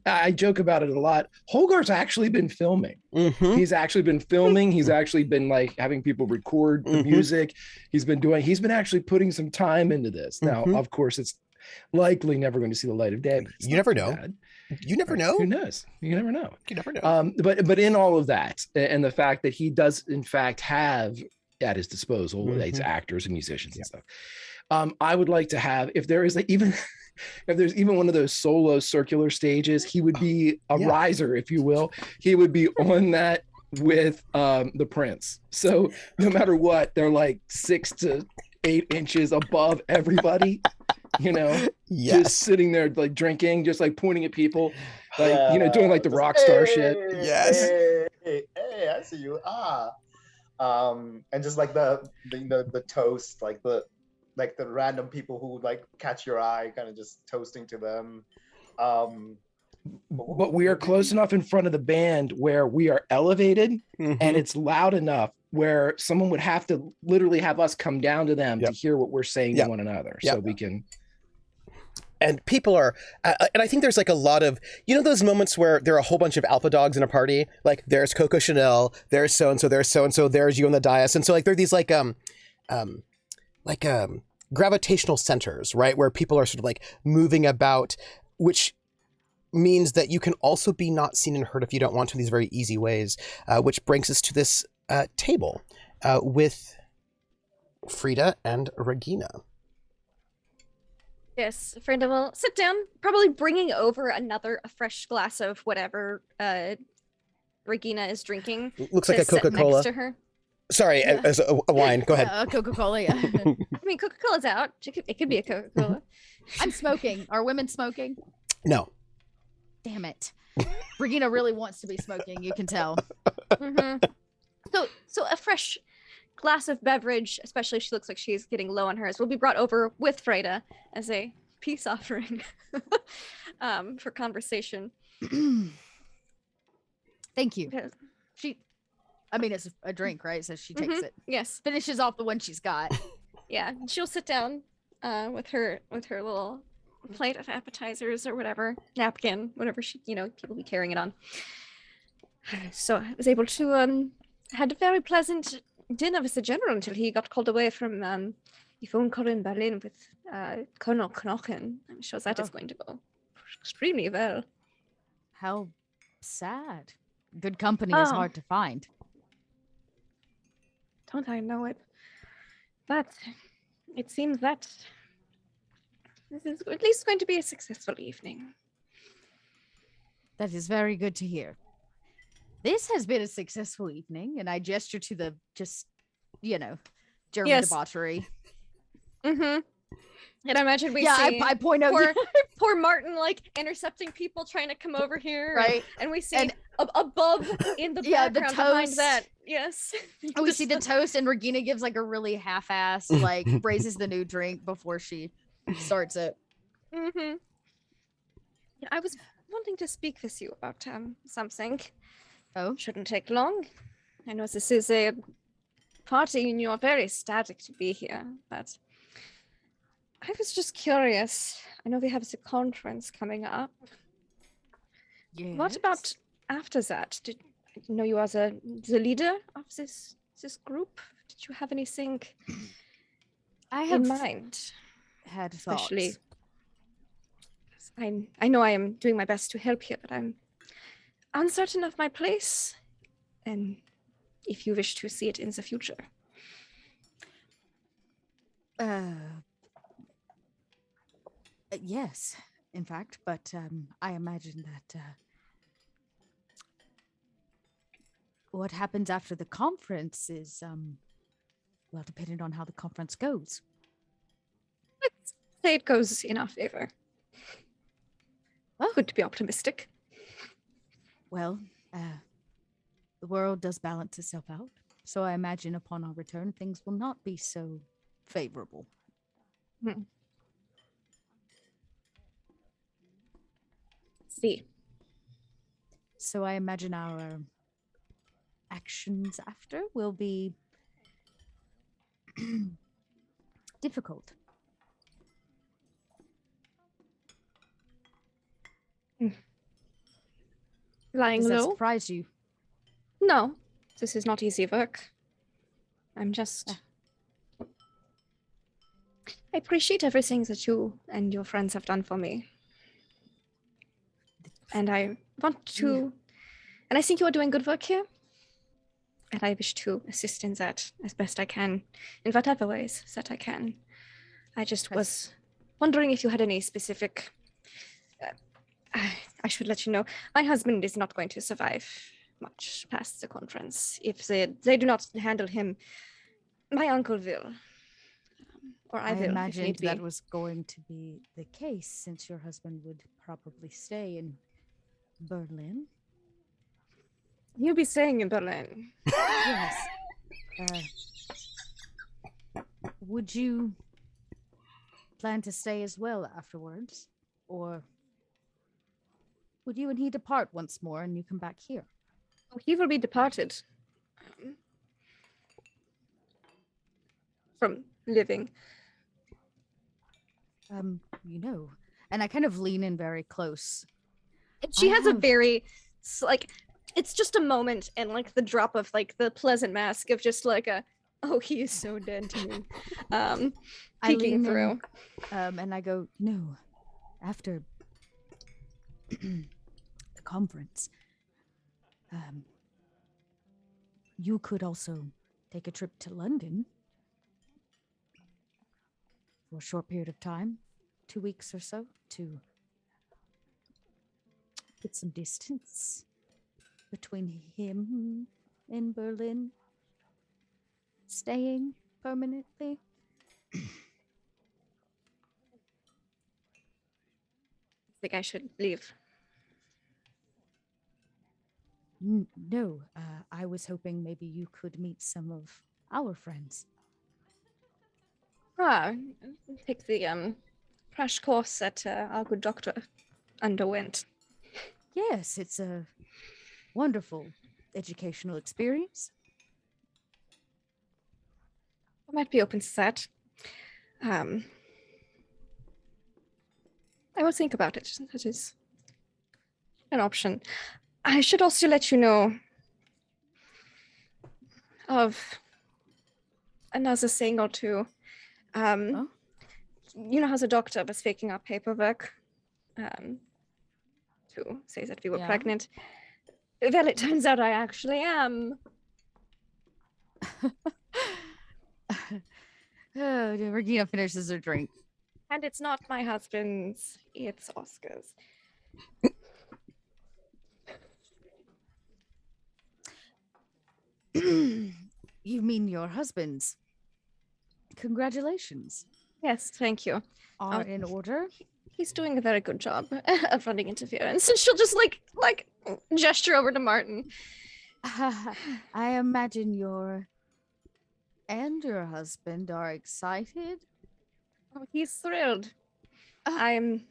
I joke about it a lot. Holgar's actually been filming. He's actually been filming. He's actually been like having people record the music. He's been actually putting some time into this. Now, of course, it's likely never going to see the light of day. But you never know. You never know. Who knows? You never know. You never know. But in all of that, and the fact that he does in fact have at his disposal these actors and musicians and stuff, I would like to have, if there is even one of those solo circular stages, he would be a riser, if you will. He would be on that with the prince. So no matter what, they're like 6 to 8 inches above everybody. Just sitting there like drinking, just like pointing at people, like doing like the rock star shit. Yes. Hey, I see you. And just like the toast, like the random people who like catch your eye, kind of just toasting to them. But we are close enough in front of the band where we are elevated, and it's loud enough where someone would have to literally have us come down to them to hear what we're saying to one another, so we can. And people are, and I think there's like a lot of, those moments where there are a whole bunch of alpha dogs in a party, like there's Coco Chanel, there's so-and-so, there's so-and-so, there's you on the dais. And so like, there are these gravitational centers, right? Where people are sort of like moving about, which means that you can also be not seen and heard if you don't want to, in these very easy ways, which brings us to this table with Frida and Regina. Yes, Frida will sit down, probably bringing over a fresh glass of whatever Regina is drinking. Looks like a Coca-Cola. Next to her. Sorry, as a wine. Go ahead. Coca-Cola, yeah. I mean, Coca-Cola's out. It could be a Coca-Cola. I'm smoking. Are women smoking? No. Damn it. Regina really wants to be smoking. You can tell. So a fresh glass of beverage, especially if she looks like she's getting low on hers, will be brought over with Frida as a peace offering for conversation. Thank you. It's a drink, right? So she takes it. Yes. Finishes off the one she's got. Yeah. She'll sit down with her little plate of appetizers or whatever, napkin, whatever people be carrying it on. So I was able to had a very pleasant dinner with the general until he got called away from the phone call in Berlin with Colonel Knochen. I'm sure that is going to go extremely well. How sad. Good company is hard to find. Don't I know it? But it seems that this is at least going to be a successful evening. That is very good to hear. This has been a successful evening, and I gesture to the German debauchery. And I imagine we see I point out poor Martin like intercepting people trying to come over here, right? And we see above in the background behind that, yes. And we see the toast, and Regina gives like a really half-ass like raises the new drink before she starts it. I was wanting to speak with you about something. Oh, shouldn't take long. I know this is a party and you're very ecstatic to be here, but I was just curious. I know we have a conference coming up. Yes. What about after that? Did I know you are the leader of this group? Did you have anything I have in mind? Had Especially, thoughts. I know I am doing my best to help here, but I'm uncertain of my place and if you wish to see it in the future. Yes, in fact, but I imagine that what happens after the conference is, well, depending on how the conference goes. Let's say it goes in our favor. Well, good to be optimistic. Well, the world does balance itself out, so I imagine upon our return, things will not be so favorable. See. So I imagine our actions after will be difficult. Lying Does that low? surprise you? No, this is not easy work. I'm just... I appreciate everything that you and your friends have done for me. And I want to... And I think you are doing good work here. And I wish to assist in that as best I can, in whatever ways that I can. I just was wondering if you had any specific... I should let you know, my husband is not going to survive much past the conference. If they do not handle him, my uncle will. Or I will, imagined if need that be. was going to be the case, since your husband would probably stay in Berlin. He'll be staying in Berlin. Yes. Would you plan to stay as well afterwards? Or would you and he depart once more and you come back here? Oh, he will be departed from living. You know, and I kind of lean in very close. And she has a very, like, it's just a moment and like the drop of like the pleasant mask of just like a, oh, he is so dead to me. Peeking through. And I go, no, after the conference, you could also take a trip to London for a short period of time, 2 weeks or so, to get some distance between him and Berlin, staying permanently. I think I should leave. No, I was hoping maybe you could meet some of our friends. Take the crash course that our good doctor underwent. Yes, it's a wonderful educational experience. I might be open to that. I will think about it. That is an option. I should also let you know of another thing or two. You know how the doctor was faking our paperwork to say that we were pregnant? Well, it turns out I actually am. Regina finishes her drink. And it's not my husband's, it's Oscar's. You mean your husband's? Congratulations. Yes, thank you. Are in order? He's doing a very good job of running interference. And she'll just like gesture over to Martin. I imagine your husband are excited. Oh, he's thrilled. I'm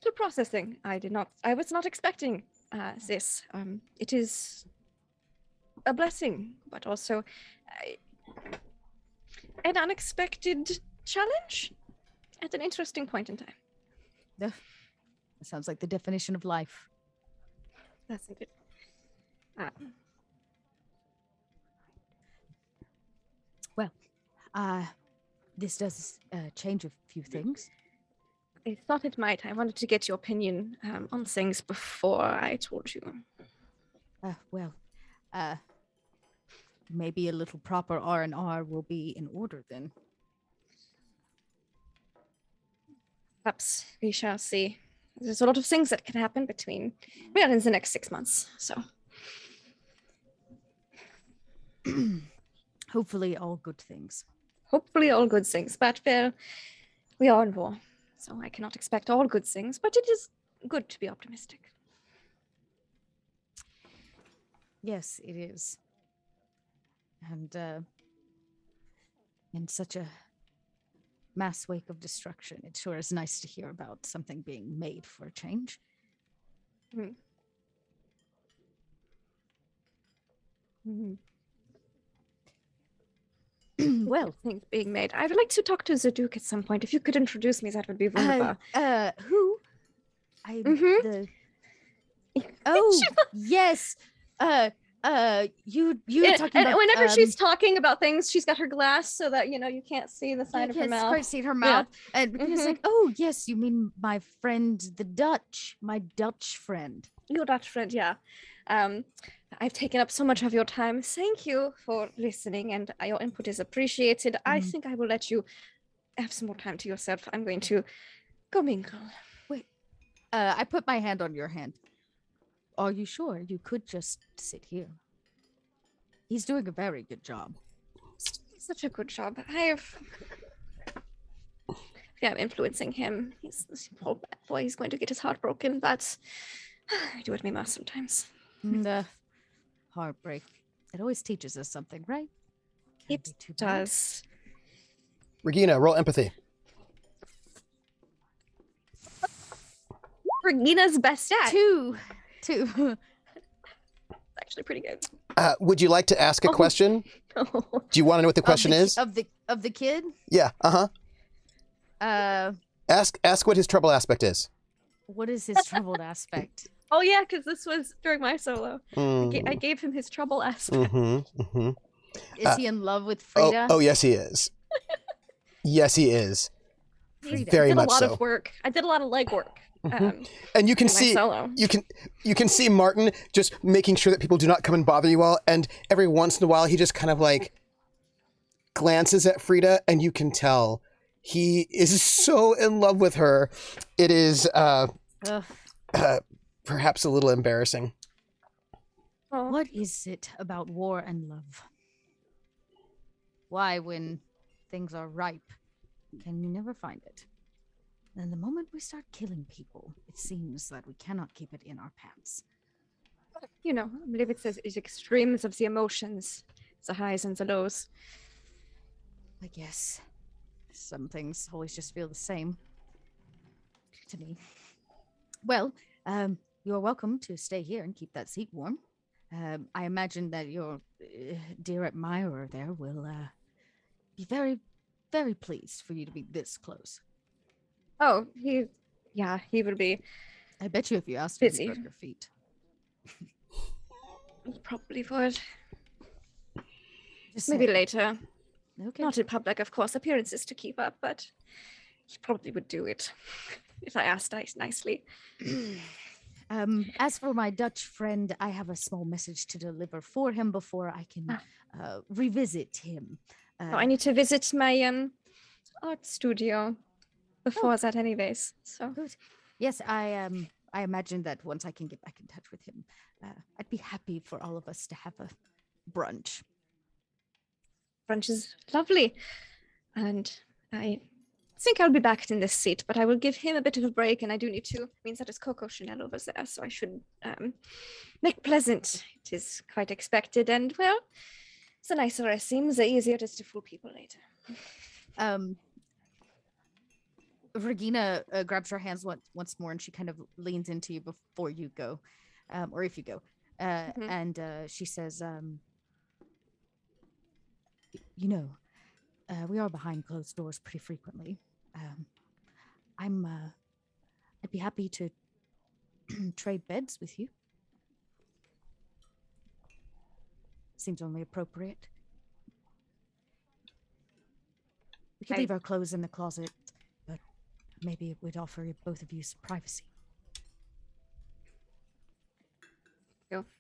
still processing. I was not expecting this. It is a blessing, but also an unexpected challenge at an interesting point in time. That sounds like the definition of life. That's it. Well, this does change a few things. I thought it might. I wanted to get your opinion on things before I told you. Well, Maybe a little proper R&R will be in order then. Perhaps we shall see. There's a lot of things that can happen in the next 6 months. So Hopefully all good things. hopefully all good things. But well, we are in war, so I cannot expect all good things. But it is good to be optimistic. Yes, it is. And in such a mass wake of destruction, it sure is nice to hear about something being made for a change. Mm-hmm. Mm-hmm. Well, things being made. I would like to talk to the Duke at some point. If you could introduce me, that would be wonderful. Who? Mhm. Oh, yes. You were talking about. Whenever she's talking about things, she's got her glass so that you can't see the side of her mouth. Quite see her mouth, and it's like, oh yes, you mean my friend, my Dutch friend. Your Dutch friend, yeah. I've taken up so much of your time. Thank you for listening, and your input is appreciated. I think I will let you have some more time to yourself. I'm going to go mingle. Wait, I put my hand on your hand. Are you sure? You could just sit here. He's doing a very good job. Such a good job. I'm influencing him. He's this poor bad boy. He's going to get his heart broken, but I do what we must sometimes. Heartbreak. It always teaches us something, right? It does. Regina, roll empathy. Regina's best stat. Two. Actually pretty good. Would you like to ask a question? No. Do you want to know what the question is? Of the kid? Yeah. Ask what his trouble aspect is. What is his troubled aspect? Oh yeah, because this was during my solo. I gave him his trouble aspect. Is he in love with Frida? Oh yes, he is. Yes, he is. Frida. Very I did much a lot so. of work. I did a lot of legwork. And you can see you can see Martin just making sure that people do not come and bother you all, and every once in a while he just kind of like glances at Frida, and you can tell he is so in love with her. It is perhaps a little embarrassing. What is it about war and love? Why, when things are ripe, can you never find it? And the moment we start killing people, it seems that we cannot keep it in our pants. I believe it's extremes of the emotions, the highs and the lows. I guess some things always just feel the same to me. Well, you're welcome to stay here and keep that seat warm. I imagine that your dear admirer there will be very, very pleased for you to be this close. Oh, he will be. I bet you if you asked him, busy. he broke your feet. He probably would. Just Maybe saying. later. Okay. Not in public, of course. Appearances to keep up, but he probably would do it if I asked nicely. As for my Dutch friend, I have a small message to deliver for him before I can revisit him. I need to visit my art studio before that anyways. So good. Yes, I imagine that once I can get back in touch with him, I'd be happy for all of us to have a brunch. Brunch is lovely. And I think I'll be back in this seat, but I will give him a bit of a break, and I do need to. It means that it's Coco Chanel over there, so I should make pleasant. It is quite expected, and well, the nicer I seem, the easier it is to fool people later. Regina grabs her hands once more, and she kind of leans into you before you go, or if you go, and she says, we are behind closed doors pretty frequently. I'd be happy to trade beds with you. Seems only appropriate. We could leave our clothes in the closet, but maybe it would offer both of you some privacy.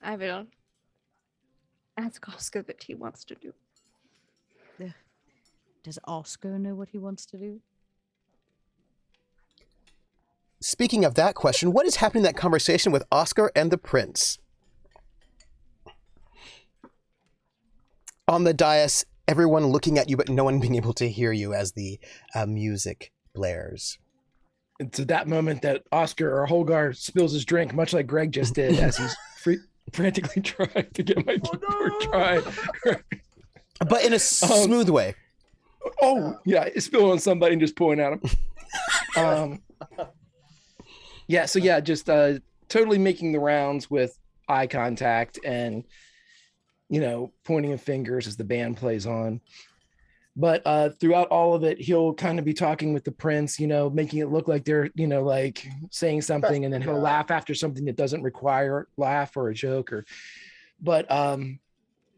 I will ask Oscar that he wants to do. Does Oscar know what he wants to do? Speaking of that question, what is happening in that conversation with Oscar and the prince? On the dais, everyone looking at you, but no one being able to hear you as the music blares. It's at that moment that Oscar or Holgar spills his drink, much like Greg just did, as he's frantically trying to get my keyboard dry. But in a smooth way. Oh, yeah, it's spilling on somebody and just pouring at him. Just totally making the rounds with eye contact and, pointing of fingers as the band plays on. But throughout all of it, he'll kind of be talking with the prince, making it look like they're, like saying something, and then he'll laugh after something that doesn't require laugh or a joke. But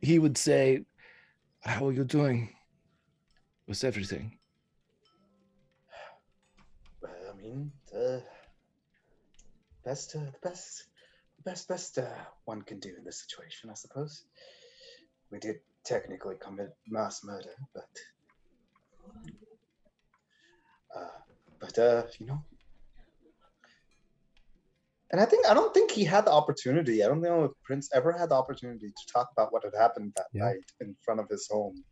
he would say, "How are you doing? What's everything?" Well, I mean, the best one can do in this situation, I suppose. We did technically commit mass murder, but and I don't think he had the opportunity. I don't know if Prince ever had the opportunity to talk about what had happened that night in front of his home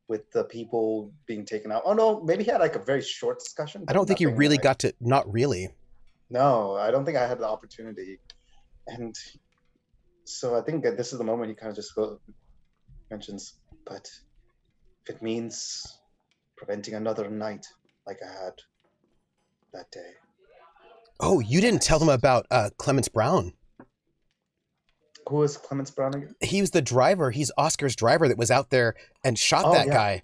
with the people being taken out. Oh no, maybe he had like a very short discussion. I don't think you really got to, not really. No, I don't think I had the opportunity. And so I think that this is the moment he kind of just mentions, but if it means preventing another night like I had that day. Oh, you didn't tell them about Clements Brown. Who is Clements Brown again? He was the driver. He's Oscar's driver that was out there and shot that guy.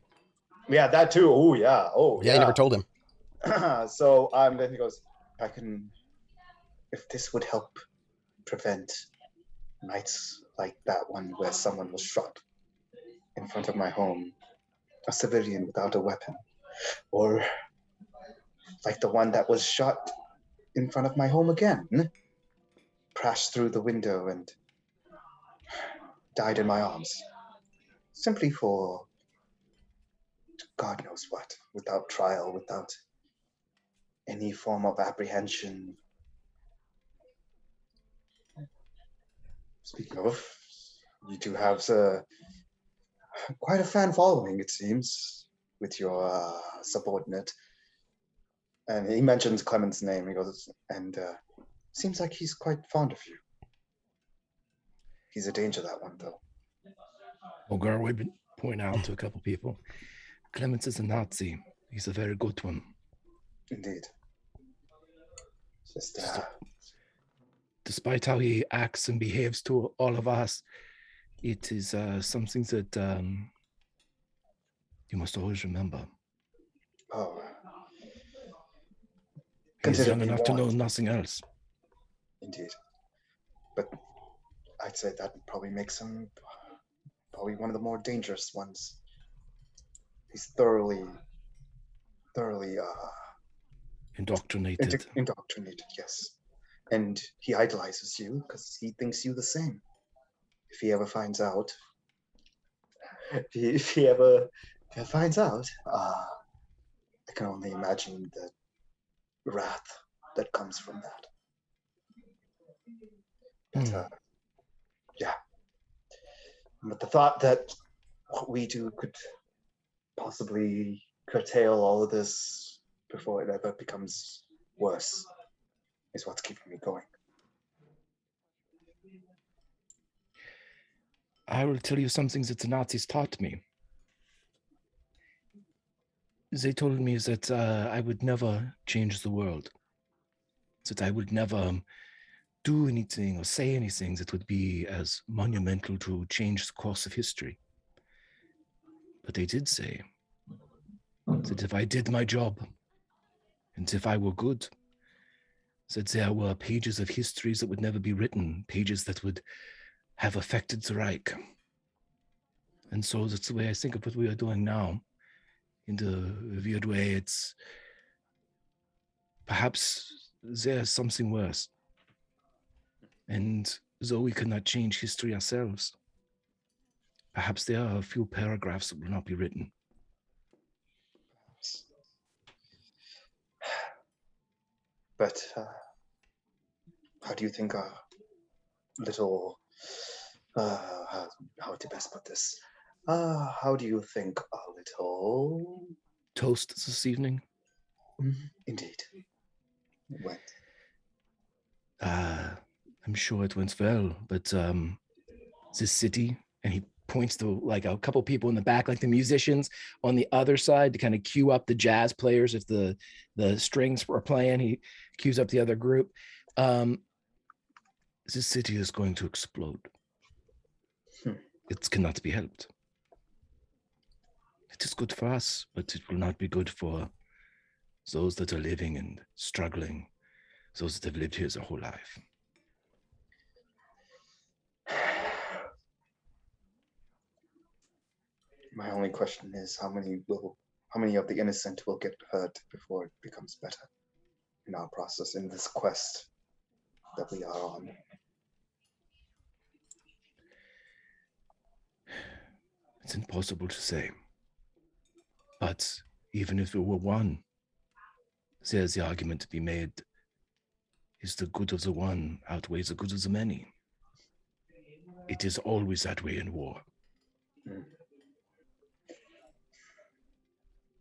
Yeah, that too. Oh, yeah. Oh, yeah. You never told him. So then he goes, if this would help prevent nights like that one where someone was shot in front of my home, a civilian without a weapon, or like the one that was shot in front of my home again, crashed through the window and died in my arms, simply for God knows what, without trial, without any form of apprehension. Speaking of, you do have quite a fan following, it seems, with your subordinate. And he mentions Clement's name. He goes, and seems like he's quite fond of you. He's a danger, that one, though. Holgar would point out to a couple people. Clements is a Nazi. He's a very good one. Indeed. Just despite how he acts and behaves to all of us, it is something that you must always remember. Oh. He's young enough to know nothing else. Indeed. But I'd say that probably makes him probably one of the more dangerous ones. He's thoroughly indoctrinated. Indoctrinated, yes. And he idolizes you because he thinks you the same. If he ever finds out, if he ever finds out, I can only imagine the wrath that comes from that. But, but the thought that what we do could possibly curtail all of this before it ever becomes worse is what's keeping me going. I will tell you something that the Nazis taught me. They told me that I would never change the world, that I would never do anything or say anything that would be as monumental to change the course of history. But they did say that if I did my job and if I were good, that there were pages of histories that would never be written, pages that would have affected the Reich. And so that's the way I think of what we are doing now. In the weird way, it's perhaps there's something worse. And though we cannot change history ourselves, Perhaps there are a few paragraphs that will not be written. But how do you think our little, how to best put this? How do you think our little toast this evening? Indeed. Went. I'm sure it went well, but this city, and he points to like a couple people in the back, like the musicians on the other side, to kind of cue up the jazz players if the strings were playing. He cues up the other group. This city is going to explode. It cannot be helped. It is good for us, but it will not be good for those that are living and struggling, those that have lived here their whole life. My only question is how many of the innocent will get hurt before it becomes better in our process, in this quest that we are on. It's impossible to say. But even if it were one, there's the argument to be made, is the good of the one outweighs the good of the many. It is always that way in war.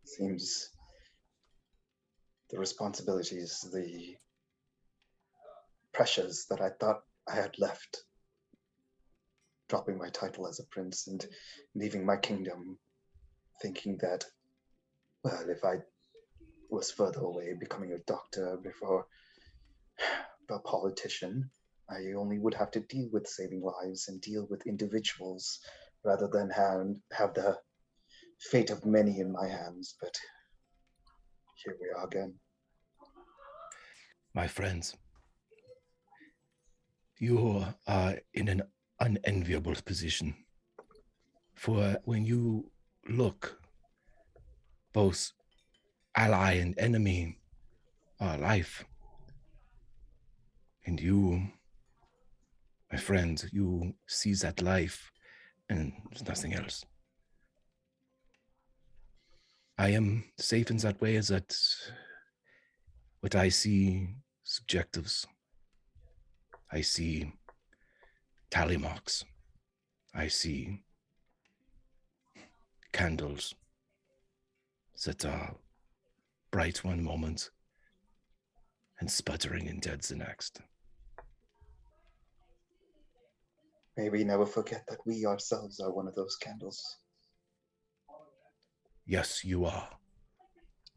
Seems the responsibilities, the pressures that I thought I had left, dropping my title as a prince and leaving my kingdom, thinking that, well, if I was further away, becoming a doctor before a politician, I only would have to deal with saving lives and deal with individuals rather than have the fate of many in my hands. But here we are again. My friends, you are in an unenviable position. For when you look, both ally and enemy are life. And you, my friend, you seize that life and there's nothing else. I am safe in that way, is that what I see subjectives. I see tally marks. I see candles that are bright one moment and sputtering and dead the next. May we never forget that we ourselves are one of those candles. Yes, you are.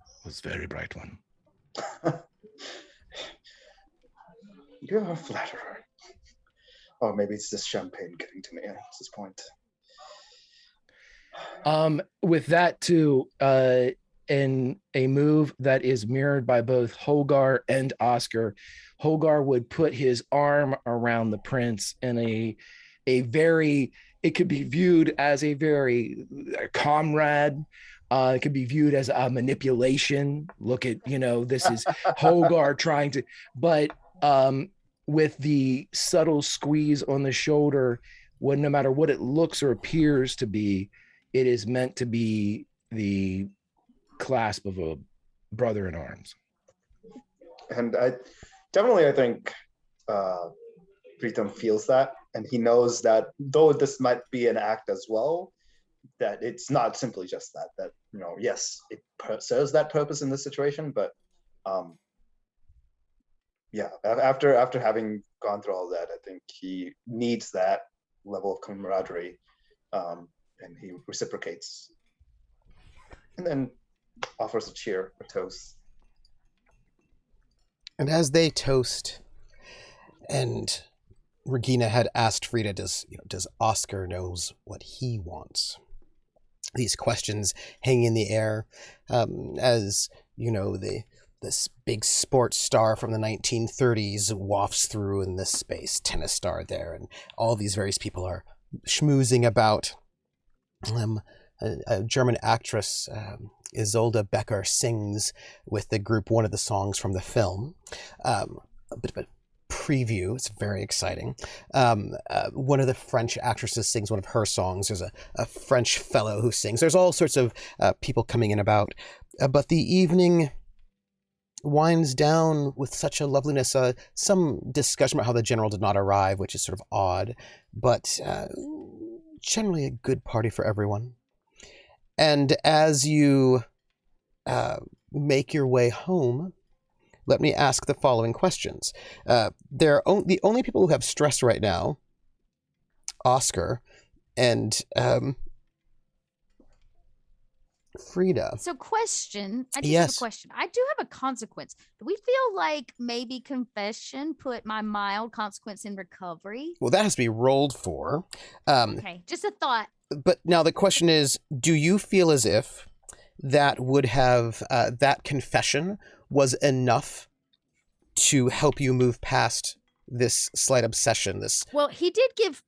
It was a very bright one. You're a flatterer. Or maybe it's this champagne getting to me at this point. With that too, in a move that is mirrored by both Hogar and Oscar, Hogar would put his arm around the prince in a very, it could be viewed as a very comrade. It could be viewed as a manipulation. Look at, this is Hogar trying to, but with the subtle squeeze on the shoulder, no matter what it looks or appears to be, it is meant to be the clasp of a brother in arms. And I think Pritham feels that, and he knows that though this might be an act as well, that it's not simply just that yes, it serves that purpose in this situation, but after having gone through all that, I think he needs that level of camaraderie, and he reciprocates and then offers a cheer, a toast. And as they toast, and Regina had asked Frida, does Oscar knows what he wants? These questions hang in the air, as this big sports star from the 1930s wafts through in this space, tennis star there, and all these various people are schmoozing about. A German actress, Isolde Becker, sings with the group one of the songs from the film. But preview. It's very exciting. One of the French actresses sings one of her songs. There's a French fellow who sings. There's all sorts of people coming in about. But the evening winds down with such a loveliness. Some discussion about how the general did not arrive, which is sort of odd, but generally a good party for everyone. And as you make your way home, let me ask the following questions. The only people who have stress right now, Oscar and Frida. So question, I just have Yes. a question. I do have a consequence. Do we feel like maybe confession put my mild consequence in recovery? Well, that has to be rolled for. Okay, just a thought. But now the question is, do you feel as if that would have, that confession was enough to help you move past this slight obsession? Well, he did give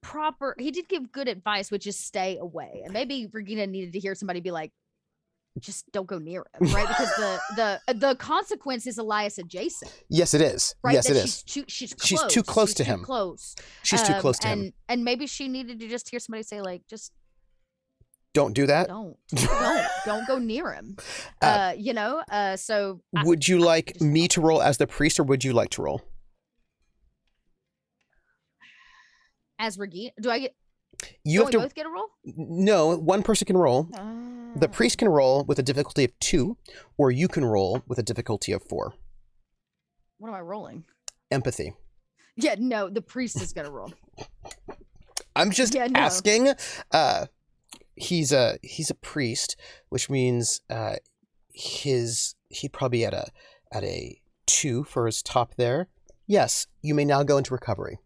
good advice, which is stay away. And maybe Regina needed to hear somebody be like, just don't go near him, right? Because the consequence is Elias adjacent. Yes, it is. Right? Yes, That it is. She's Too close to him. Close. She's too close to him. And maybe she needed to just hear somebody say, like, just Don't do that. don't go near him. So Would you like me to roll as the priest, or would you like to roll? as Regina, do I get? You don't have we to. both get a roll? No, one person can roll. The priest can roll with a difficulty of 2, or you can roll with a difficulty of 4. What am I rolling? Empathy. Yeah, no, the priest is gonna roll. I'm just Yeah, no. asking. He's a priest, which means he'd probably at a 2 for his top there. Yes, you may now go into recovery.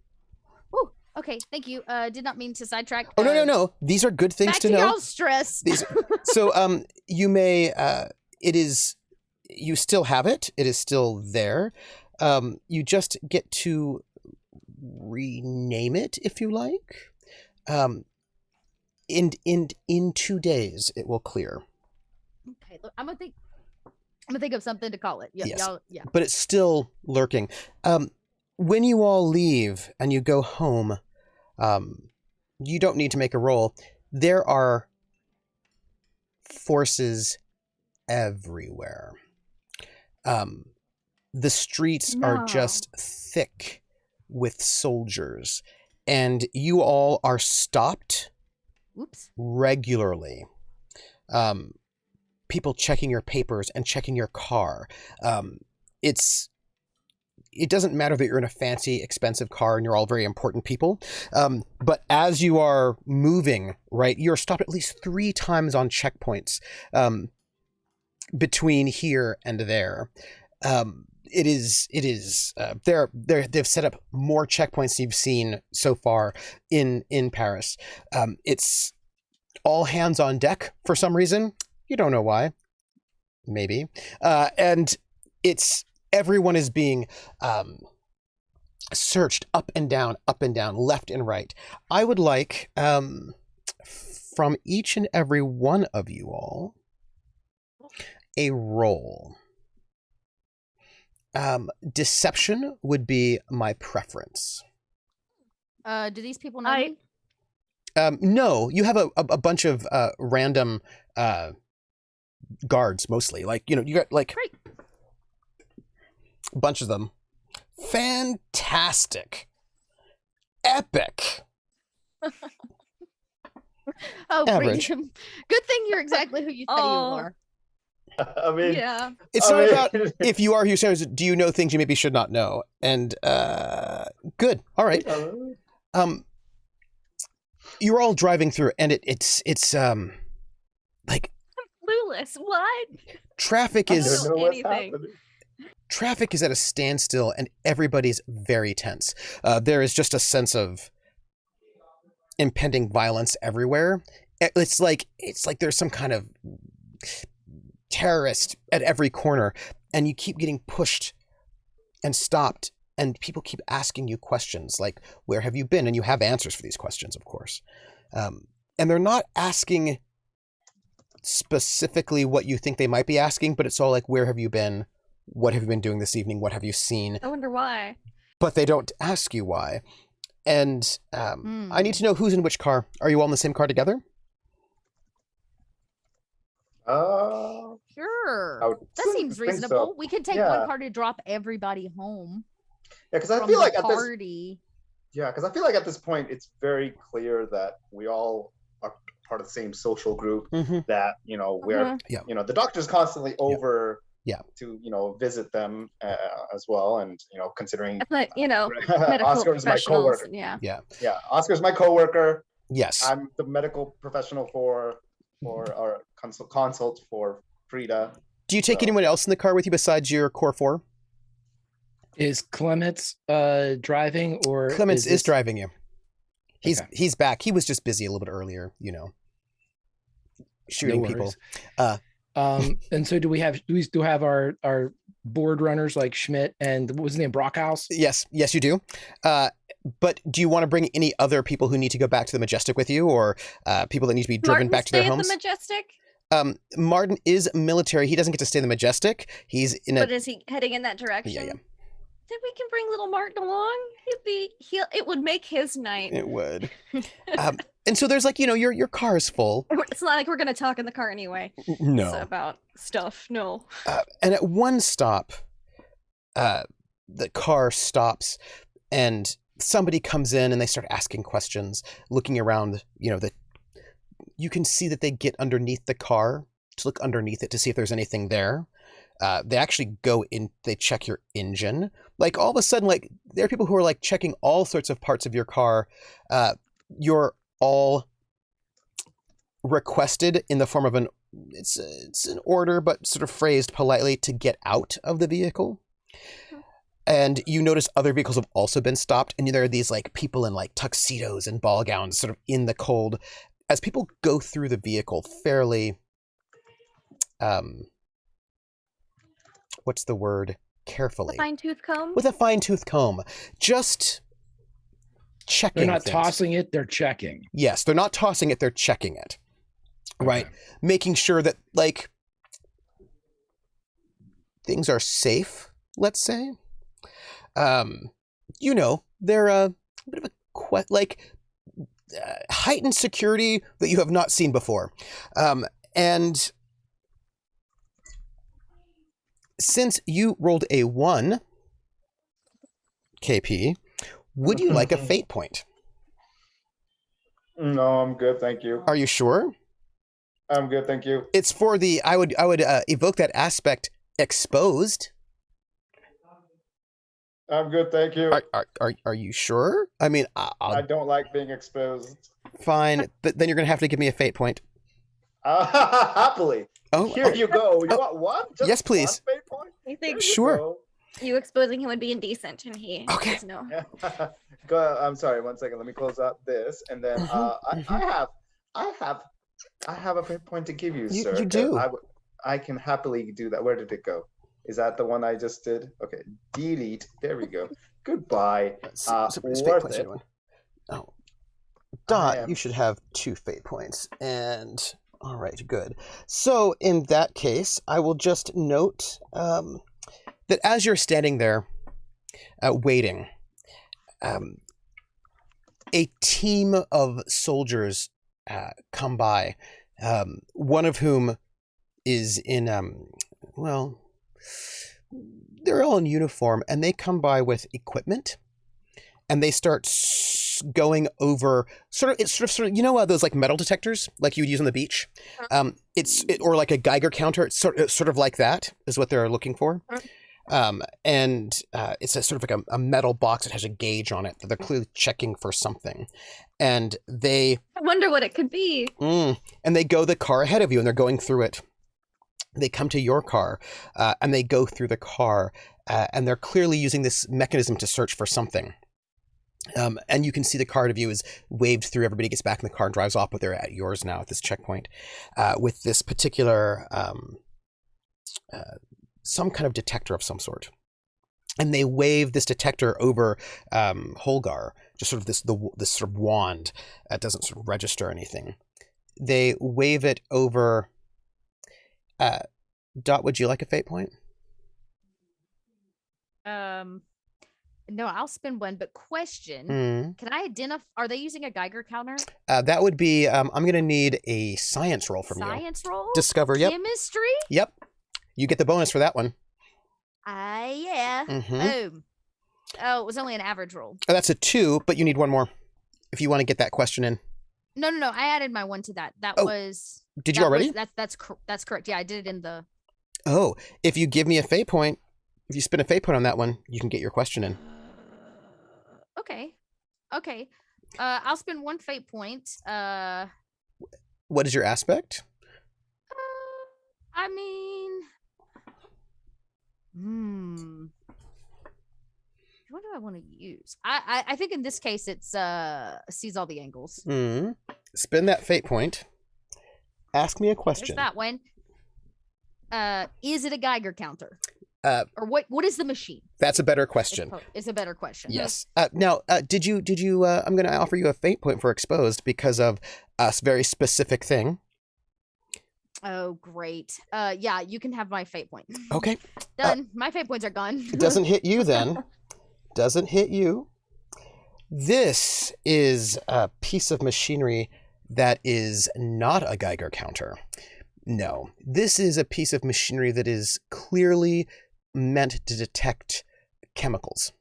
Woo, okay, thank you. Did not mean to sidetrack. Oh no! These are good things Back to to know. y'all's stress. So you may it is, you still have it. It is still there. You just get to rename it if you like. In 2 days it will clear. Okay, look, I'm gonna think of something to call it. Yeah, Yes. y'all, yeah. But it's still lurking. When you all leave and you go home, you don't need to make a roll. There are forces everywhere. The streets are No. just thick with soldiers, and you all are stopped Oops. regularly. People checking your papers and checking your car. It doesn't matter that you're in a fancy, expensive car and you're all very important people. But as you are moving, right, you're stopped at least 3 times on checkpoints between here and there. They've set up more checkpoints you've seen so far in Paris. It's all hands on deck for some reason. You don't know why. Maybe. And everyone is being searched up and down, left and right. I would like from each and every one of you all a roll. Deception would be my preference. Do these people know me? No, you have a bunch of random guards mostly. Like, you got like Great. a bunch of them. Fantastic. Epic. Oh, Average. great. Good thing you're exactly who you said you Oh. are. I mean, Yeah. It's I not mean- about if you are who you say, do you know things you maybe should not know? And good. All right. You're all driving through, and it's like Clueless. What? traffic I is don't know what's anything. happening. traffic is at a standstill, and everybody's very tense. There is just a sense of impending violence everywhere. It's like there's some kind of terrorist at every corner, and you keep getting pushed and stopped, and people keep asking you questions like, where have you been? And you have answers for these questions, of course. And they're not asking specifically what you think they might be asking, but it's all like, where have you been? What have you been doing this evening? What have you seen? I wonder why. but they don't ask you why. And I need to know who's in which car. Are you all in the same car together? Sure. I would That seems think reasonable. so. We could take Yeah. one car to drop everybody home Yeah, because I from feel the like at this party. Yeah, because I feel like at this point it's very clear that we all are part of the same social group. That we're the doctor's constantly over to visit them as well, and considering But Oscar is my coworker. Yeah. Oscar's my coworker. Yes, I'm the medical professional for our consult for Frida. Do you take anyone else in the car with you besides your core 4? Is Clements driving, or Clements is driving you. He's back. He was just busy a little bit earlier, shooting people. And so do we still have our board runners like Schmidt and what was his name, Brockhouse? Yes, you do. But do you want to bring any other people who need to go back to the Majestic with you, or people that need to be driven back to their homes? The Majestic? Martin is military. He doesn't get to stay in the Majestic. He's in But is he heading in that direction? Yeah. Then we can bring little Martin along. It would make his night. It would. And so there's your car is full. It's not like we're gonna talk in the car anyway. No. It's about stuff. No. And at one stop, the car stops, and somebody comes in and they start asking questions, looking around. You can see that they get underneath the car to look underneath it to see if there's anything there. They actually go in, they check your engine. Like all of a sudden, there are people who are checking all sorts of parts of your car. You're all requested in the form of it's an order, but sort of phrased politely, to get out of the vehicle. And you notice other vehicles have also been stopped, and there are these people in tuxedos and ball gowns sort of in the cold. As people go through the vehicle fairly, what's the word? Carefully. Fine-tooth comb? With a fine-tooth comb. Just checking. They're not things. tossing it, they're checking. Yes, they're not tossing it, they're checking it. Right? Making sure that, things are safe, let's say. They're a bit of a heightened security that you have not seen before. And since you rolled a 1, KP, would you like a fate point? No, I'm good, thank you. Are you sure? I'm good, thank you. It's for the I would evoke that aspect exposed. I'm good, thank you. Are you sure? I mean, I don't like being exposed. Fine, but then you're gonna have to give me a fate point. Happily. Here you go. You want one? Just yes, please. One fate point? I think Sure. You exposing him would be indecent, and he says no. I'm sorry. 1 second. Let me close out this, and then I have a fate point to give you, sir. You do. I can happily do that. Where did it go? Is that the one I just did? Okay. Delete. There we go. Goodbye. Worth it. Oh. Dot, you should have 2 fate points. And all right, good. So in that case, I will just note that as you're standing there waiting, a team of soldiers come by, one of whom is in, they're all in uniform, and they come by with equipment, and they start going over sort of those metal detectors like you would use on the beach. Or like a Geiger counter. It's sort of like that is what they're looking for. And it's a sort of a metal box that has a gauge on it that they're clearly checking for something. And I wonder what it could be. And they go the car ahead of you, and they're going through it. They come to your car, and they go through the car, and they're clearly using this mechanism to search for something. And you can see the car to view is waved through. Everybody gets back in the car and drives off, but they're at yours now at this checkpoint with this particular some kind of detector of some sort. And they wave this detector over Holgar, just sort of this sort of wand that doesn't sort of register anything. They wave it over. Dot, would you like a fate point? No, I'll spend one. But question: Can I identify? Are they using a Geiger counter? That would be. I'm going to need a science roll from you. Science roll. Discover. Yep. Chemistry. Yep. You get the bonus for that one. Yeah. Mm-hmm. Oh, it was only an average roll. Oh, that's a 2, but you need one more if you want to get that question in. No. I added my 1 to that. That was. Did you already? That's correct. Yeah, I did it in the. Oh, if you give me a fate point, if you spend a fate point on that one, you can get your question in. Okay. I'll spend 1 fate point. What is your aspect? I mean, what do I want to use? I think in this case it's sees all the angles. Spend that fate point. Ask me a question. There's that one. Is it a Geiger counter? Or what is the machine? That's a better question. It's a better question. Yes. Now, did you? I'm going to offer you a fate point for exposed because of a very specific thing. Oh, great. Yeah, you can have my fate point. Okay. Done. My fate points are gone. It doesn't hit you then. Doesn't hit you. This is a piece of machinery that is not a Geiger counter. No, this is a piece of machinery that is clearly meant to detect chemicals.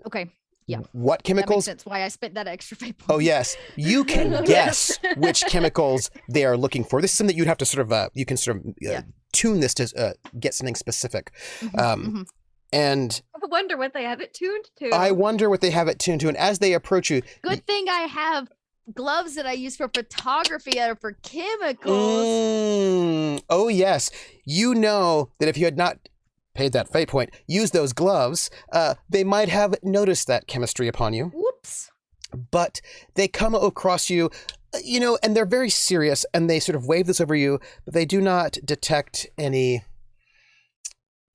Okay. Yeah. What chemicals? That makes sense why I spent that extra fate point. Oh, yes. You can guess which chemicals they are looking for. This is something you'd have to sort of, you can sort of tune this to get something specific. And I wonder what they have it tuned to. I wonder what they have it tuned to. And as they approach you. Good thing I have gloves that I use for photography that are for chemicals. Oh, yes. You know that if you had not paid that fate point, use those gloves, they might have noticed that chemistry upon you. Whoops. But they come across you, and they're very serious, and they sort of wave this over you, but they do not detect any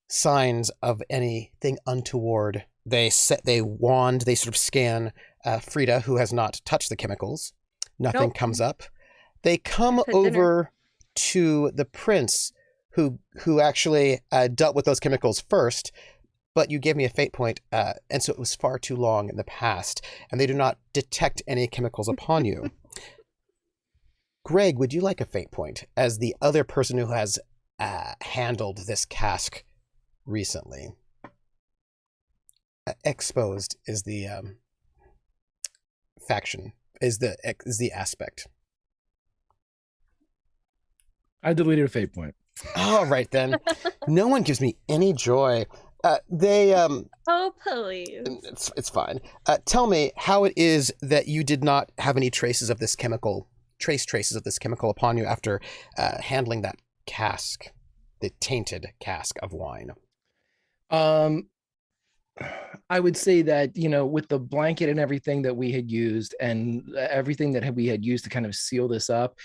signs of anything untoward. They sort of scan Frida, who has not touched the chemicals. Nothing comes up. They come over to the prince, who actually dealt with those chemicals first, but you gave me a fate point, and so it was far too long in the past, and they do not detect any chemicals upon you. Greg, would you like a fate point as the other person who has handled this cask recently? Exposed is the faction, is the aspect. I deleted a fate point. All right, then. No one gives me any joy. They Oh, please. It's fine. Tell me how it is that you did not have any traces of this chemical upon you after handling that cask, the tainted cask of wine. I would say that, with the blanket and everything that we had used and everything that we had used to kind of seal this up,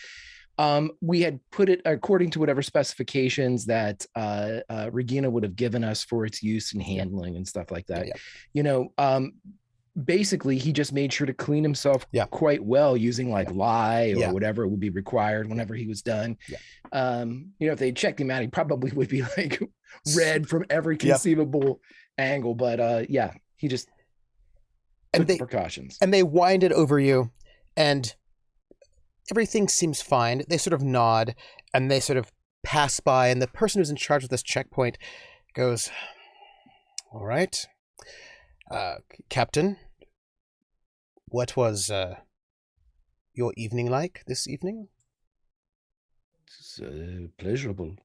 we had put it according to whatever specifications that Regina would have given us for its use and handling and stuff like that. Basically, he just made sure to clean himself quite well using lye or whatever would be required whenever he was done. If they checked him out, he probably would be red from every conceivable angle. But he just took the precautions. And they wind it over you, and everything seems fine. They sort of nod, and they sort of pass by, and the person who's in charge of this checkpoint goes, "All right, Captain, what was your evening like this evening?" It's pleasurable.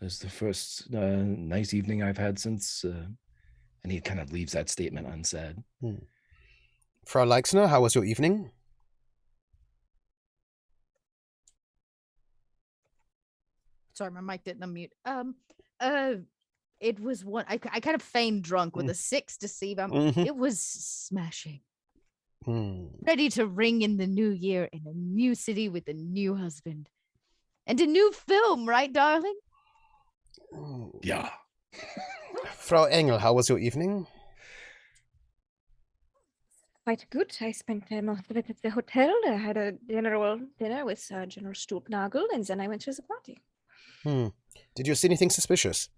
It's the first nice evening I've had since... and he kind of leaves that statement unsaid. Frau Leixner, how was your evening? Sorry, my mic didn't unmute. It was one. I kind of feigned drunk with a 6 to see. It was smashing. Ready to ring in the new year in a new city with a new husband and a new film, right, darling? Yeah. Frau Engel, how was your evening? Quite good. I spent most of it at the hotel. I had a general dinner with General Stulpnagel, and then I went to the party. Did you see anything suspicious?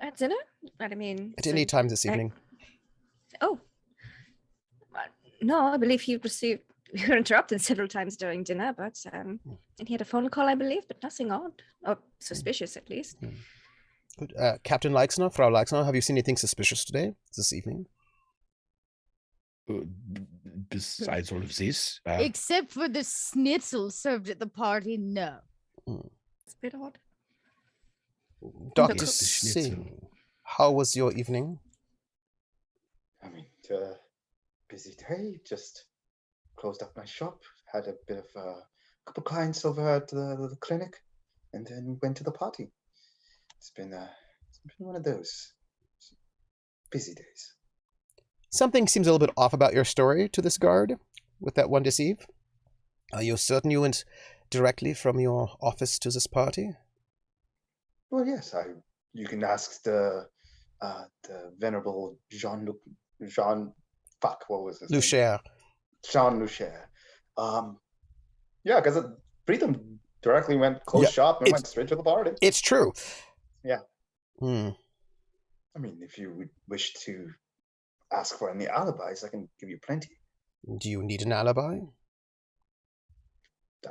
At dinner? I mean... At any time this evening. Oh. No, I believe you were interrupted several times during dinner, but and he had a phone call, I believe, but nothing odd. Or suspicious, at least. Good. Captain Leixner, Frau Leixner, have you seen anything suspicious today, this evening? Besides all of this? Except for the schnitzel served at the party, no. It's a bit odd. Dr. Singh, how was your evening? I mean, busy day. Just closed up my shop. Had a bit of a couple clients over at the clinic, and then went to the party. It's been one of those busy days. Something seems a little bit off about your story to this guard with that one deceive. Are you certain you went directly from your office to this party? Well, yes. You can ask the venerable Jean. What was his name? Jean Lucher. Yeah, because Preetham directly went closed shop and went straight to the party. It's true. Yeah. I mean, if you would wish to ask for any alibis, I can give you plenty. Do you need an alibi?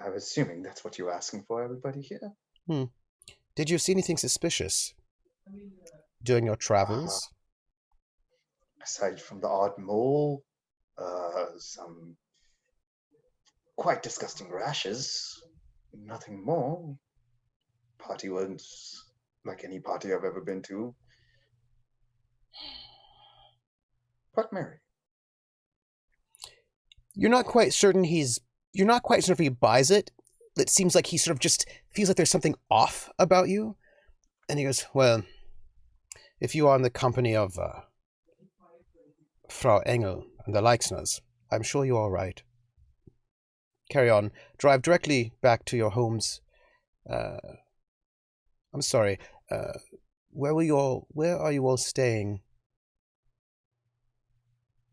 I'm assuming that's what you're asking for, everybody here. Did you see anything suspicious during your travels? Aside from the odd mole, some quite disgusting rashes, nothing more. Party was like any party I've ever been to. Quite merry. You're not quite certain if he buys it. It seems like he sort of just feels like there's something off about you. And he goes, well, if you are in the company of Frau Engel and the Leixners, I'm sure you're all right. Carry on. Drive directly back to your homes. I'm sorry. Where are you all staying?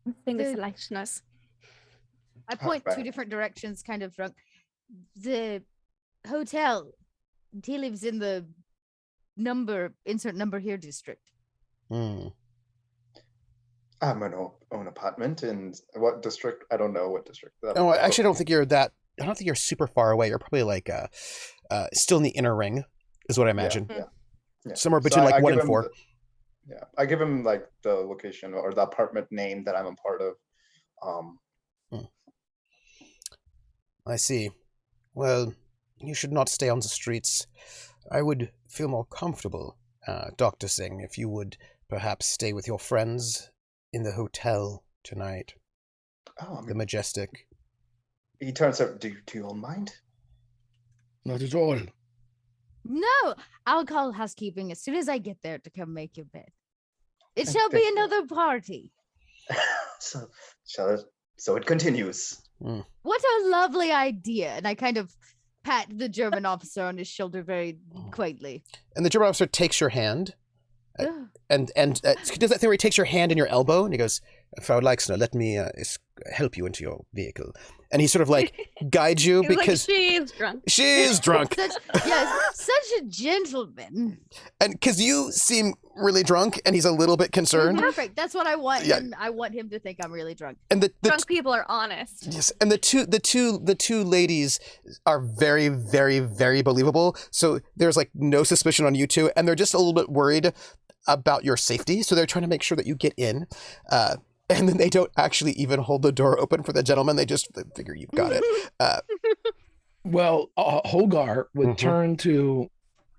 I think it's Leixners. I point two different directions, kind of drunk. The hotel. He lives in the insert number here district. I'm an own apartment in what district? I don't know what district. No, I actually don't think you're that. I don't think you're super far away. You're probably like still in the inner ring, is what I imagine. Yeah. Somewhere between like 1 and 4. I give him like the location or the apartment name that I'm a part of. I see. Well, you should not stay on the streets. I would feel more comfortable, Dr. Singh, if you would perhaps stay with your friends in the hotel tonight. The Majestic. He turns up. Do you all mind? Not at all. No, I'll call housekeeping as soon as I get there to come make your bed. It shall be another party. So it continues. What a lovely idea. And I kind of pat the German officer on his shoulder very quaintly. And the German officer takes your hand and does that thing where he takes your hand and your elbow and he goes, Frau Leixner, let me help you into your vehicle. And he sort of like guides you because like, she is drunk. She is drunk. Such a gentleman. And because you seem really drunk and he's a little bit concerned. Perfect. That's what I want. Yeah. I want him to think I'm really drunk. And the drunk people are honest. Yes. And the two ladies are very, very, very believable. So there's like no suspicion on you two. And they're just a little bit worried about your safety. So they're trying to make sure that you get in. And then they don't actually even hold the door open for the gentleman. They just figure you've got it. Well, Holgar would turn to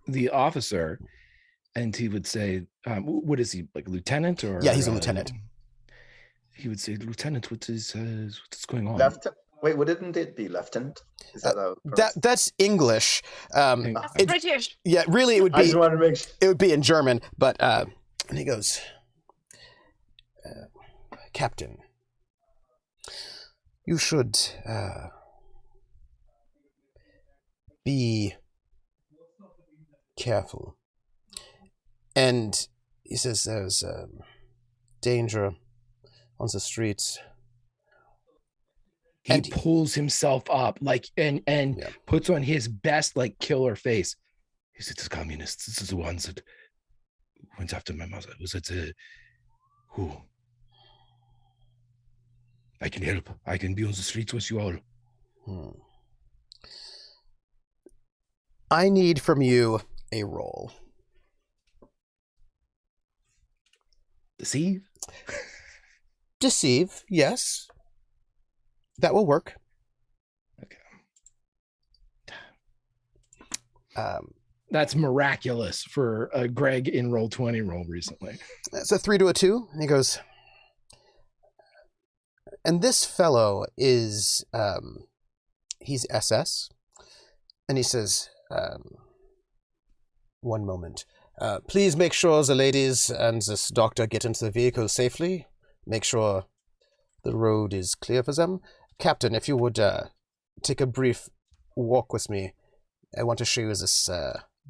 the officer and he would say, what is he, like a lieutenant? Or yeah, he's a lieutenant. He would say, Lieutenant, what's going on? Wait, wouldn't it be lieutenant? Is that's English. That's British. Yeah, really, it would be. I just wanted to make sure. It would be in German, but and he goes, Captain, you should be careful. And he says there's danger on the streets. He pulls himself up and puts on his best like killer face. He says, "The communists, this is the ones that went after my mother. Was it who? I can help. I can be on the streets with you all. I need from you a roll. Deceive? Deceive, yes. That will work. Okay. That's miraculous for Greg in Roll20 roll recently. It's a 3 to a 2. And he goes, and this fellow is, he's SS. And he says, one moment. Please make sure the ladies and this doctor get into the vehicle safely. Make sure the road is clear for them. Captain, if you would take a brief walk with me. I want to show you this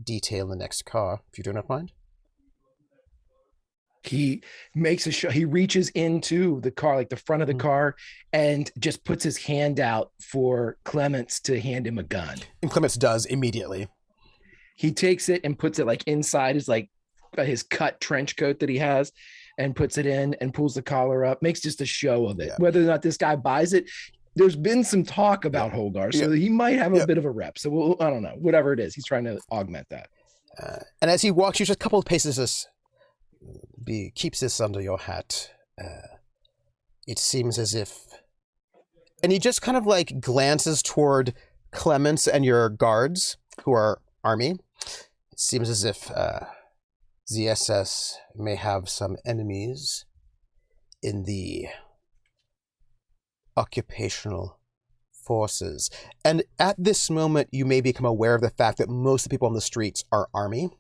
detail in the next car, if you do not mind. He makes a show. He reaches into the car, like the front of the car, and just puts his hand out for Clements to hand him a gun. And Clements does immediately. He takes it and puts it like inside his cut trench coat that he has, and puts it in and pulls the collar up, makes just a show of it. Yeah. Whether or not this guy buys it, there's been some talk about Holgar, so he might have a bit of a rep. So I don't know, whatever it is, he's trying to augment that. And as he walks you just a couple of paces, keeps this under your hat. It seems as if, and he just kind of like glances toward Clements and your guards, who are army. It seems as if the SS may have some enemies in the occupational forces. And at this moment, you may become aware of the fact that most of the people on the streets are army,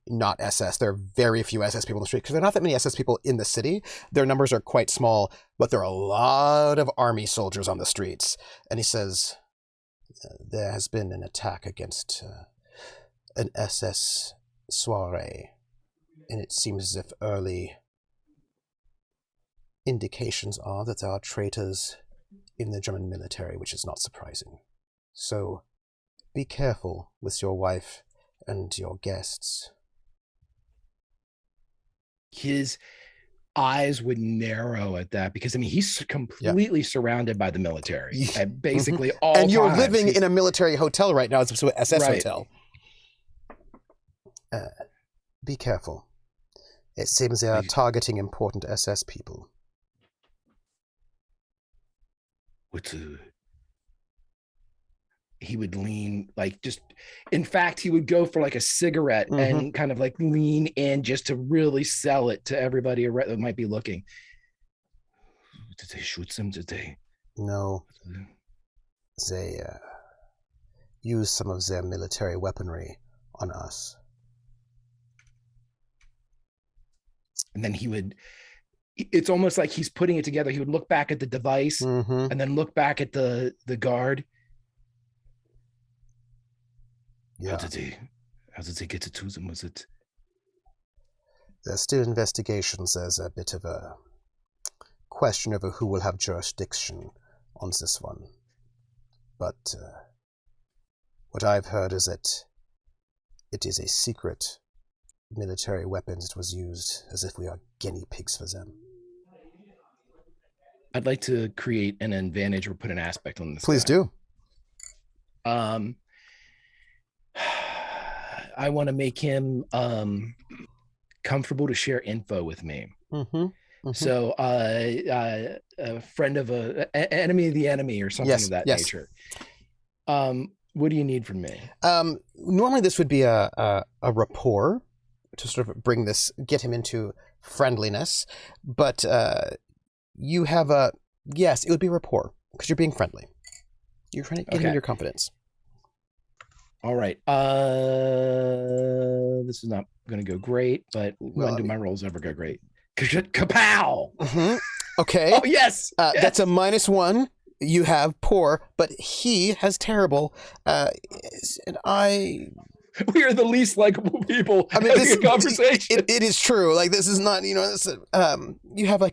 not SS. There are very few SS people on the street because there are not that many SS people in the city. Their numbers are quite small, but there are a lot of army soldiers on the streets. And he says, there has been an attack against an SS soiree, and it seems as if early indications are that there are traitors in the German military, which is not surprising. So be careful with your wife and your guests. His eyes would narrow at that because, I mean, he's completely surrounded by the military at basically all and you're times. living in a military hotel right now. It's an SS hotel. Be careful. It seems they are targeting important SS people. He would lean, like, just, in fact, he would go for like a cigarette and kind of like lean in just to really sell it to everybody that might be looking. Did they shoot them today? No. They used some of their military weaponry on us. And then he would, it's almost like he's putting it together. He would look back at the device and then look back at the guard. Yeah. How did they get it to them? Was it? There's still investigations. There's a bit of a question over who will have jurisdiction on this one. But what I've heard is that it is a secret military weapon. It was used as if we are guinea pigs for them. I'd like to create an advantage or put an aspect on this. Please do. I want to make him comfortable to share info with me. So a friend of enemy of the enemy or something of that nature. What do you need from me? Normally this would be a rapport to sort of get him into friendliness. But you have yes, it would be rapport because you're being friendly. You're trying to get him your confidence. All right. This is not going to go great, but when do my rolls ever go great? Kapow! Okay. Oh, yes. That's a -1. You have poor, but he has terrible. And we are the least likable people. I mean, this conversation. It is true. Like, this is not, this, you have a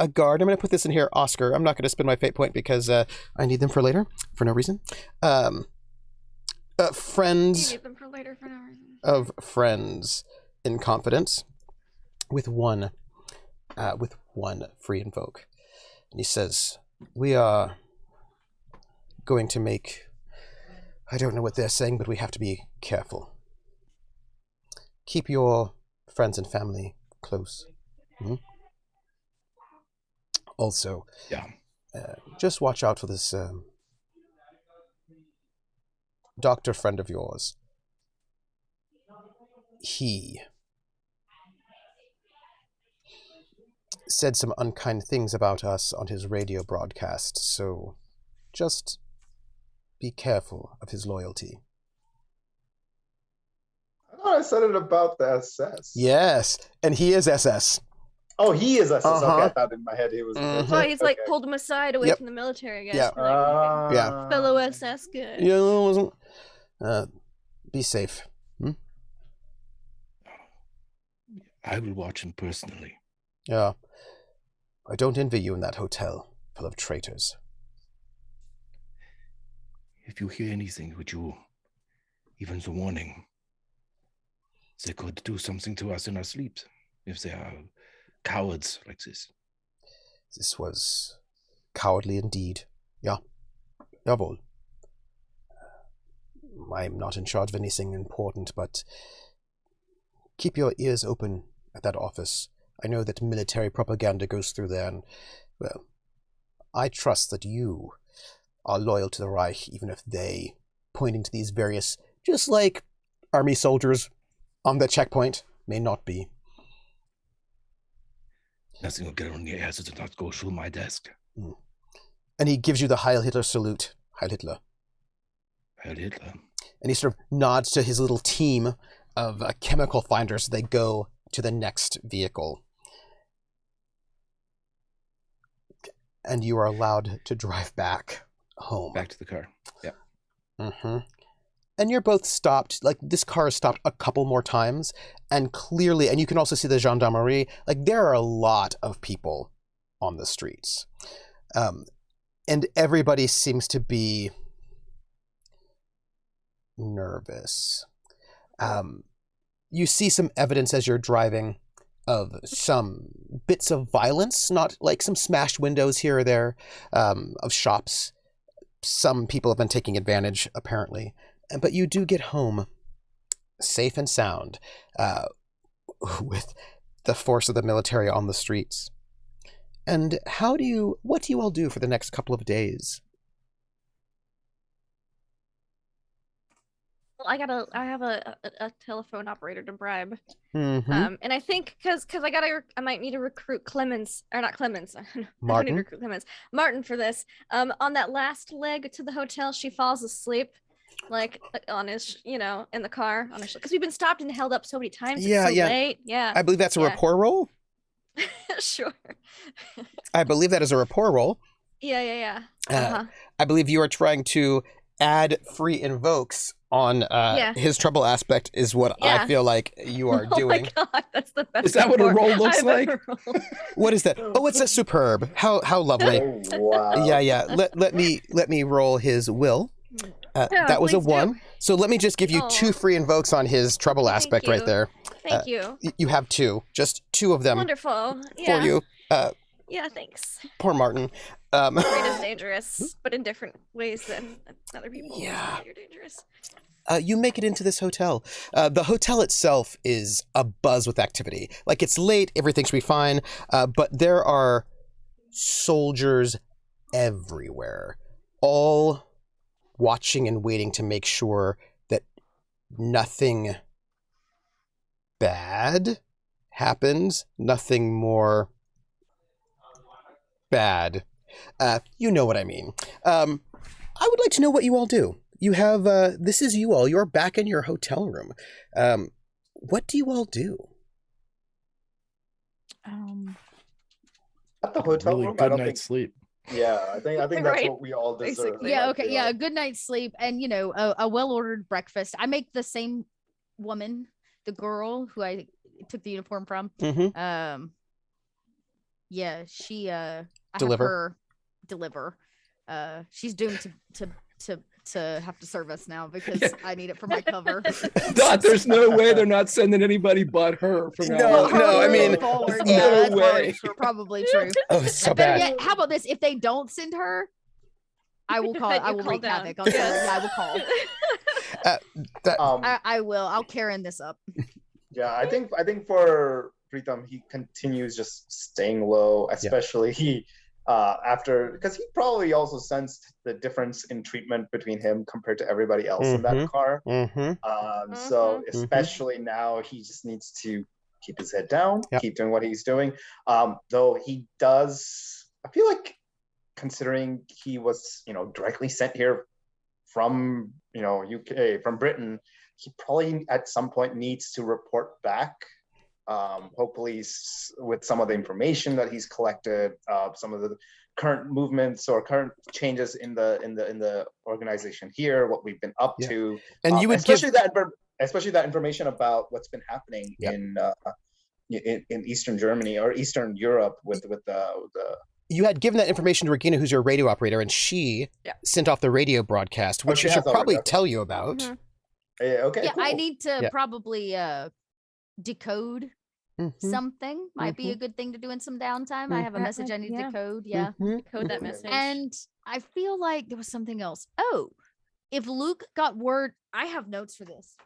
guard. I'm going to put this in here, Oscar. I'm not going to spend my fate point because I need them for later for no reason. Friends. You need them for later for no reason. Of friends. in confidence with one free invoke. And he says, we are going to make, I don't know what they're saying, but we have to be careful. Keep your friends and family close. Mm-hmm. Also, just watch out for this doctor friend of yours. He said some unkind things about us on his radio broadcast, so just be careful of his loyalty. I thought I said it about the SS. Yes, and he is SS. Oh, he is SS. Uh-huh. Okay, I thought in my head he was. That's why he's like pulled him aside away from the military guys. Yeah. Like, Yeah. fellow SS good. Yeah, it wasn't. Be safe. I will watch him personally. Yeah. I don't envy you in that hotel full of traitors. If you hear anything, would you, even the warning, they could do something to us in our sleeps if they are cowards like this. This was cowardly indeed. Yeah. Jawohl. I'm not in charge of anything important, but keep your ears open at that office. I know that military propaganda goes through there, and, well, I trust that you are loyal to the Reich, even if they, pointing to these various, just like army soldiers on the checkpoint, may not be. Nothing will get on your ass to not go through my desk. And he gives you the Heil Hitler salute. Heil Hitler. Heil Hitler. And he sort of nods to his little team of chemical finders. They go to the next vehicle. And you are allowed to drive back home. Back to the car. Yeah. Mm-hmm. And you're both stopped. Like, this car is stopped a couple more times. And clearly, and you can also see the gendarmerie, like, there are a lot of people on the streets. And everybody seems to be nervous. You see some evidence as you're driving of some bits of violence, not like some smashed windows here or there, of shops. Some people have been taking advantage, apparently. But you do get home safe and sound, with the force of the military on the streets. And what do you all do for the next couple of days? Well, I have a telephone operator to bribe. Mm-hmm. And I think because I might need to recruit Clemens, or not Clemens. I don't Martin? need to recruit Clemens. Martin for this. On that last leg to the hotel, she falls asleep, like on his, in the car on his, because we've been stopped and held up so many times. Yeah, it's so yeah. late. Yeah. I believe that's a rapport roll. Sure. I believe that is a rapport roll. Yeah. I believe you are trying to add free invokes on his trouble aspect is what I feel like you are doing. Oh my God, that's the best. Is that what a roll looks I've like? ever rolled. What is that? Oh, it's a superb. How lovely. Oh, wow. Yeah. Let me roll his will. Yeah, that was a please do. 1. So let me just give you 2 free invokes on his trouble aspect right there. Thank you. You have 2, just 2 of them Wonderful. for you. Yeah, thanks. Poor Martin. Great is dangerous, but in different ways than other people. Yeah. You're dangerous. You make it into this hotel. The hotel itself is abuzz with activity. Like, it's late, everything should be fine, but there are soldiers everywhere, all watching and waiting to make sure that nothing bad happens, nothing more bad. You know what I mean. I would like to know what you all do. You have, this is you all. You're back in your hotel room. What do you all do? At the hotel Really room, I good don't night's think. sleep. Yeah, I think that's Right. what we all deserve. Basically. Yeah, Like, okay, you yeah, know. a good night's sleep and a well-ordered breakfast. I make the same woman, the girl who I took the uniform from. Mm-hmm. Yeah, she I have Deliver. her deliver. She's doomed to to have to serve us now because I need it for my cover. Dot, there's no way they're not sending anybody but her from now on. No, I mean, forward. no Yeah, that's way. probably true. Oh, it's so Better bad. yet, how about this? If they don't send her, I will call. Then I you will call wreak down. havoc. I will call. I will. I'll Karen this up. Yeah, I think for Pritham, he continues just staying low, especially after, because he probably also sensed the difference in treatment between him compared to everybody else in that car. So especially now, he just needs to keep his head down, keep doing what he's doing. Though he does, I feel like, considering he was, directly sent here from, UK, from Britain, he probably at some point needs to report back. Hopefully with some of the information that he's collected, some of the current movements or current changes in the organization here, what we've been up to, and you would especially that information about what's been happening in Eastern Germany or Eastern Europe with the. You had given that information to Regina, who's your radio operator, and she sent off the radio broadcast, which she should probably tell you about. Okay. Yeah, cool. I need to probably decode something. Might be a good thing to do in some downtime. I have a message I need to decode. Yeah. Decode that message. And I feel like there was something else. Oh, if Luke got word, I have notes for this.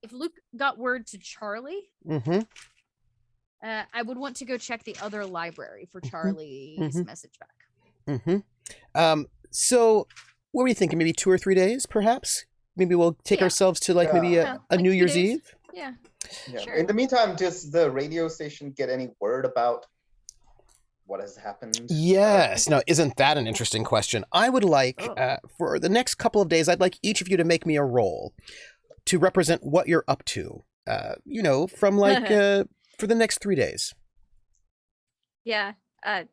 If Luke got word to Charlie, I would want to go check the other library for Charlie's message back. So what were you thinking? Maybe 2 or 3 days, perhaps? Maybe we'll take ourselves to maybe a New Year's Eve? Yeah. Sure. In the meantime, does the radio station get any word about what has happened? Yes. Now, isn't that an interesting question? I would like, for the next couple of days, I'd like each of you to make me a roll to represent what you're up to, from for the next 3 days. Yeah.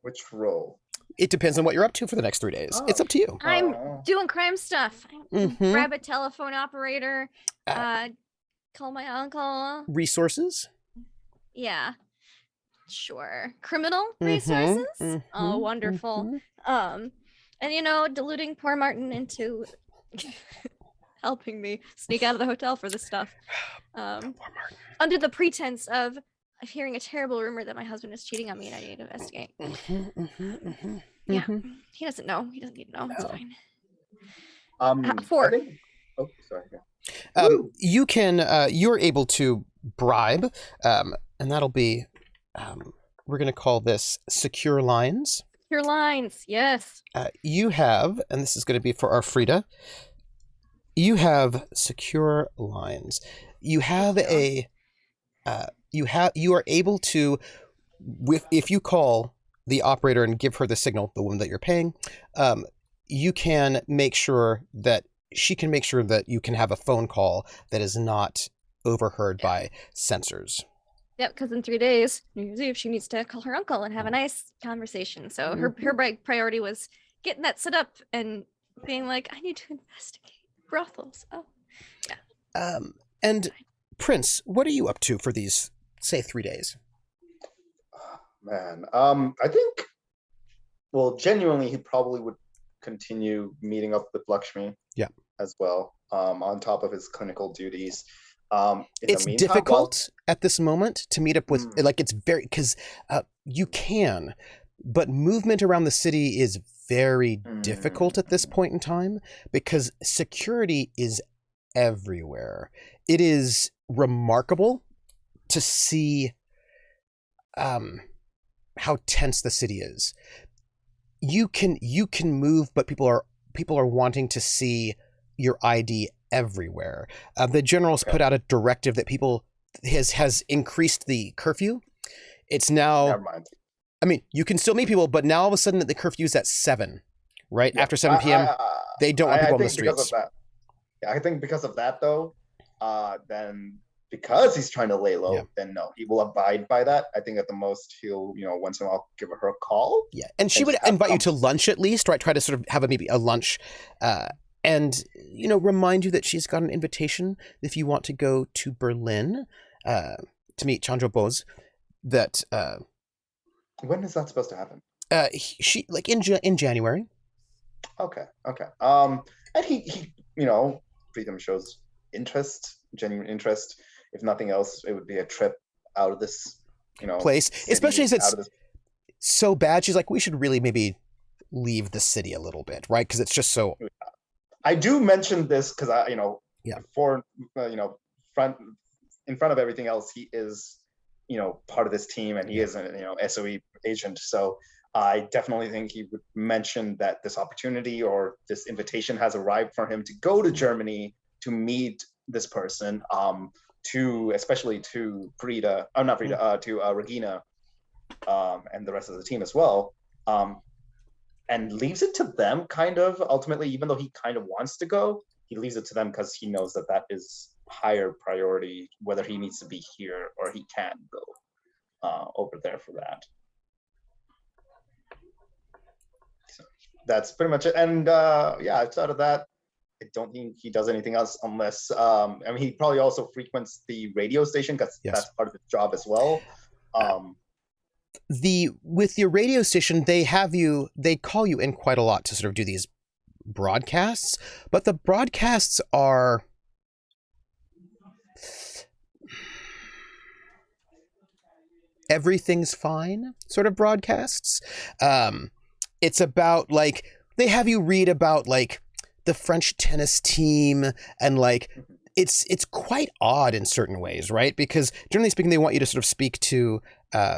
Which role? It depends on what you're up to for the next 3 days. It's up to you. I'm doing crime stuff. Grab a telephone operator. Call my uncle. Resources? Yeah. Sure. Criminal resources? Oh, wonderful. And deluding poor Martin into helping me sneak out of the hotel for this stuff. Under the pretense of hearing a terrible rumor that my husband is cheating on me and I need to investigate. Yeah. He doesn't know. He doesn't need to know. It's fine. 4. Sorry. You can, you're able to bribe, and that'll be, we're going to call this secure lines. Secure lines, yes. You have, and this is going to be for our Frida, you have secure lines. You have you are able to, if you call the operator and give her the signal, the woman that you're paying, you can make sure that she can make sure that you can have a phone call that is not overheard by sensors. Yep, because in 3 days, New Year's Eve, she needs to call her uncle and have a nice conversation. So her priority was getting that set up and being like, I need to investigate brothels. Oh, yeah. And Prince, what are you up to for these, say, 3 days? Man, I think, genuinely, he probably would continue meeting up with Lakshmi as well, on top of his clinical duties. It's difficult at this moment to meet up with, it's very, because you can, but movement around the city is very difficult at this point in time because security is everywhere. It is remarkable to see how tense the city is. You can move, but people are wanting to see your ID everywhere. The general's put out a directive that has increased the curfew. It's now. Never mind. I mean, you can still meet people, but now all of a sudden the curfew is at 7, right? After 7 p.m., they don't want people on the streets. I think because of that, though, then because he's trying to lay low, then no, he will abide by that. I think at the most he'll, once in a while give her a call. Yeah, and she would invite you to lunch at least, right? Try to sort of have maybe a lunch, and remind you that she's got an invitation if you want to go to Berlin to meet Chandra Bose. That when is that supposed to happen? She in January. Okay. And he Freedom shows genuine interest. If nothing else, it would be a trip out of this, place, city, especially as out it's of this. so bad. She's like, we should really maybe leave the city a little bit, right? Because it's just so. I do mention this because Yeah. for in front of everything else, he is part of this team, and he is an SOE agent. So I definitely think he would mention that this opportunity or this invitation has arrived for him to go to Germany to meet this person, especially to Frida, not Frida, to Regina, and the rest of the team as well, and leaves it to them kind of ultimately, even though he kind of wants to go, he leaves it to them because he knows that is higher priority, whether he needs to be here or he can go over there for that. So that's pretty much it. And outside of that, I don't think he does anything else unless he probably also frequents the radio station because that's part of his job as well. With your radio station, they call you in quite a lot to sort of do these broadcasts, but the broadcasts are everything's fine sort of broadcasts. It's about like they have you read about like the French tennis team, and like it's quite odd in certain ways, right? Because generally speaking, they want you to sort of speak to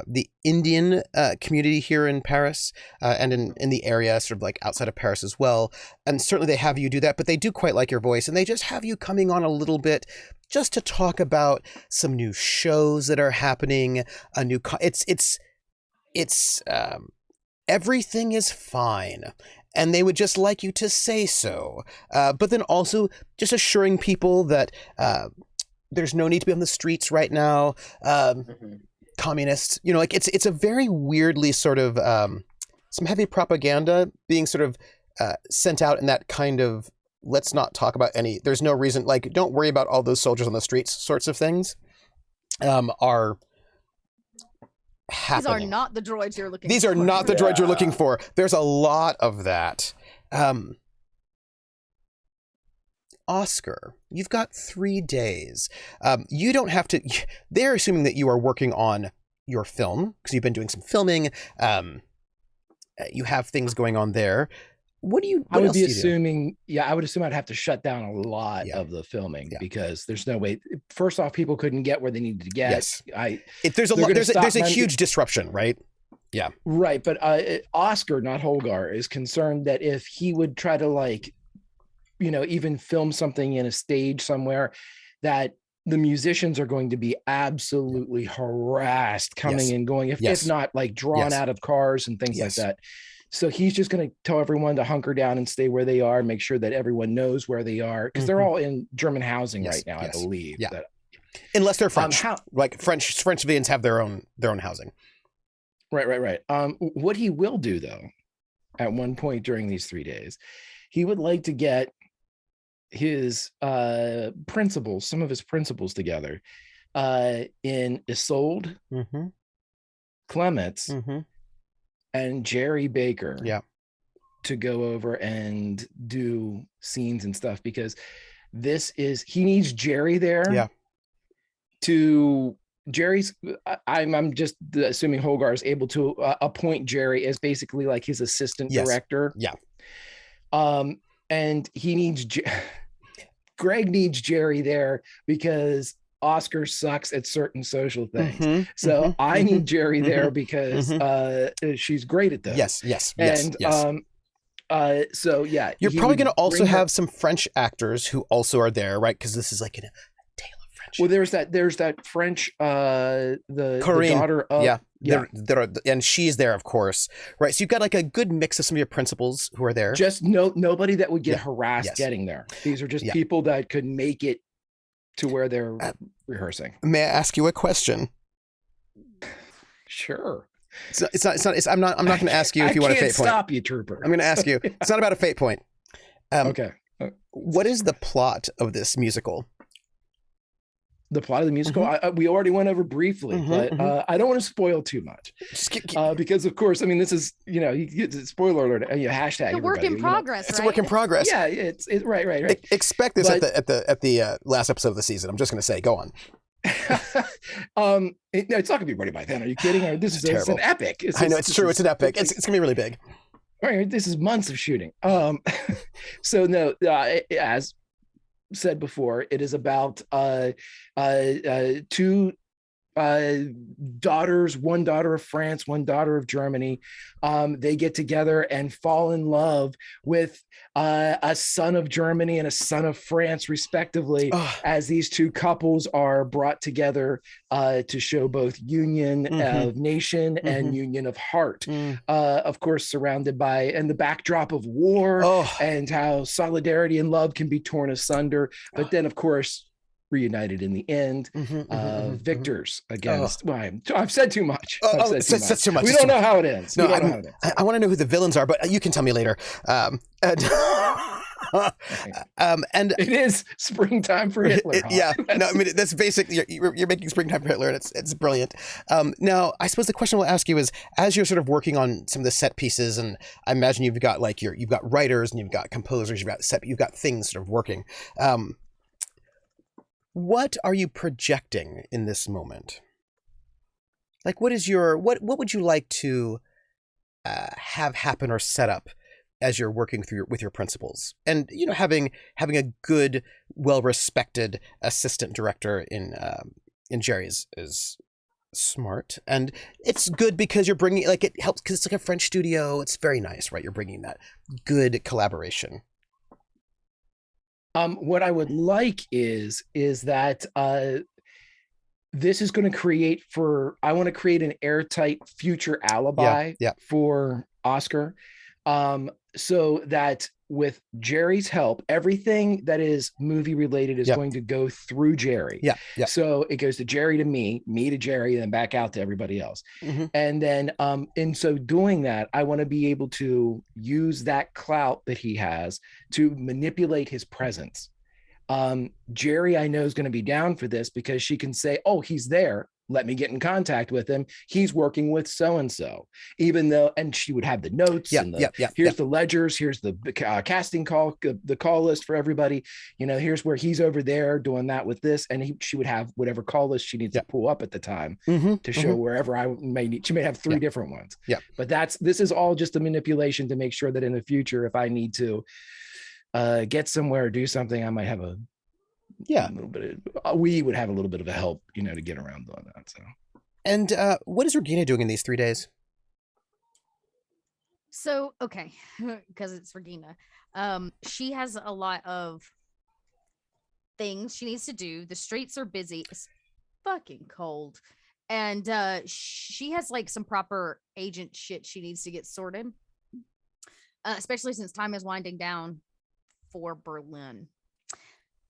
the Indian community here in Paris and in the area, sort of like outside of Paris as well. And certainly they have you do that, but they do quite like your voice, and they just have you coming on a little bit just to talk about some new shows that are happening. It's everything is fine. And they would just like you to say so. But then also just assuring people that there's no need to be on the streets right now. Communists, like it's a very weirdly sort of some heavy propaganda being sort of sent out in that kind of let's not talk about there's no reason, like don't worry about all those soldiers on the streets sorts of things are happening. These are not the droids you're looking for. These are not the droids you're looking for. There's a lot of that. Oscar, you've got 3 days. You don't have to. They're assuming that you are working on your film because you've been doing some filming. You have things going on there. What do you? I would be assuming. Yeah, I would assume I'd have to shut down a lot of the filming because there's no way. First off, people couldn't get where they needed to get. Yes, there's a huge disruption, right? Yeah, right. But Oscar, not Holgar, is concerned that if he would try to even film something in a stage somewhere, that the musicians are going to be absolutely harassed coming and going, if not like drawn out of cars and things like that. So he's just going to tell everyone to hunker down and stay where they are, make sure that everyone knows where they are, because they're all in German housing right now, I believe. Yeah. Unless they're French, like French civilians have their own housing. Right. What he will do though, at one point during these 3 days, he would like to get his principals, some of his principals together in Isolde, Clements, and Jerry Baker to go over and do scenes and stuff, because he needs Jerry there I'm just assuming Holgar is able to appoint Jerry as basically like his assistant director. And he needs Greg needs Jerry there because Oscar sucks at certain social things. I need Jerry there because she's great at those. Yes. So you're probably going to also have some French actors who also are there, right? Because this is like a tale of French. Well, there's that French the daughter of and she's there, of course, right? So you've got like a good mix of some of your principals who are there. Just nobody that would get harassed getting there. These are just people that could make it to where they're rehearsing. May I ask you a question? Sure. I'm not going to ask you if you want a fate point. Stop you, Trooper. I'm going to ask you. It's not about a fate point. Okay. What is the plot of this musical? The plot of the musical, we already went over briefly, but I don't want to spoil too much. Because of course, I mean, this is, spoiler alert, hashtag the work in progress, It's a work in progress. Yeah, it's right. Expect this at the last episode of the season. I'm just going to say, go on. It's not gonna be ready by then. Are you kidding? This is an epic. I know, it's true. It's an epic. It's gonna be really big. Right. This is months of shooting. So no, as said before, it is about two daughters, one daughter of France, one daughter of Germany. They get together and fall in love with a son of Germany and a son of France, respectively, as these two couples are brought together to show both union of nation and union of heart. Of course, surrounded by and the backdrop of war and how solidarity and love can be torn asunder. But then, of course, reunited in the end, victors against. Well, I've said too much. Said too much. We don't know how it ends. No, I want to know who the villains are, but you can tell me later. And it is springtime for Hitler. Yeah, no, I mean that's basic. You're making springtime for Hitler, and it's brilliant. Now, I suppose the question I'll ask you is, as you're sort of working on some of the set pieces, and I imagine you've got you've got writers and you've got composers, you've got things sort of working. What are you projecting in this moment? Like, what would you like to have happen or set up as you're working through with your principals? And having a good, well-respected assistant director in Jerry is smart, and it's good because you're bringing it helps because it's like a French studio. It's very nice, right? You're bringing that good collaboration. What I would like is that this is going to create I want to create an airtight future alibi for Oscar, so that with Jerry's help, everything that is movie related is going to go through Jerry. So it goes to Jerry to me to Jerry, and then back out to everybody else. And then in so doing that, I want to be able to use that clout that he has to manipulate his presence. Jerry, I know, is going to be down for this because she can say, oh, he's there. Let me get in contact with him. He's working with so-and-so, even though, and she would have the notes here's the ledgers, here's the casting call, the call list for everybody, here's where he's over there doing that with this. And she would have whatever call list she needs to pull up at the time to show wherever I may need. She may have three different ones. But this is all just a manipulation to make sure that in the future, if I need to get somewhere or do something, I might have a little bit we would have a little bit of a help, to get around on that. So, and what is Regina doing in these 3 days? So, okay, because it's Regina, she has a lot of things she needs to do. The streets are busy. It's fucking cold, and she has some proper agent shit she needs to get sorted, especially since time is winding down for Berlin.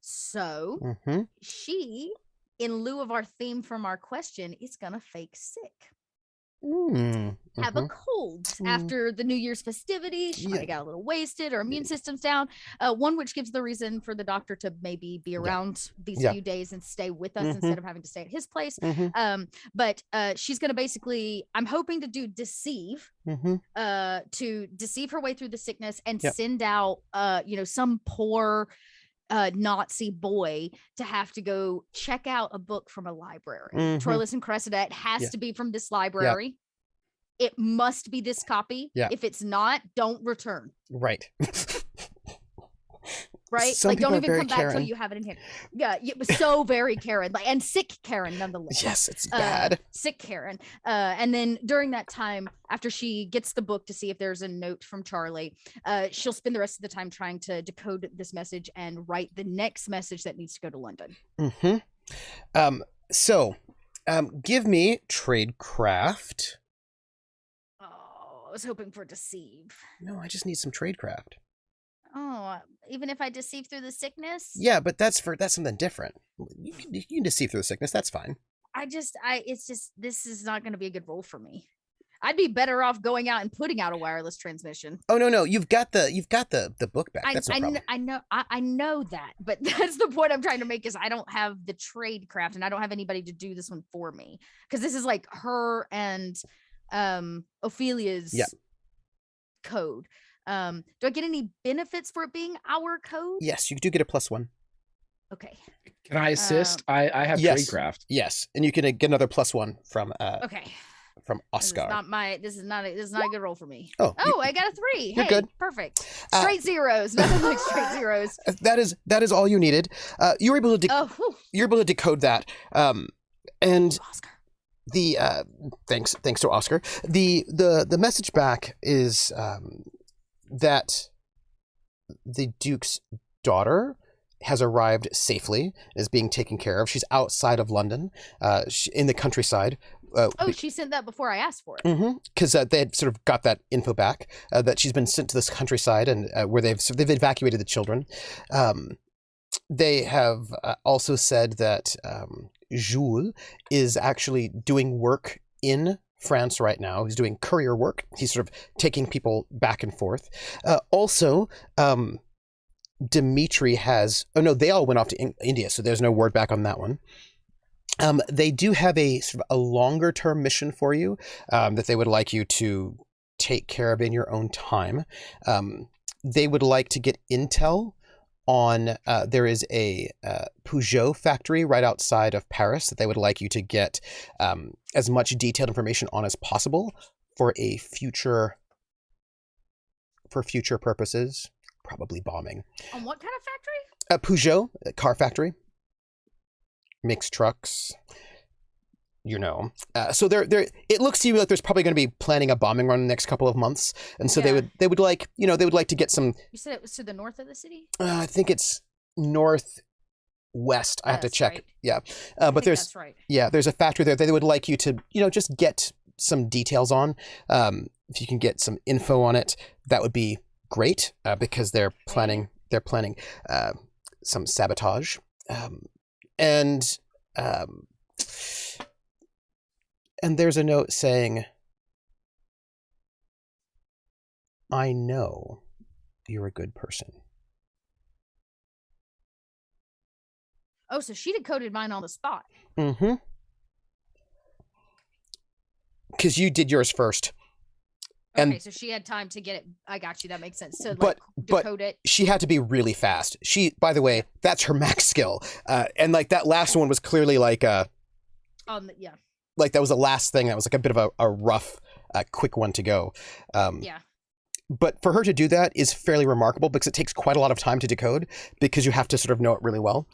So she, in lieu of our theme from our question, is gonna fake sick. Have a cold after the New Year's festivities. She might have got a little wasted, her immune system's down. One which gives the reason for the doctor to maybe be around these few days and stay with us instead of having to stay at his place. But she's gonna basically, I'm hoping to do deceive, to deceive her way through the sickness and send out some poor Nazi boy to have to go check out a book from a library. Troilus and Cressida, it has to be from this library. It must be this copy. If it's not, don't return. Right. Right? Don't even come back till you have it in hand. Yeah, it was so very Karen, and sick Karen nonetheless. Yes, it's bad. Sick Karen. And then during that time, after she gets the book to see if there's a note from Charlie, she'll spend the rest of the time trying to decode this message and write the next message that needs to go to London. So, give me tradecraft. Oh, I was hoping for deceive. No, I just need some tradecraft. Oh, even if I deceive through the sickness? Yeah, but that's something different. You can deceive through the sickness. That's fine. This is not going to be a good role for me. I'd be better off going out and putting out a wireless transmission. Oh no, you've got the book back. That's no problem. I know that, but that's the point I'm trying to make is I don't have the trade craft and I don't have anybody to do this one for me because this is like her and Ophelia's code. Do I get any benefits for it being our code? Yes, you do get a +1. Okay. Can I assist? I have tradecraft. Yes, and you can get another +1 from okay. From Oscar. This is not a good roll for me. Oh, I got a 3. You're hey, good. Perfect. Straight zeros. Nothing like straight zeros. That is all you needed. You were able to you're able to decode that. And Oscar. The thanks to Oscar. The message back is that the Duke's daughter has arrived safely, is being taken care of. She's outside of London, in the countryside. She sent that before I asked for it. Mm-hmm. Because they had sort of got that info back that she's been sent to this countryside and where they've evacuated the children. They have also said that Jules is actually doing work in France right now. He's doing courier work. He's sort of taking people back and forth. Also, Dimitri has... Oh, no, they all went off to India, so there's no word back on that one. They do have a sort of a longer-term mission for you that they would like you to take care of in your own time. They would like to get intel on... there is a Peugeot factory right outside of Paris that they would like you to get as much detailed information on as possible for future purposes. Probably bombing. On what kind of factory? A Peugeot, a car factory. Makes trucks. So it looks to you like there's probably going to be planning a bombing run in the next couple of months, and so they would like to get some. You said it was to the north of the city. I think it's northwest. I have to check. Right. Yeah, but there's there's a factory there. They would like you to just get some details on. If you can get some info on it, that would be great because they're planning some sabotage. And there's a note saying, I know you're a good person. Oh, so she decoded mine on the spot. Mm-hmm. Because you did yours first. Okay, so she had time to get it. I got you. That makes sense. To decode it. She had to be really fast. By the way, that's her max skill. And like that last one was clearly like like that was the last thing. That was like a bit of a rough, quick one to go. But for her to do that is fairly remarkable because it takes quite a lot of time to decode because you have to sort of know it really well.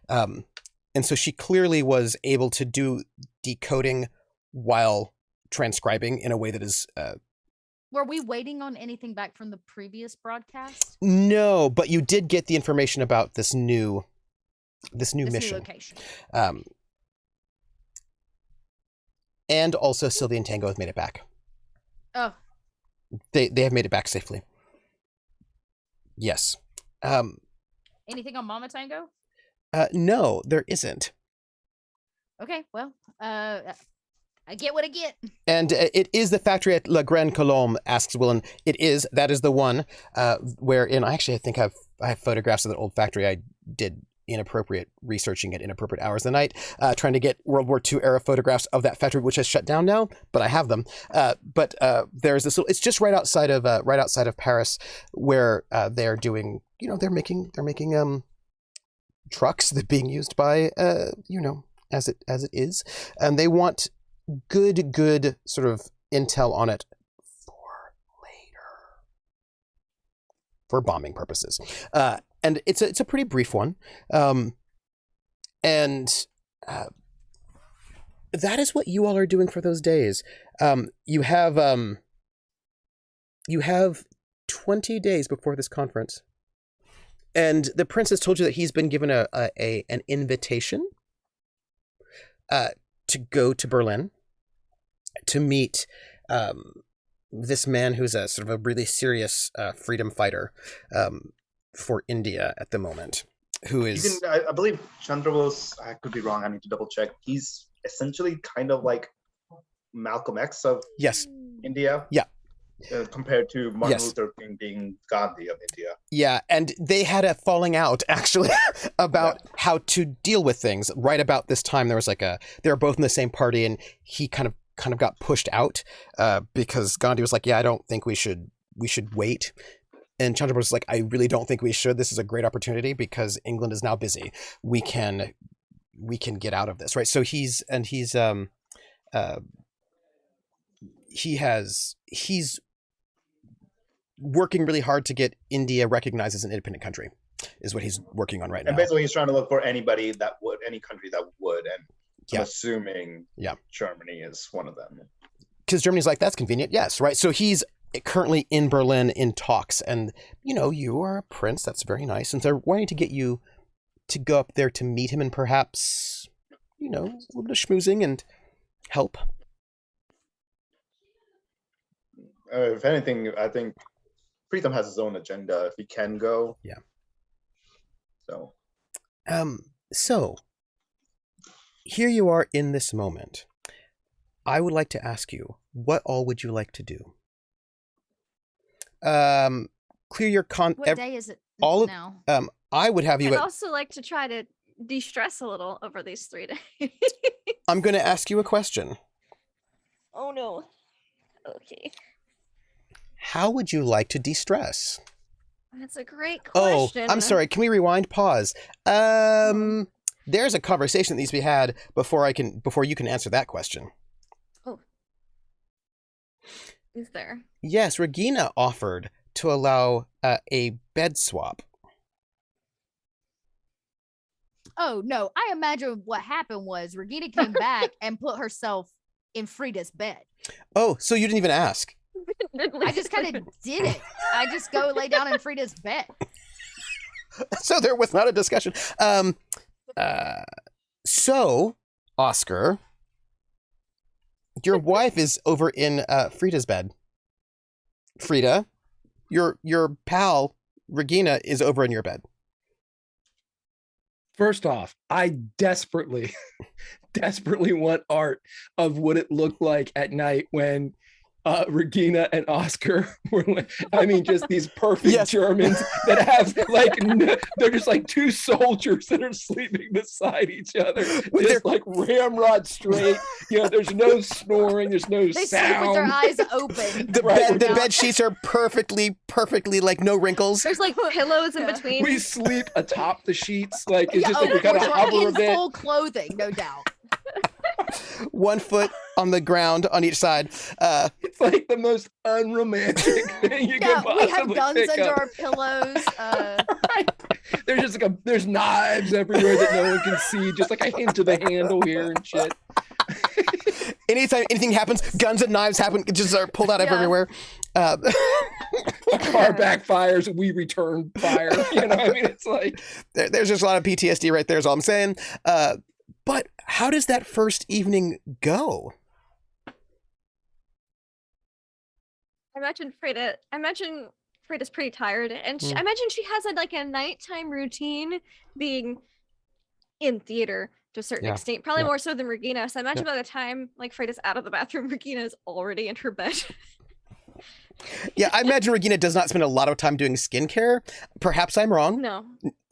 And so she clearly was able to do decoding while transcribing in a way that is... Were we waiting on anything back from the previous broadcast? No, but you did get the information about this new mission. New location. And also Sylvie and Tango have made it back. Oh. They have made it back safely. Yes. Anything on Mama Tango? No, there isn't. Okay, well, I get what I get. And it is the factory at La Grande Colombe, asks Willen. That is the one wherein I think I have photographs of that old factory. I did inappropriate researching at inappropriate hours of the night, trying to get World War II era photographs of that factory, which has shut down now, but I have them. But there's this, it's just right outside of Paris where they're doing, they're making trucks that are being used by, as it is. And they want good sort of intel on it for later, for bombing purposes. And it's a pretty brief one. And that is what you all are doing for those days. You have 20 days before this conference. And the prince has told you that he's been given an invitation to go to Berlin to meet this man who's a sort of a really serious freedom fighter for India at the moment, who is... I believe Chandra was, I could be wrong, I need to double check. He's essentially kind of like Malcolm X of India. Yeah. Compared to Martin Yes. Luther King being Gandhi of India. Yeah, and they had a falling out actually about how to deal with things. Right about this time, there was they were both in the same party, and he kind of got pushed out because Gandhi was like, "Yeah, I don't think we should wait." And Chandrabose was like, "I really don't think we should. This is a great opportunity because England is now busy. We can get out of this, right?" So he's working really hard to get India recognized as an independent country, is what he's working on right now. And basically, he's trying to look for any country that would, and I'm assuming Germany is one of them. Because Germany's like, that's convenient, yes, right? So he's currently in Berlin in talks, and you are a prince, that's very nice, and they're wanting to get you to go up there to meet him and perhaps, a little bit of schmoozing and help. If anything, I think Preetham has his own agenda if he can go. Yeah. So here you are in this moment. I would like to ask you, what all would you like to do? Clear your What day is it now? I would have you. I'd also like to try to de-stress a little over these 3 days. I'm going to ask you a question. Oh no. Okay. How would you like to de-stress? That's a great question. Oh, I'm sorry. Can we rewind? Pause. There's a conversation that needs to be had before you can answer that question. Oh. Is there? Yes, Regina offered to allow a bed swap. Oh, no. I imagine what happened was Regina came back and put herself in Frida's bed. Oh, so you didn't even ask. I just kind of did it. I just go lay down in Frida's bed. So there was not a discussion. So, Oscar, your wife is over in Frida's bed. Frida, your pal, Regina, is over in your bed. First off, I desperately want art of what it looked like at night when Regina and Oscar were, just these perfect Germans that have they're just like two soldiers that are sleeping beside each other, just like ramrod straight. There's no snoring, there's no they sound. sleep with their eyes open. The bed sheets are perfectly like no wrinkles. There's like pillows in between. We sleep atop the sheets, we kind of hover a bit. Full clothing, no doubt. 1 foot on the ground on each side. It's like the most unromantic thing you can possibly we have guns pick under up. our pillows. Right. There's just there's knives everywhere that no one can see, just like a hint of a handle here and shit. Anytime anything happens, guns and knives happen, just are pulled out of everywhere. A car backfires, we return fire. It's like there's just a lot of PTSD right there is all I'm saying. But how does that first evening go? I imagine Frida's pretty tired, and I imagine she has a nighttime routine, being in theater to a certain extent, probably more so than Regina. So I imagine by the time Frida's out of the bathroom, Regina is already in her bed. Yeah, I imagine Regina does not spend a lot of time doing skincare. Perhaps I'm wrong.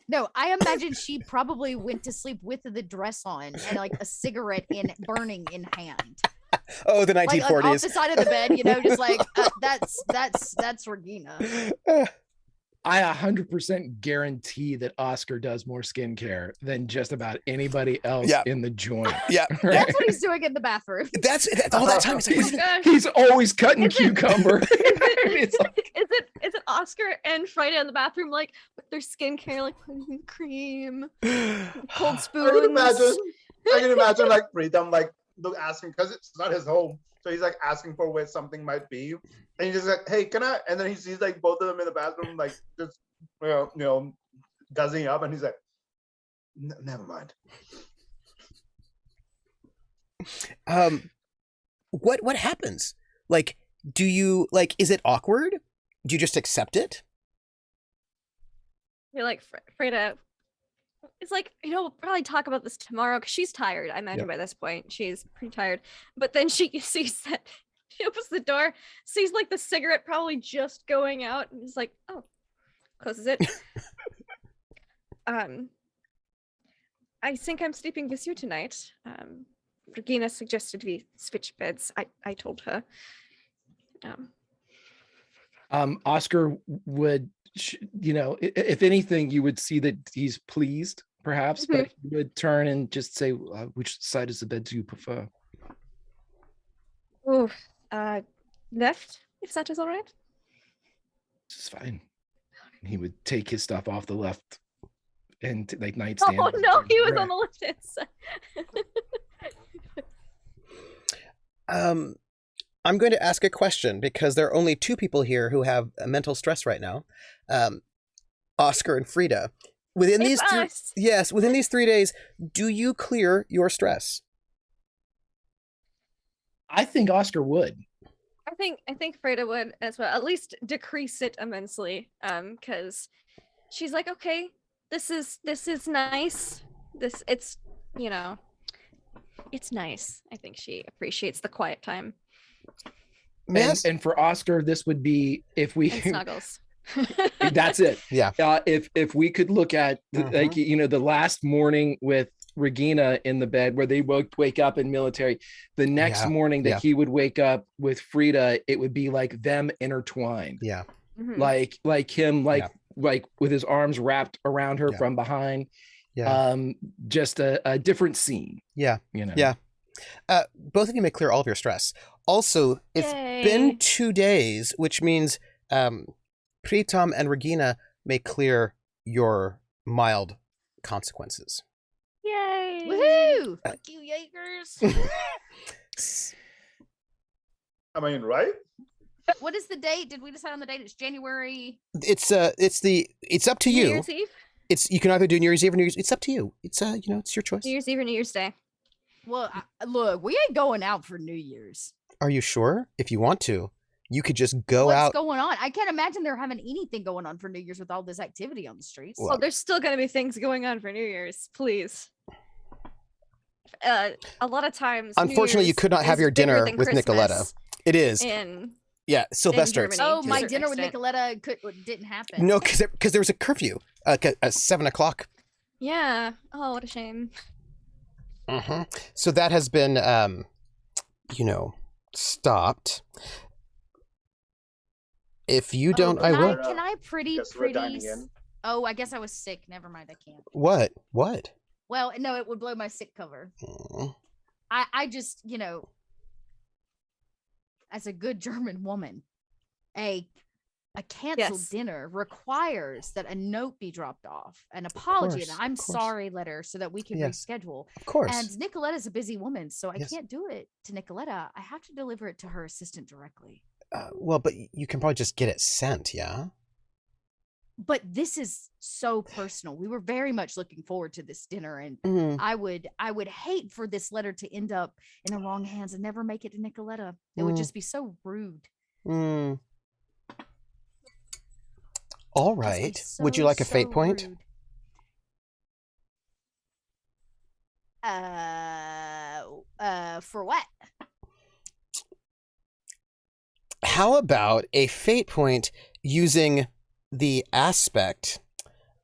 No, I imagine she probably went to sleep with the dress on and a cigarette burning in hand. Oh, the 1940s. Off the side of the bed, just that's Regina. I 100% guarantee that Oscar does more skincare than just about anybody else in the joint. Yeah, right? That's what he's doing in the bathroom. That's all that time. He's always cutting cucumber. Is it Oscar and Friday in the bathroom with their skincare, putting cream, cold spoons? I can imagine Preetham asking, because it's not his home, so he's asking for where something might be, and he's just like, "Hey, can I?" And then he sees both of them in the bathroom, just guzzing up, and he's like, "Never mind." What happens? Do you is it awkward? Do you just accept it? You're Freda. It's we'll probably talk about this tomorrow because she's tired. I imagine by this point she's pretty tired. But then she sees that He opens the door, sees like the cigarette probably just going out, and he's like, "Oh," closes it. I think I'm sleeping with you tonight. Regina suggested we switch beds. I told her. Oscar would, if anything, you would see that he's pleased, perhaps, but he would turn and just say, "Which side is the bed do you prefer?" Oh, left, if that is all right. This is fine. And he would take his stuff off the left and like nightstand. Oh no, he was on the left hand side. I'm going to ask a question because there are only two people here who have mental stress right now. Oscar and Frida. Within these within these 3 days, do you clear your stress? I think Oscar would. I think Frida would as well, at least decrease it immensely. Because she's like, okay, this is nice. It's nice. I think she appreciates the quiet time. And for Oscar, this would be if we and snuggles. That's it. Yeah. If we could look at the last morning with Regina in the bed where they wake up in military, the next morning that he would wake up with Frida, it would be like them intertwined. Yeah. Like him, like with his arms wrapped around her from behind. Yeah. Just a different scene. Yeah. Yeah. Both of you may clear all of your stress. Also, it's been 2 days, which means Pritam and Regina may clear your mild consequences. Yay! Woohoo! Fuck you, Yakers. I mean, right? What is the date? Did we decide on the date? It's January. It's up to you. New Year's Eve? You can either do New Year's Eve or New Year's. It's up to you. It's it's your choice. New Year's Eve or New Year's Day. Well, look, we ain't going out for New Year's. Are you sure? If you want to, you could just go out. What's going on? I can't imagine they're having anything going on for New Year's with all this activity on the streets. Well, there's still going to be things going on for New Year's. Please. A lot of times. Unfortunately, you could not have your dinner with Nicoletta. It is. Sylvester. My dinner with Nicoletta didn't happen. No, because there was a curfew at 7:00. Yeah. Oh, what a shame. So that has been, stopped. If you don't, I will. Can I pretty? Oh, I guess I was sick. Never mind. I can't. What? Well, no, it would blow my sick cover. I just, as a good German woman, a canceled dinner requires that a note be dropped off, an apology, and I'm sorry letter so that we can reschedule. Of course. And Nicoletta's a busy woman, so I can't do it to Nicoletta. I have to deliver it to her assistant directly. Well, but you can probably just get it sent, yeah? But this is so personal. We were very much looking forward to this dinner, and I would hate for this letter to end up in the wrong hands and never make it to Nicoletta. It would just be so rude. All right. Would you like a fate point? Rude. For what? How about a fate point using the aspect?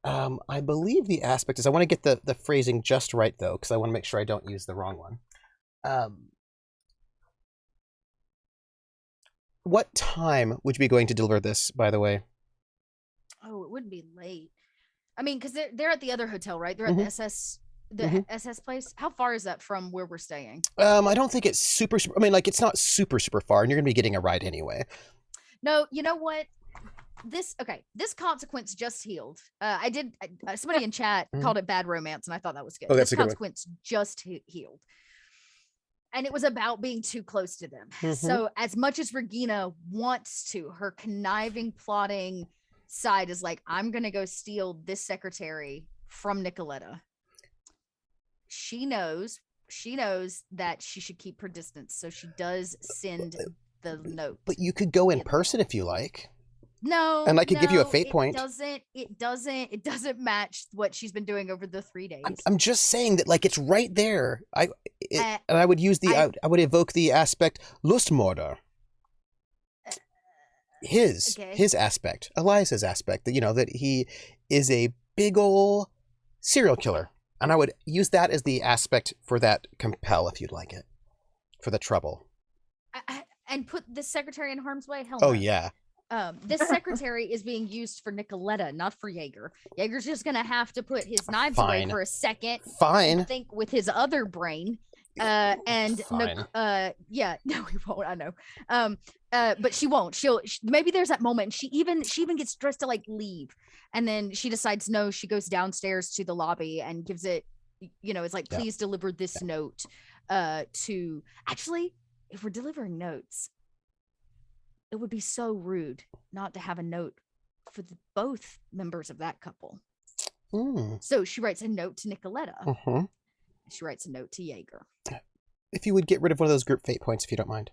I believe the aspect is, I want to get the phrasing just right, though, because I want to make sure I don't use the wrong one. What time would you be going to deliver this, by the way? Oh, it wouldn't be late. I mean, because they're at the other hotel, right? They're at the SS place. How far is that from where we're staying? I don't think it's super. I mean, like, it's not super far, and you're gonna be getting a ride anyway. No, you know what? This consequence just healed. Somebody in chat called it bad romance, and I thought that was good. Oh, that's this a good consequence just healed. And it was about being too close to them. So as much as Regina wants to, her conniving, plotting side is like, I'm going to go steal this secretary from Nicoletta. She knows that she should keep her distance. So she does send the note. But you could go in person if you like. No. And I could give you a fate point. It doesn't match what she's been doing over the 3 days. I'm just saying that, like, it's right there. I would use I would evoke the aspect Lustmorder. his aspect, Elias's aspect, that, that he is a big ol' serial killer. And I would use that as the aspect for that compel, if you'd like it, for the trouble. And put the secretary in harm's way? Hell Oh, no. yeah. This secretary is being used for Nicoletta, not for Jaeger. Jaeger's just going to have to put his knives away for a second. Fine. And think with his other brain. Yeah, no, he won't. I know. But she won't. Maybe there's that moment. She even gets dressed to like leave, and then she decides no. She goes downstairs to the lobby and gives it. It's like, please deliver this note. To actually, if we're delivering notes, it would be so rude not to have a note for both members of that couple. So she writes a note to Nicoletta. She writes a note to Jaeger. If you would get rid of one of those group fate points, if you don't mind.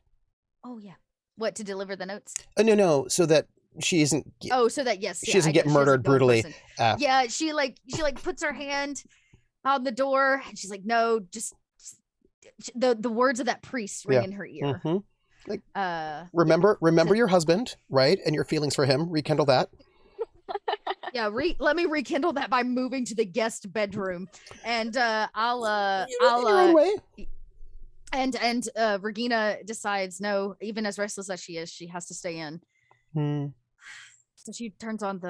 Oh, yeah. What, to deliver the notes? No, so that she isn't... so that, yes. She doesn't get murdered brutally. Yeah, she puts her hand on the door, and she's like, no, just the words of that priest ring in her ear. Like, remember your husband, right? And your feelings for him. Rekindle that. Yeah, let me rekindle that by moving to the guest bedroom, and I'll and Regina decides no, even as restless as she is, she has to stay in. So she turns on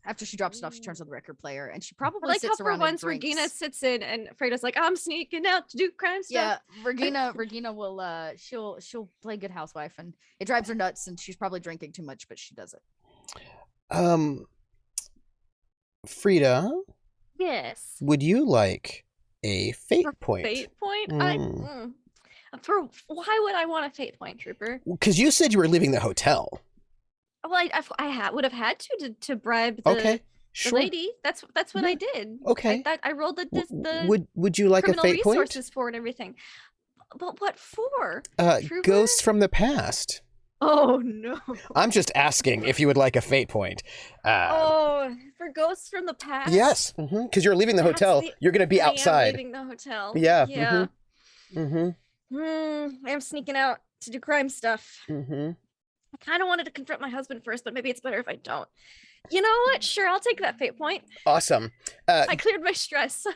after she drops it off, she turns on the record player, and she probably sits around and drinks. Regina sits in, and Freda's like, I'm sneaking out to do crime stuff. Yeah, Regina will she'll play good housewife, and it drives her nuts, and she's probably drinking too much, but she does it. Frida? Yes. Would you like a fate point? Fate point? Why would I want a fate point, Trooper? Because you said you were leaving the hotel. Well, I would have had to bribe the lady. That's what I did. Okay. I rolled the would you like a fate point? Resources for and everything. But what for? Ghosts from the past. Oh no! I'm just asking if you would like a fate point. For ghosts from the past. Yes, because you're leaving the hotel. You're going to be outside. I am leaving the hotel. Yeah. Yeah. I'm sneaking out to do crime stuff. I kind of wanted to confront my husband first, but maybe it's better if I don't. You know what? Sure, I'll take that fate point. Awesome. I cleared my stress.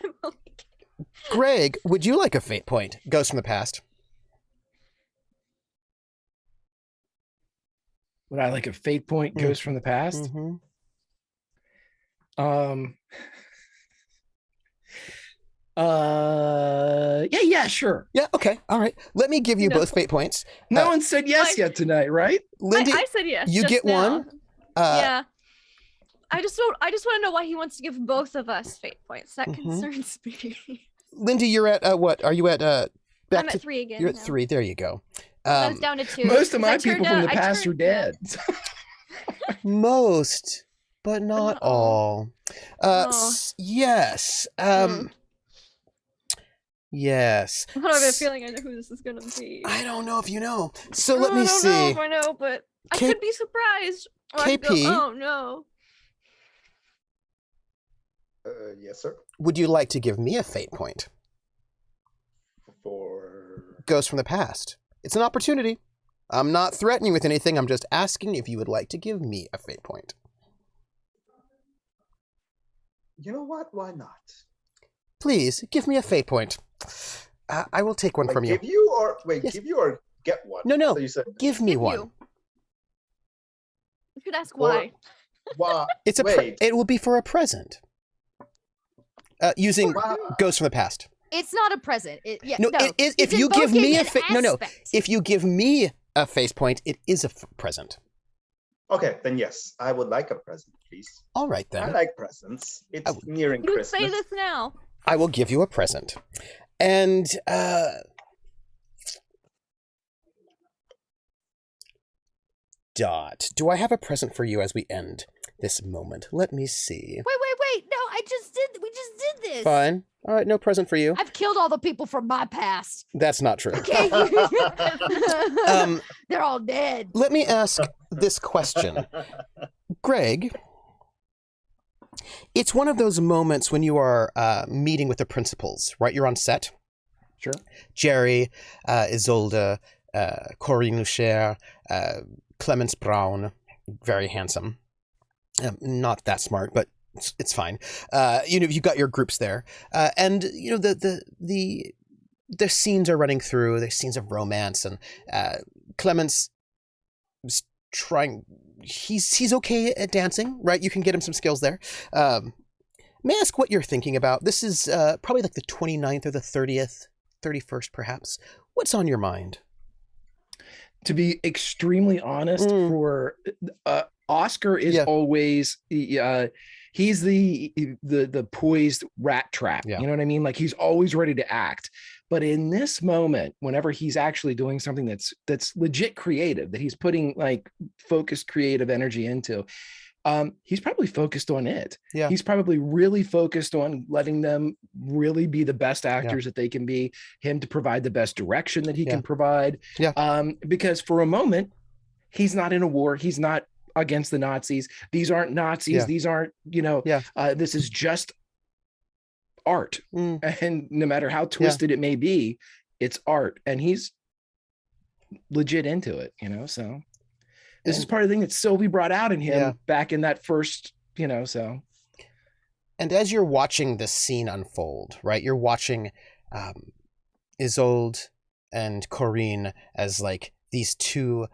Greg, would you like a fate point? Ghosts from the past. Would I like a fate point? Ghosts from the past? Yeah, sure. Yeah, okay. All right. Let me give you both fate points. No one said yes yet tonight, right? Lindy, I said yes. You get now. one. Yeah. I just want to know why he wants to give both of us fate points. That concerns me. Lindy, you're at what? Are you at I'm at 3 again. You're at 3. There you go. I was down to 2. Most of my people from the past are dead. Most, but not all. Yes. Yes. I don't have a feeling I know who this is going to be. I don't know if you know. So let me see. I don't know if I know, but I could be surprised. KP. Oh, no. Yes, sir. Would you like to give me a fate point? For Ghosts from the past. It's an opportunity. I'm not threatening you with anything. I'm just asking if you would like to give me a fate point. You know what? Why not? Please, give me a fate point. I will take one from you. Give you or Yes. give you or get one? No. So you said give me one. You could ask why. Why? It's it will be for a present. Using Ghosts from the past. It's not a present. If you give me a if you give me a face point, it is a present. Okay, then yes, I would like a present, please. All right then. I like presents. It's nearing You would Christmas. say this now. I will give you a present, and Dot, do I have a present for you as we end this moment? Let me see. Wait. No, we just did this. Fine. All right, no present for you. I've killed all the people from my past. That's not true. Okay. They're all dead. Let me ask this question. Greg, it's one of those moments when you are meeting with the principals, right? You're on set. Sure. Jerry, Isolde, Corinne Lucher, Clemens Brown, very handsome. Not that smart, but it's fine. You've got your groups there, and the scenes are running through. The scenes of romance, and Clemens is trying. He's okay at dancing, right? You can get him some skills there. May I ask what you're thinking about? This is probably like the 29th or the 30th, 31st, perhaps. What's on your mind? To be extremely honest, for Oscar is always he's the poised rat trap. Yeah. You know what I mean? Like, he's always ready to act. But in this moment, whenever he's actually doing something that's legit creative, that he's putting like focused creative energy into, he's probably focused on it. Yeah. He's probably really focused on letting them really be the best actors that they can be, him to provide the best direction that he can provide. Yeah. Because for a moment, he's not in a war. He's not against the Nazis. These aren't Nazis. Yeah. These aren't, this is just art. And no matter how twisted it may be, it's art. And he's legit into it, so. This is part of the thing that Sylvie brought out in him back in that first, so. And as you're watching this scene unfold, right, you're watching Isolde and Corinne as like these two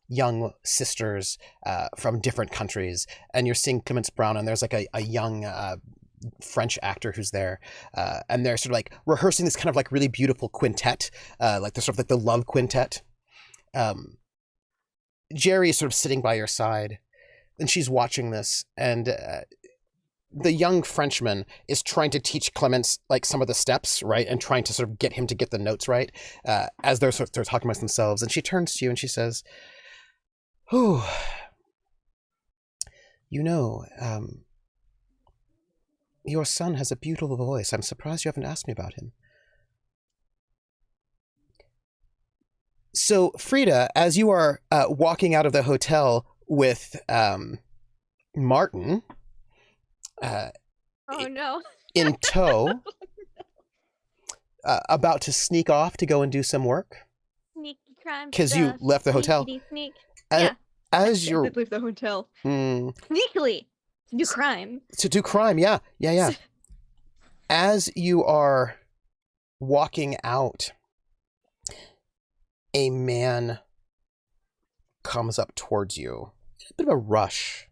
young sisters from different countries. And you're seeing Clemence Brown, and there's like a young French actor who's there. And they're sort of like rehearsing this kind of like really beautiful quintet, like the sort of like the love quintet. Jerry is sort of sitting by your side, and she's watching this, and the young Frenchman is trying to teach Clemens like some of the steps, right, and trying to sort of get him to get the notes right as they're talking amongst themselves. And she turns to you and she says, "Oh, your son has a beautiful voice. I'm surprised you haven't asked me about him." So, Frida, as you are walking out of the hotel with Martin in tow, about to sneak off to go and do some work. Sneaky crime. Because you left the hotel. Sneak. As you're... I did leave the hotel. Sneakily. To do crime. To do crime, yeah. As you are walking out, a man comes up towards you. A bit of a rush.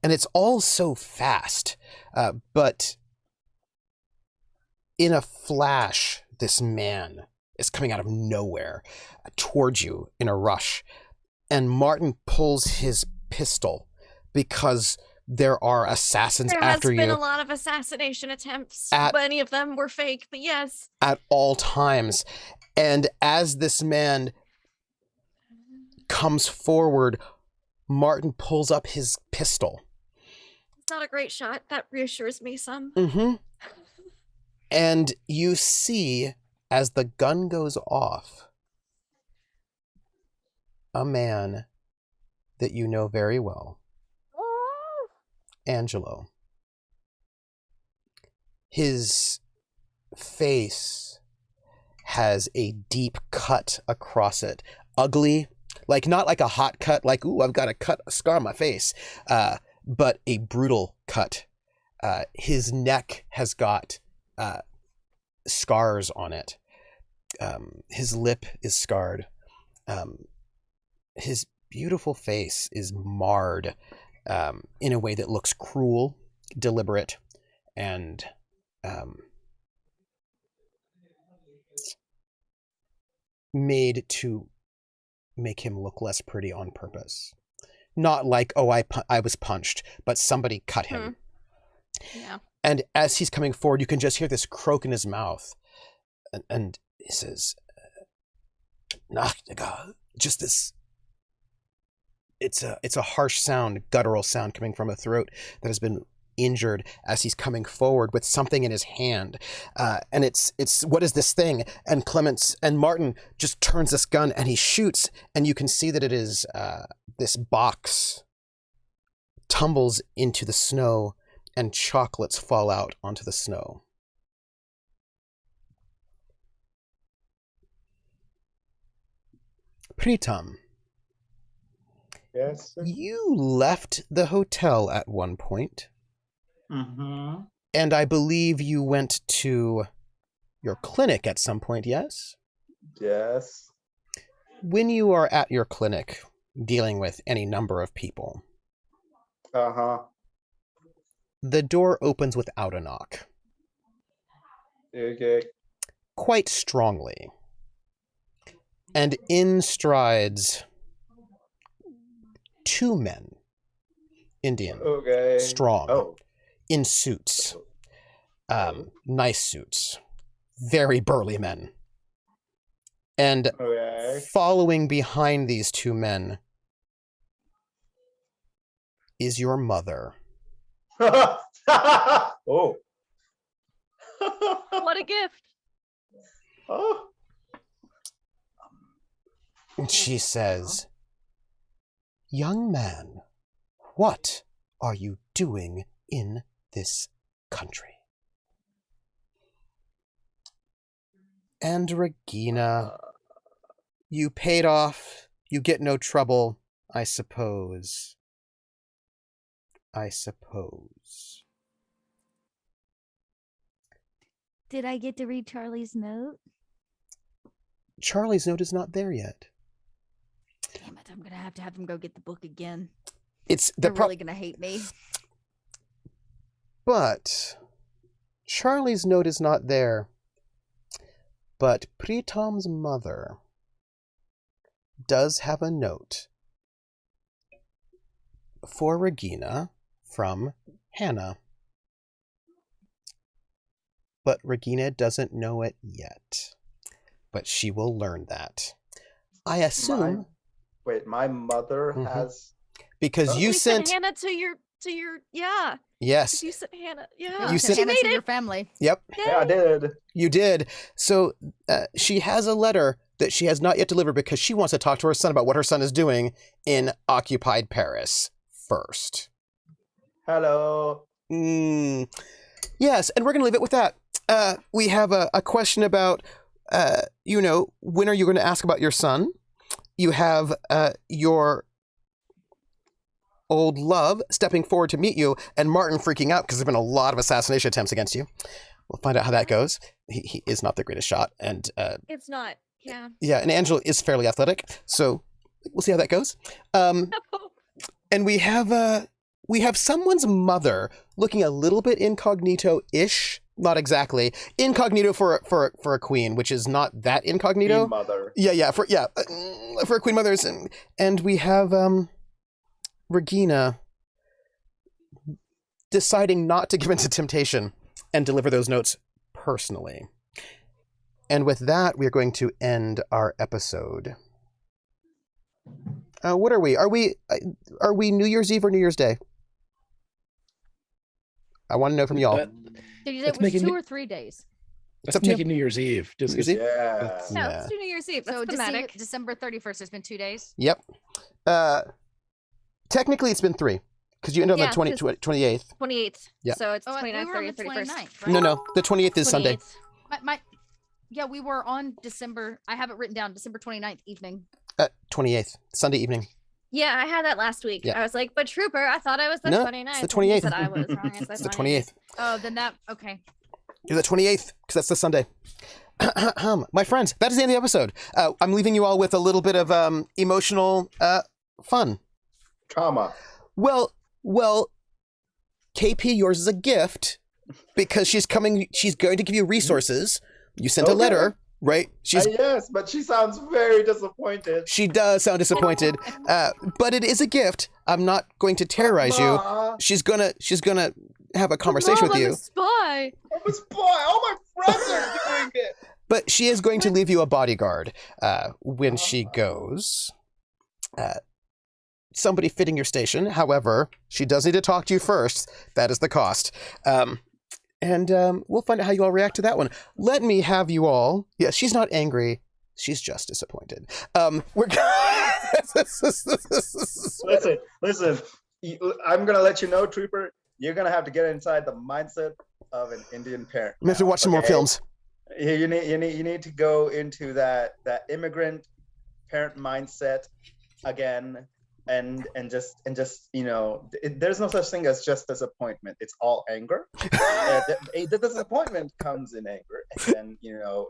And it's all so fast. But in a flash, this man is coming out of nowhere towards you in a rush. And Martin pulls his pistol because there are assassins after you. There has been a lot of assassination attempts. Many of them were fake, but yes. At all times. And as this man comes forward, Martin pulls up his pistol. It's not a great shot. That reassures me some. Mm-hmm. And you see, as the gun goes off, a man that you know very well. Angelo. His face has a deep cut across it. Ugly, like not like a hot cut, like, ooh, I've got a scar on my face, but a brutal cut. His neck has got scars on it. His lip is scarred. His beautiful face is marred in a way that looks cruel, deliberate, and made to make him look less pretty on purpose. Not like, oh, I was punched, but somebody cut him. Yeah. And as he's coming forward, you can just hear this croak in his mouth. And he says, just this. It's a harsh sound, guttural sound coming from a throat that has been injured as he's coming forward with something in his hand. And it's what is this thing? And Clements and Martin just turns this gun and he shoots, and you can see that it is this box tumbles into the snow and chocolates fall out onto the snow. Pritam, Yes. You left the hotel at one point, Mm-hmm. and I believe you went to your clinic at some point, yes? Yes. When you are at your clinic dealing with any number of people, Uh-huh. the door opens without a knock, Okay. quite strongly, and in strides two men, Indian, Okay. strong, Oh. in suits, nice suits, very burly men. And Okay. following behind these two men is your mother. Oh. What a gift. Oh. And she says, "Young man, what are you doing in this country?" And Regina, you paid off. You get no trouble, I suppose. Did I get to read Charlie's note? Charlie's note is not there yet. Damn it, I'm gonna have to have him go get the book again. It's They're really gonna hate me. But Charlie's note is not there. But Pritam's mother does have a note for Regina from Hannah. But Regina doesn't know it yet. But she will learn that. I assume... My mother has... Because you We sent... Hannah to your yeah. Yes. You sent Hannah. Yeah. You sent Hannah made to your it. family. Yep. Yeah, I did. You did. So she has a letter that she has not yet delivered because she wants to talk to her son about what her son is doing in occupied Paris first. Hello. Yes, and we're going to leave it with that. We have a question about, when are you going to ask about your son? You have your old love stepping forward to meet you, and Martin freaking out because there's been a lot of assassination attempts against you. We'll find out how that goes. He is not the greatest shot, and It's not. Yeah. yeah, and Angela is fairly athletic, so we'll see how that goes. And we have someone's mother looking a little bit incognito-ish. Not exactly incognito for a queen, which is not that incognito. Queen mother. Yeah, for a queen mother, and we have Regina deciding not to give in to temptation and deliver those notes personally. And with that, we are going to end our episode. What are we? Are we New Year's Eve or New Year's Day? I want to know from y'all. Did you say it was 2 or 3 days? It's Let's up to make you. it New Year's Eve. Just New Year's Eve? Yeah. No, let's do New Year's Eve. That's So thematic. December 31st. It's been 2 days. Yep. Technically, it's been 3 because you ended on the 28th. 28th. Yeah. So it's Oh, 29th, we were on 30th, the 31st. 29th, right? No, the 28th is Sunday. 28th. Yeah, we were on December. I have it written down December 29th evening. 28th, Sunday evening. Yeah, I had that last week. Yeah. I was like, but Trooper, I thought I was the No, 29th. it's the And 28th. he said I was wrong. It's the 28th. Oh, then okay. You're the 28th because that's the Sunday. My friends, that is the end of the episode. I'm leaving you all with a little bit of emotional fun. Trauma. Well, KP, yours is a gift because she's going to give you resources. You sent a Okay. letter, right? Yes, but she sounds very disappointed. She does sound disappointed, but it is a gift. I'm not going to terrorize you. Ma, She's gonna have a conversation with Mom, I'm you. a spy. I'm a spy. All my friends are doing it. But she is going to leave you a bodyguard when she goes. Somebody fitting your station. However, she does need to talk to you first. That is the cost. And we'll find out how you all react to that one. Let me have you all. Yeah, she's not angry. She's just disappointed. We're Listen. I'm gonna let you know, Trooper. You're gonna have to get inside the mindset of an Indian parent. We have to watch some more films. You need to go into that immigrant parent mindset again, just there's no such thing as just disappointment. It's all anger. The disappointment comes in anger, and then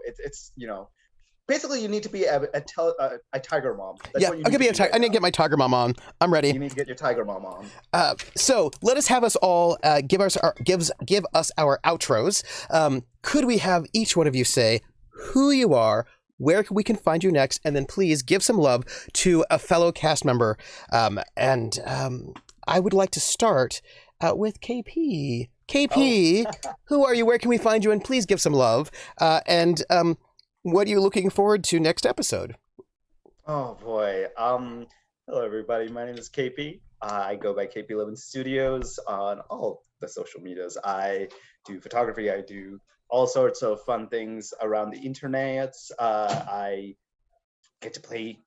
it's basically you need to be a tiger mom. That's what you I'll give you a tiger. I need to get my tiger mom on. I'm ready. You need to get your tiger mom on. So let us have us all give us our outros. Could we have each one of you say who you are, where we can find you next, and then please give some love to a fellow cast member. And I would like to start with KP. KP, who are you? Where can we find you? And please give some love. And what are you looking forward to next episode? Oh boy. Hello everybody. My name is KP. I go by KP Living Studios on all the social medias. I do photography. I do all sorts of fun things around the internet. I get to play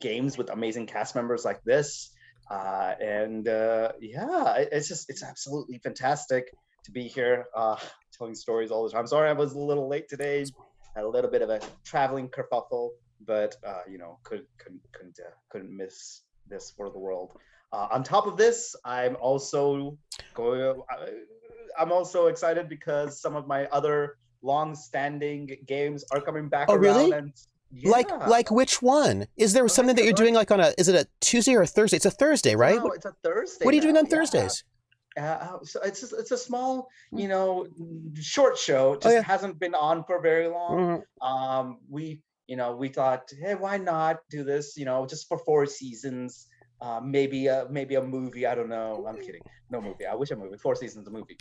games with amazing cast members like this. It's absolutely fantastic to be here telling stories all the time. Sorry I was a little late today. Had a little bit of a traveling kerfuffle, but couldn't miss this for the world. On top of this, I'm also excited because some of my other long-standing games are coming back around. Really? And Like which one? Is there something that you're doing like is it a Tuesday or a Thursday? It's a Thursday, right? No, it's a Thursday. What are you doing on Thursdays? So it's a small, short show. It just hasn't been on for very long. We thought, hey, why not do this? Just for 4 seasons. Maybe a movie. I don't know. I'm kidding. No movie. I wish a movie. 4 seasons a movie.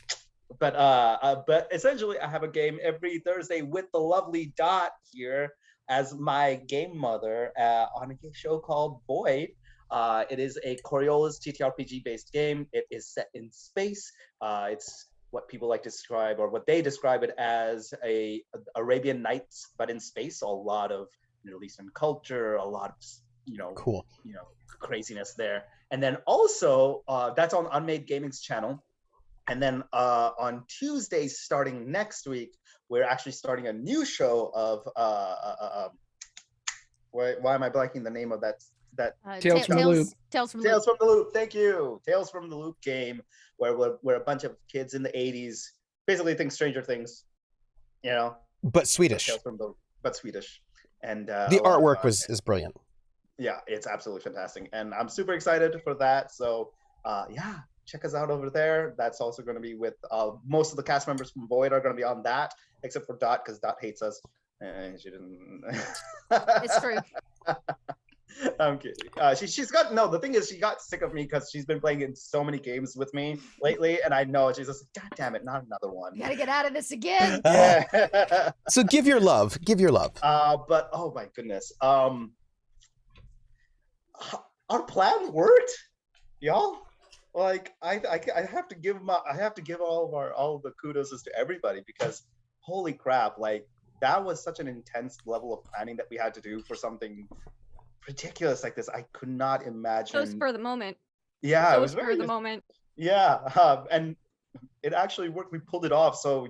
But essentially, I have a game every Thursday with the lovely Dot here as my game mother on a show called Void. It is a Coriolis TTRPG based game. It is set in space. It's what people like to describe, or what they describe it as, a Arabian Nights, but in space. So a lot of Middle Eastern culture, a lot of cool, craziness there. And then also that's on Unmade Gaming's channel. And then on Tuesdays, starting next week, we're actually starting a new show of why am I blanking the name of that? Tales from the Loop. Tales from the Loop. Thank you. Tales from the Loop game, where we're a bunch of kids in the 80s, basically think Stranger Things, but Swedish. But Swedish, and the artwork is brilliant. Yeah, it's absolutely fantastic, and I'm super excited for that. So, check us out over there. That's also going to be with most of the cast members from Void are going to be on that, except for Dot, because Dot hates us, and she didn't. It's true. I'm kidding. The thing is, she got sick of me because she's been playing in so many games with me lately, and I know she's just like, God damn it, not another one. You gotta get out of this again. Yeah. So give your love. But oh my goodness. Our plan worked, y'all. Like I have to give all the kudos to everybody, because holy crap, like that was such an intense level of planning that we had to do for something ridiculous like this. I could not imagine. It was for the moment. Yeah, it was for the moment. Yeah, and it actually worked. We pulled it off. So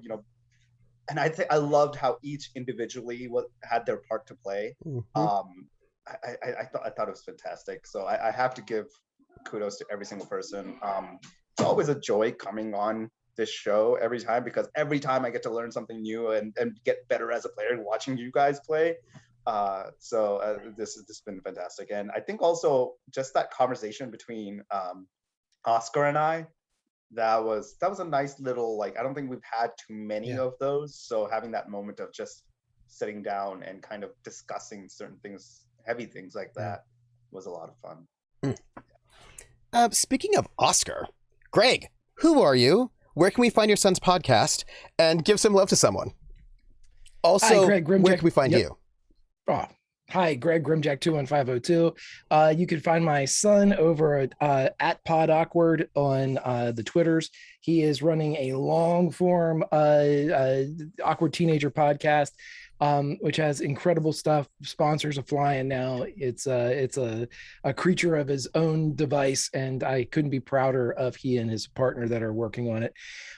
and I loved how each individually had their part to play. Mm-hmm. I thought it was fantastic. So I have to give kudos to every single person. It's always a joy coming on this show every time, because every time I get to learn something new and get better as a player watching you guys play. This has been fantastic. And I think also just that conversation between Oscar and I, that was a nice little, like, I don't think we've had too many of those. So having that moment of just sitting down and kind of discussing certain things, heavy things like that, was a lot of fun. Speaking of Oscar, Greg, who are you? Where can we find your son's podcast? And give some love to someone. Also, Hi, Greg Grimjack. Where can we find you? Oh, hi, Greg Grimjack21502. You can find my son over at Pod Awkward on the Twitters. He is running a long form awkward teenager podcast. which has incredible stuff. Sponsors are flying now. It's a creature of his own device, and I couldn't be prouder of he and his partner that are working on it.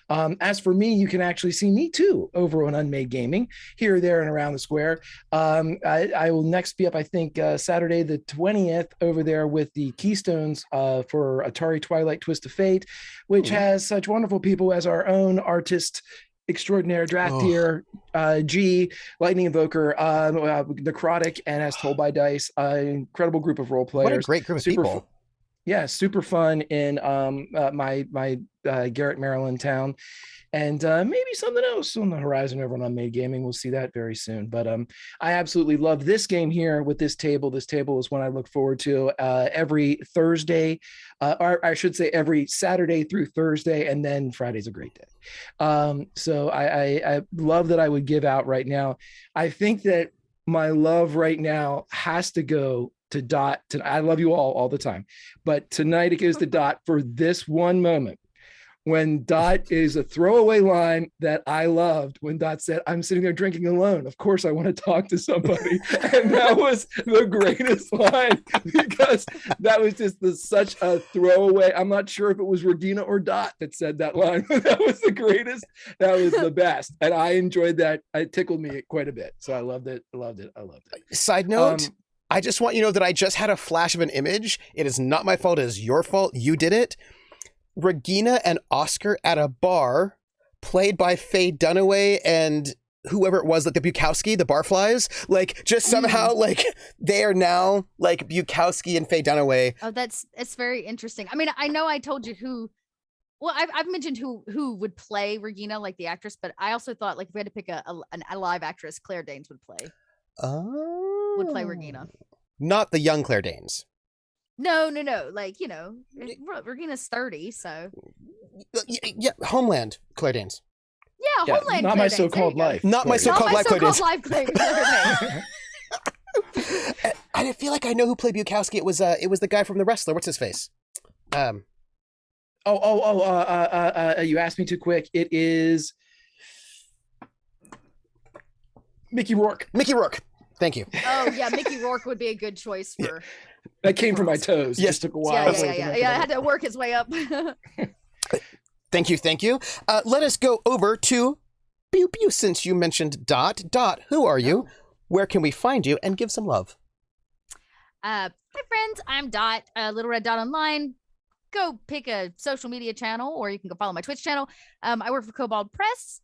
As for me, you can actually see me too over on Unmade Gaming, here, there, and around the square. I will next be up, I think, Saturday the 20th over there with the Keystones for Atari Twilight Twist of Fate, which has such wonderful people as our own artist extraordinaire, Draftier, G, Lightning Invoker, Necrotic, and As Told by Dice. Incredible group of role players. What a great group of people. Yeah, super fun in my Garrett, Maryland town. And maybe something else on the horizon over on Unmade Gaming. We'll see that very soon. But I absolutely love this game here with this table. This table is one I look forward to every Thursday, or I should say every Saturday through Thursday, and then Friday's a great day. So I love that I would give out right now. I think that my love right now has to go to Dot. I love you all the time, but tonight it goes to Dot for this one moment when Dot is a throwaway line that I loved, when Dot said, "I'm sitting there drinking alone. Of course I want to talk to somebody." And that was the greatest line, because that was just such a throwaway. I'm not sure if it was Regina or Dot that said that line, but that was the greatest. That was the best. And I enjoyed that. It tickled me quite a bit. So I loved it. I loved it. Side note, I just want you to know that I just had a flash of an image. It is not my fault. It is your fault. You did it. Regina and Oscar at a bar, played by Faye Dunaway and whoever it was, like the Bukowski, the Barflies, like just somehow like they are now like Bukowski and Faye Dunaway. Oh, it's very interesting. I mean, I know I told you who. Well, I've mentioned who would play Regina, like the actress, but I also thought like if we had to pick a live actress, Claire Danes would play. Oh, would play Regina. Not the young Claire Danes. No. Like, Regina's 30, so. Yeah, Homeland, Claire Danes. Yeah, Homeland. Not Claire my Danes. so-called life. Not my so-called life, Claire Danes. Claire Danes. I feel like I know who played Bukowski. It was the guy from The Wrestler. What's his face? You asked me too quick. It is Mickey Rourke. Mickey Rourke. Thank you. Oh yeah, Mickey Rourke would be a good choice for. That came from my toes. Yes, just took a while. Yeah. It had to work its way up. Thank you. Let us go over to Pew Pew, since you mentioned Dot. Dot, who are you? Where can we find you? And give some love. Hi friends, I'm Dot, Little Red Dot Online. Go pick a social media channel, or you can go follow my Twitch channel. I work for Cobalt Press,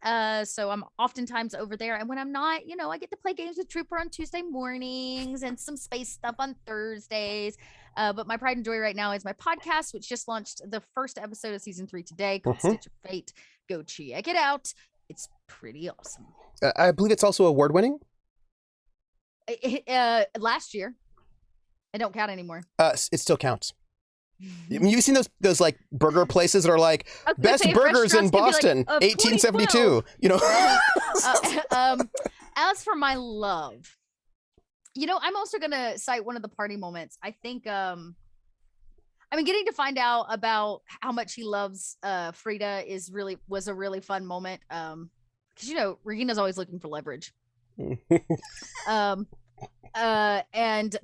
so I'm oftentimes over there. And when I'm not, I get to play games with Trooper on Tuesday mornings and some space stuff on Thursdays. But my pride and joy right now is my podcast, which just launched the first episode of season 3 today, called Stitch of Fate. Go check it out. It's pretty awesome. I believe it's also award-winning. Last year. I don't count anymore. It still counts. You've seen those like burger places that are like best burgers in Boston, like, 1872. As for my love, I'm also gonna cite one of the party moments. I think getting to find out about how much he loves Frida was a really fun moment. Because Regina's always looking for leverage.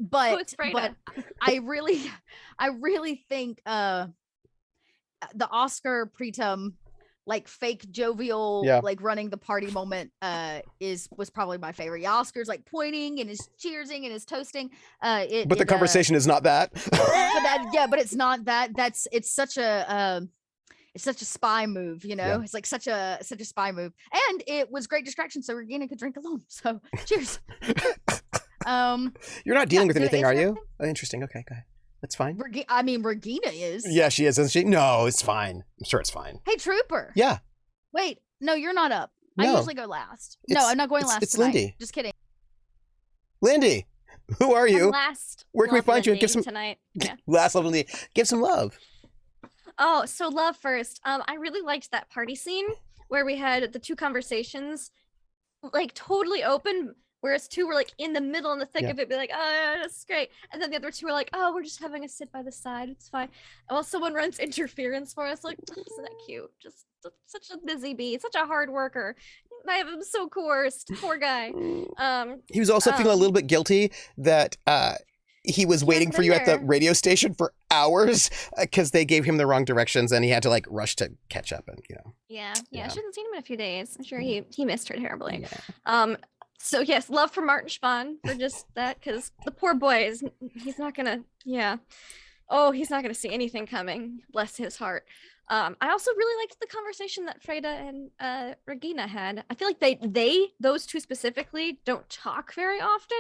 But I really think the Oscar Pretum, like fake jovial, like running the party moment was probably my favorite. Yeah, Oscar's like pointing and is cheersing and is toasting. But the conversation is not that. But it's not that. It's such a spy move, It's like such a spy move, and it was great distraction so Regina could drink alone. So cheers. You're not dealing with anything, are you? Oh, interesting. Okay, go ahead. That's fine. Regina is. Yeah, she is, isn't she? No, it's fine. I'm sure it's fine. Hey, Trooper. Yeah. Wait, no, you're not up. No. I usually go last. No, I'm not going last. It's tonight. Lindy. Just kidding. Lindy, who are you? Last. Where can we find you? And give some tonight. Yeah. Last love, Lindy. Give some love. Oh, so love first. I really liked that party scene where we had the two conversations, like totally open. Whereas two were like in the middle, in the thick of it, be like, "Oh, yeah, that's great," and then the other two were like, "Oh, we're just having a sit by the side. It's fine." And while someone runs interference for us, like, isn't that cute? Just such a busy bee, such a hard worker. I have him so coerced. Poor guy. He was also feeling a little bit guilty that he was waiting for you at the radio station for hours because they gave him the wrong directions and he had to like rush to catch up and Yeah. She hasn't seen him in a few days. I'm sure he missed her terribly. So yes, love for Martin Spahn for just that, because the poor boy he's not gonna he's not gonna see anything coming. Bless his heart. I also really liked the conversation that Freda and Regina had. I feel like those two specifically don't talk very often.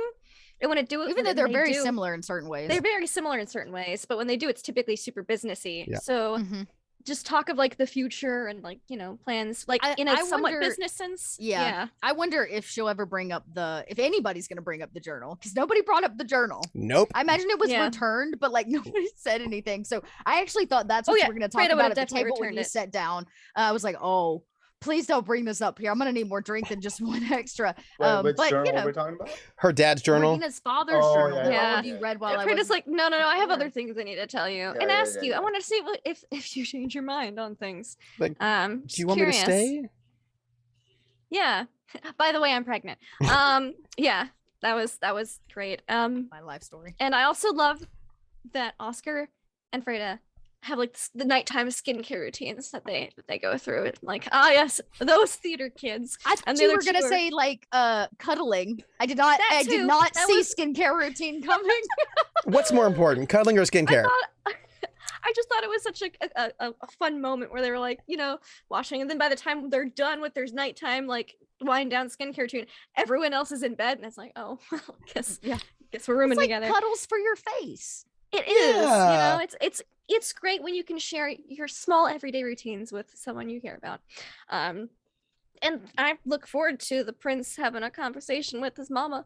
And when it do it, even though they're very similar in certain ways. They're very similar in certain ways, but when they do, it's typically super businessy. Yeah. So just talk of like the future and like, plans, like in a somewhat business sense. Yeah. I wonder if she'll ever bring up if anybody's going to bring up the journal, because nobody brought up the journal. Nope. I imagine it was returned, but like nobody said anything. So I actually thought that's what you were going to talk about at the table when you sat down. I was like, oh, please don't bring this up here. I'm going to need more drink than just one extra. Which but journal are we talking about? Her dad's journal. Regina's father's journal. Yeah. What have you read while I was like, no, I have other things I need to tell you and ask you. I want to see if you change your mind on things. Like, do you want me to stay? Yeah. By the way, I'm pregnant. Yeah, that was great. My life story. And I also love that Oscar and Freda have like the nighttime skincare routines that they go through. It's like, yes, those theater kids. I thought you were gonna say like cuddling. I did not see skincare routine coming. What's more important, cuddling or skincare? I just thought it was such a fun moment where they were like, washing, and then by the time they're done with their nighttime like wind down skincare routine, everyone else is in bed, and it's like, oh, guess we're rooming together. Cuddles for your face. It is, it's great when you can share your small everyday routines with someone you care about. And I look forward to the prince having a conversation with his mama.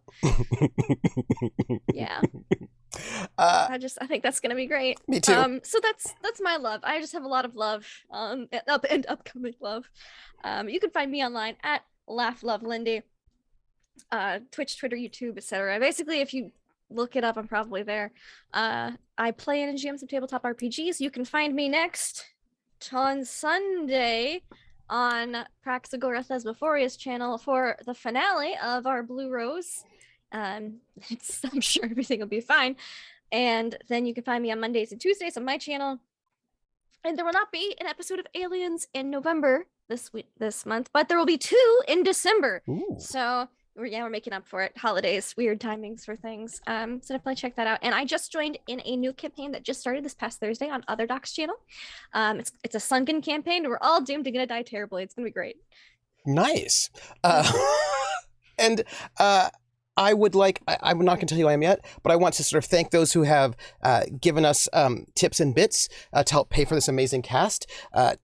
Yeah. I think that's gonna be great. Me too. So that's my love. I just have a lot of love, and upcoming love. You can find me online at LaughLoveLindy, Twitch, Twitter, YouTube, etc. Basically, if you look it up, I'm probably there. I play and GM some tabletop RPGs. You can find me next on Sunday on Praxagora Thesmophoria's channel for the finale of our Blue Rose. I'm sure everything will be fine. And then you can find me on Mondays and Tuesdays on my channel. And there will not be an episode of Aliens in November this month, but there will be 2 in December. Ooh. So we're making up for it. Holidays, weird timings for things. So definitely check that out. And I just joined in a new campaign that just started this past Thursday on Other Doc's channel. It's a sunken campaign. We're all doomed to die terribly. It's gonna be great. Nice. And I'm not going to tell you who I am yet, but I want to sort of thank those who have given us tips and bits to help pay for this amazing cast. Rissa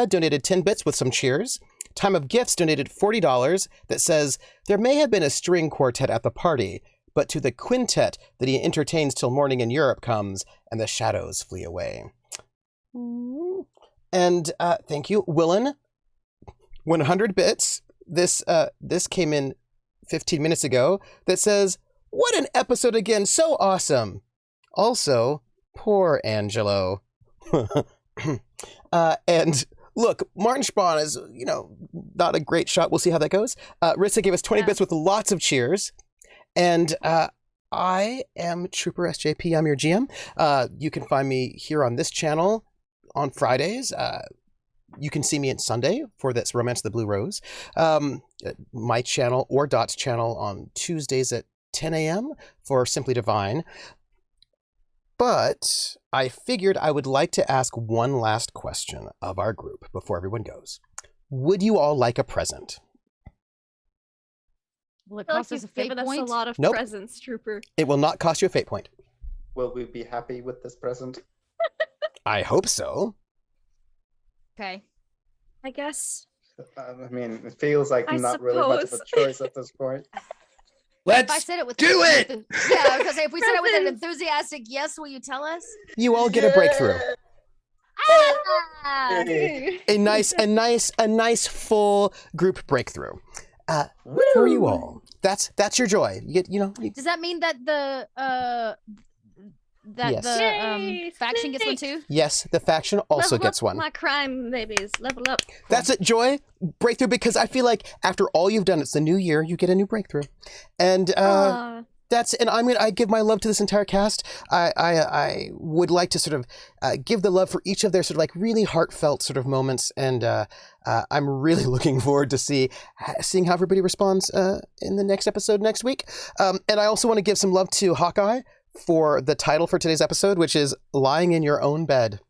donated 10 bits with some cheers. Time of Gifts donated $40 that says, there may have been a string quartet at the party, but to the quintet that he entertains till morning in Europe comes, and the shadows flee away. And thank you, Willen. 100 bits. This came in 15 minutes ago that says, what an episode again, so awesome. Also, poor Angelo. And look, Martin Spahn is, not a great shot. We'll see how that goes. Rissa gave us 20 bits with lots of cheers. And I am troopersjp. I'm your GM. You can find me here on this channel on Fridays. You can see me on Sunday for this Romance of the Blue Rose. My channel or Dot's channel on Tuesdays at 10 a.m. for Simply Divine. But I figured I would like to ask one last question of our group before everyone goes. Would you all like a present? Will it cost us a fate point? Us a lot of Nope. presents, Trooper. It will not cost you a fate point. Will we be happy with this present? I hope so. Okay. I guess. I mean, it feels like not really much of a choice at this point. Let's If I said it with do it! Yeah, I was gonna say, if we said it with an enthusiastic yes, will you tell us? You all get a breakthrough. Ah! A nice full group breakthrough. For you all. That's your joy. You get, Does that mean that that Yes. the Yay, faction gets one snake. too? Yes, the faction also Level gets up one. my crime babies. Level up. That's it, Joy. Breakthrough, because I feel like after all you've done, it's the new year, you get a new breakthrough. And Aw. I give my love to this entire cast. I would like to sort of give the love for each of their sort of like really heartfelt sort of moments, and I'm really looking forward to seeing how everybody responds in the next episode next week. And I also want to give some love to Hawkeye for the title for today's episode, which is Lying in Your Own Bed.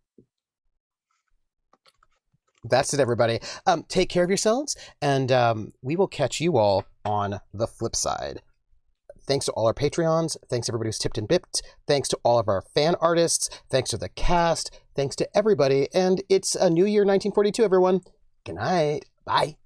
That's it, everybody. Take care of yourselves, and we will catch you all on the flip side. Thanks to all our Patreons. Thanks to everybody who's tipped and bipped. Thanks to all of our fan artists. Thanks to the cast. Thanks to everybody. And it's a new year 1942, everyone. Good night. Bye.